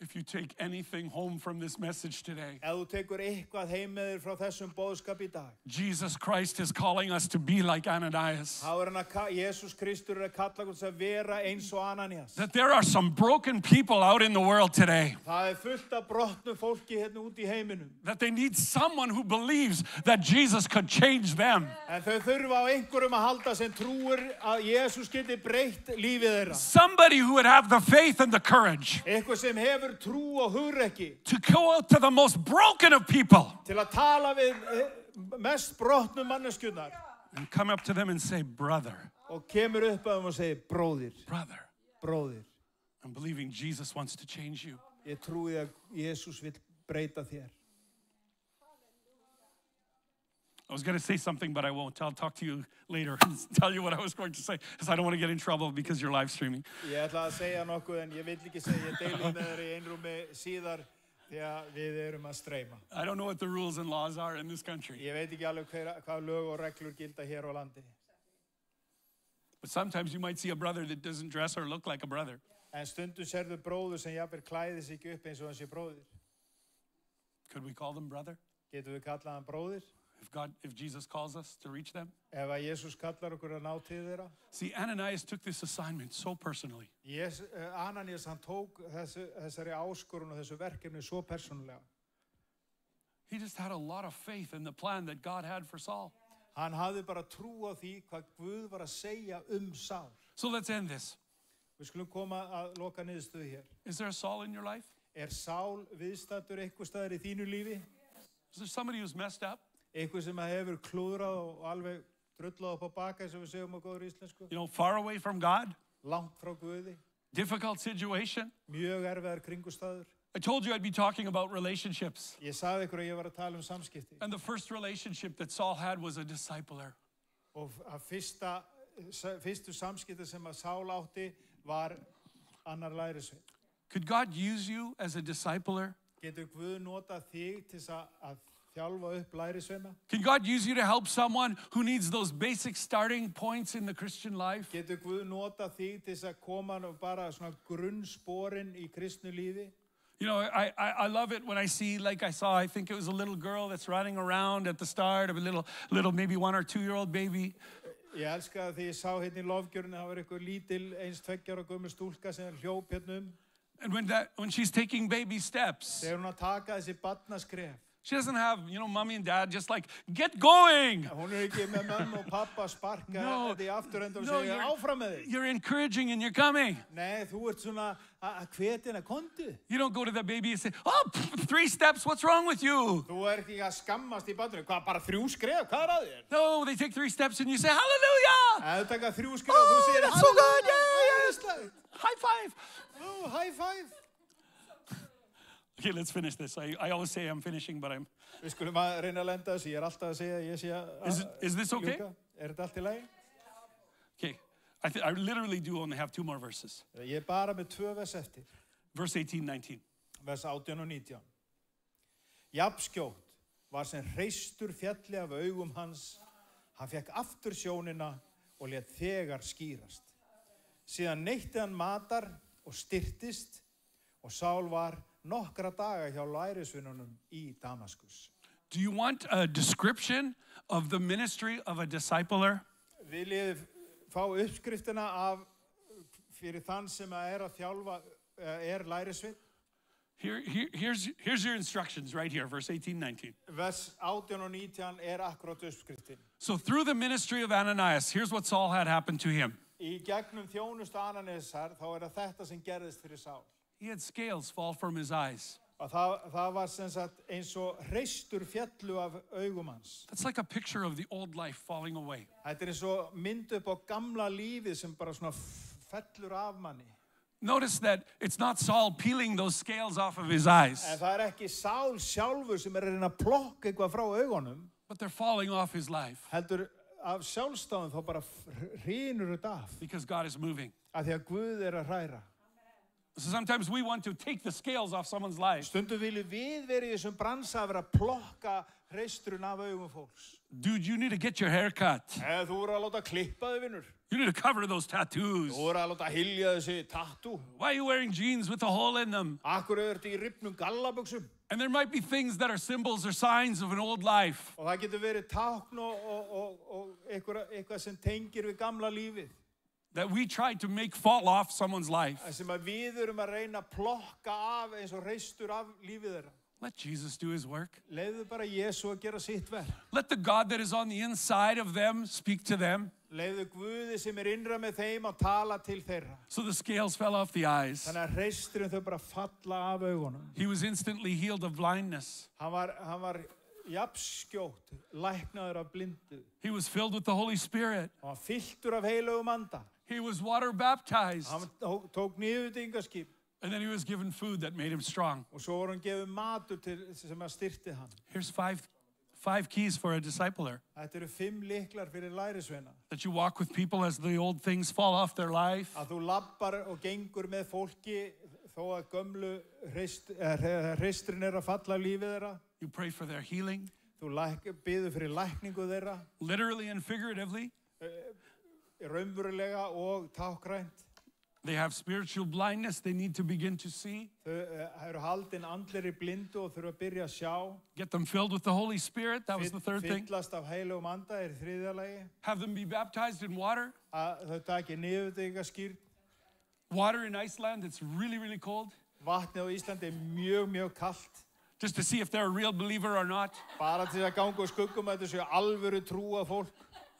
If you take anything home from this message today, Ef þú tekur eitthvað heim með þér frá þessum boðskap í dag, Jesus Christ is calling us to be like Ananias. þá hann Jesús Kristur að kalla okkur að vera eins og Ananías. That there are some broken people out in the world today. Það fullt af brotnu fólki hérna út í heiminum. That they need someone who believes that Jesus could change them. En þau þurfa á einhverjum að halda sem trúir að Jesús geti breytt lífið þeirra. Somebody who would have the faith and the courage Eitthvað sem hefur trú og hugrekki to go out to the most broken of people til að tala við mest brotnu manneskjurnar and come up to them and say, brother, og kemur upp að þeim og segir, bróðir, brother, bróðir, I'm believing Jesus wants to change you. ég trúi að Jesús vill breyta þér. I was going to say something, but I won't. I'll talk to you later and tell you what I was going to say, because I don't want to get in trouble because you're live streaming. Ég ætla að segja nokkuð en ég vill ekki segja, ég deili með þér í einrúmi síðar því að við erum að streyma. I don't know what the rules and laws are in this country. Ég veit ekki alveg hvað lög og reglur gilda hér á landi. But sometimes you might see a brother that doesn't dress or look like a brother. En stundum sérðu bróður sem jafnvel klæðir sig ekki upp eins og hann sé bróðir. Could we call them brother? Getum við kallað hann bróðir? If Jesus calls us to reach them? Ef að Jesús kallar okkur að ná til þeirra? See, Ananias took this assignment so personally. Ananías hann tók þessari áskorun og þessu verkefni svo persónulega. He just had a lot of faith in the plan that God had for Saul. Hann hafði bara trú á því hvað Guð var að segja Sál. So let's end this. Við skulum koma að loka niðurstöðu hér. Is there a Saul in your life? Sál viðstaddur eitthvað staðar í þínu lífi? Is there somebody who's messed up? Eitthvað sem hefur klúðrað og alveg drullað upp á baka eins og við segjum á góður íslensku? You know, far away from God? Langt frá Guði? Difficult situation? Mjög erfiðar kringumstæður? I told you I'd be talking about relationships. Ég sagði ykkur að ég var að tala samskipti. And the first relationship that Saul had was a discipler. Og að fyrstu samskipti sem að Sál átti var annar lærisveinn. Could God use you as a discipler? Getur Guð nota þig til að þjálfa upp lærisveina? Can God use you to help someone who needs those basic starting points in the Christian life? Getur Guð nota þig til að koma og bara svona grunnsporin í kristnu lífi? You know, I love it when I see, like I think it was a little girl that's running around at the start of a little maybe 1 or 2 year old baby. Ég elska að því ég sá hérna í lofgjörunni, það var eitthvað lítil 1-2 ára gömul stúlka sem hljóp hérna And when she's taking baby steps, Þegar hún að taka þessi barnaskref. she doesn't have, mommy and dad just like, get going. Hún ekki með mömmu og pappa sparka No, þetta í afturenda og no, segja áfram með þig. You're encouraging and you're coming. Nei, þú ert svona að hvetina, kontu. You don't go to the baby and say, 3 steps, what's wrong with you? Þú ekki að skammast í barninu. Hvað, bara 3 skref? Hvað að þér? No, they take 3 steps and you say, hallelujah. Ef þú taka 3 skref, þú segir that's so good, halleluja. High five. Oh, high five. Okay, let's finish this. I always say I'm finishing, but I'm... Við skulum að reyna að lenda þessu. Ég alltaf að segja, ég sé að... Is this okay? Þetta allt í lagi? Okay, I literally do only have 2 more verses. Ég bara með 2 vers eftir. Verse 18, 19. Vers 18 og 19. Jafnskjótt var sem hreistur fjalli af augum hans. Hann fekk aftur sjónina og lét þegar skýrast. Síðan neytti hann matar og styrtist og Sál var nokkra daga hjá lærisveinunum í Damaskus. Do you want a description of the ministry of a discipler? Viljið fá uppskriftina af fyrir þann sem að þjálfa lærisveinn? Here's your instructions right here, verse 18, 19. Vers 18 og 19 akkurat uppskriftin. So through the ministry of Ananias, here's what Saul had happened to him. Í gegnum þjónustu Ananiasar þá það þetta sem gerðist fyrir Sál. He had scales fall from his eyes. Og það var sem sagt eins og hreistur fjallu af augum hans. That's like a picture of the old life falling away. Þetta eins og mynd upp á gamla lífið sem bara svona fellur af manni. Notice that it's not Saul peeling those scales off of his eyes, En það ekki Sál sjálfur sem að reyna að plokka eitthvað frá augunum, but they're falling off his life heldur af sjálfstáðum þá bara hrynur þetta af. because God is moving. Af því að Guð að hræra. So sometimes we want to take the scales off someone's life. Stundum viljum við vera í þessum bransa að vera að plokka hreisturinn af augum fólks. Dude, you need to get your hair cut. Þú voru að láta klippa þig, vinnur. You need to cover those tattoos. Þú voru að láta hylja þessi tattoo. Why are you wearing jeans with a hole in them? Akkur þetta í rifnum gallabuxum. And there might be things that are symbols or signs of an old life. Og það getur verið tákn og eitthvað sem tengir við gamla lífið. That we try to make fall off someone's life. Sem að við erum að reyna að plokka af eins og hreistur af lífið þeirra. Let Jesus do his work. Leyfðu bara Jesú að gera sitt verk. Let the God that is on the inside of them speak to them. Leyfðu Guði sem innra með þeim að tala til þeirra. So the scales fell off the eyes. Þannig að hreisturinn þau bara falla af augunum. He was instantly healed of blindness. Hann var jafnskjótt læknaður af blindu. He was filled with the Holy Spirit. Hann var fylltur af heilögum anda. He was water baptized. Hann tók niðurdingaskip. And then he was given food that made him strong. Og svo var hann gefið matur sem að styrkti hann. Here's five keys for a discipler. Þetta eru 5 lyklar fyrir lærisveina. That you walk with people as the old things fall off their life. Að þú labbar og gengur með fólki þó að gömlu hreisturinn að falla af lífið þeirra. You pray for their healing. Þú biður fyrir lækningu þeirra. Literally and figuratively. Raunverulega og tákrænt. They have spiritual blindness they need to begin to see. Þau eru haldin andlegri blindu og þurfa að byrja að sjá. Get them filled with the Holy Spirit. That was the third thing. Fyllast af heilögum anda þriðja lagi. Have them be baptized in water. Að þau taki niðurdingaskírn. Water in Iceland, it's really, really cold. Vatnið á Íslandi mjög kalt. Just to see if they're a real believer or not. Bara til að ganga og skuggum að þetta séu alvöru trúa fólk.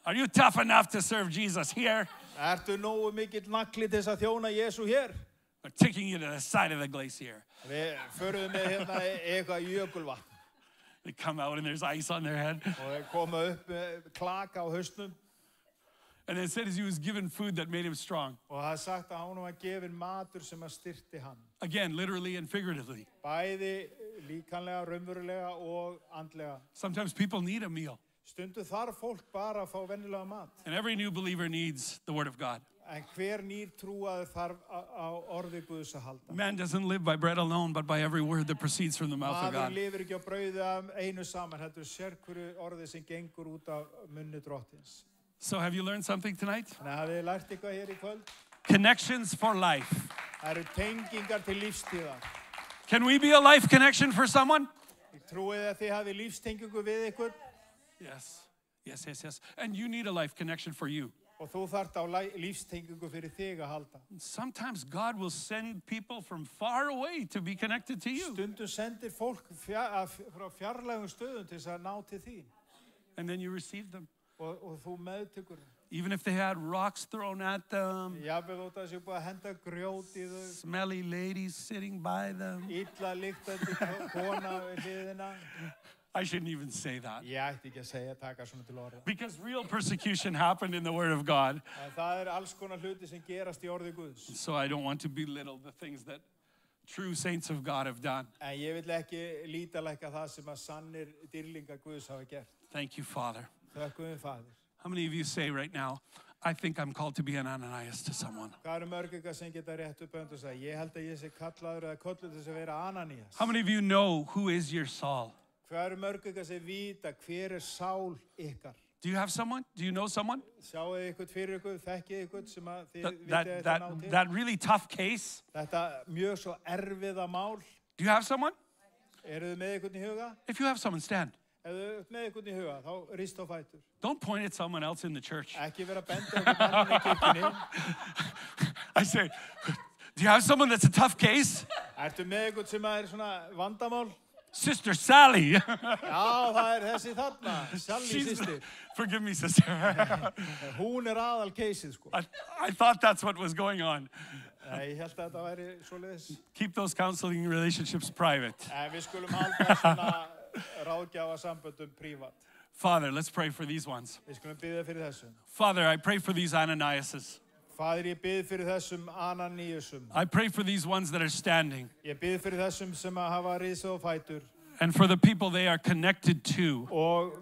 Are you tough enough to serve Jesus here? Ertu nógu mikill nagli til þess að þjóna Jesú hér? We're taking you to the side of the glacier. Við förum með hérna eitthvað jökulvatn. They come out and there's ice on their head. Og þeir koma upp með klaka á hausnum. And it said he was given food that made him strong. Og það sagt að hann var gefin matur sem að styrkti hann. Again, literally and figuratively. Bæði líkanlega, raunverulega og andlega. Sometimes people need a meal. Stundu þarf fólk bara að fá venjulega mat. And every new believer needs the Word of God. En hver nýr trúaður þarf á orði Guðs að halda. Man doesn't live by bread alone, but by every word that proceeds from the mouth of Maður God. lifir ekki á brauði af einu saman, heldur sérhverju orði sem gengur út af munni drottins. So have you learned something tonight? Þannig hafið þið lært eitthvað hér í kvöld? Connections for life. Það eru tengingar til lífstíðar. Can we be a life connection for someone? Ég trúi að þið hafið lífstengingu við ykkur. Yes. And you need a life connection for you. Og þú þarft á lífstengingu fyrir þig að halda. Sometimes God will send people from far away to be connected to you. Stundum sendir fólk frá fjarlægum stöðum til þess að ná til þín. And then you receive them. Og þú meðtekur. Even if they had rocks thrown at them. Jafnvel þótt að þessu búið að henda grjót í þau. Smelly ladies sitting by them. Illa lyktandi kona við hliðina. I shouldn't even say that. Ég ætti ekki að segja, taka svona til orða. Because real persecution happened in the Word of God. Það alls konar hluti sem gerast í orði Guðs. So I don't want to belittle the things that true saints of God have done. En ég vil ekki lítalækka það sem að sannir dýrlingar Guðs hafa gert. Thank you, Father. Þökkum við, Faðir. How many of you say right now, I think I'm called to be an Ananias to someone? Hvað eru mörg ykkar sem geta rétt upp og segja, ég held að ég sé kallaður eða kölluð til þess að vera Ananías. How many of you know who is your Saul? Hvað eru mörg ykkar sem vita hver Sál ykkar? Do you have someone? Do you know someone? Sjáu ykkur fyrir ykkur, þekkið ykkur sem að þið vitið þetta ná til? That really tough case? Þetta mjög svo erfiða mál. Do you have someone? Eru þið með ykkur í huga? If you have someone, stand. Ef þið með ykkur í huga, þá rist á fætur. Don't point at someone else in the church. Ekki vera að benda ykkur mannin í kirkjunni. I say, do you have someone that's a tough case? Ertu með eitthvað sem er svona vandamál? Sister Sally. Já, það þessi þarna, Sally She's- systir. Forgive me, sister. Hún aðal caseið, sko. I thought that's what was going on. Nei, ég held að þetta væri svoleiðis. Keep those counseling relationships private. En við skulum halda svona ráðgjafarsamböndum prívat. Father, let's pray for these ones. Við skulum biðja fyrir þessum. Father, I pray for these Ananiases. Faðir, ég bið fyrir þessum Ananíusum. I pray for these ones that are standing Ég bið fyrir þessum sem hafa risið á fætur and for the people they are connected to. og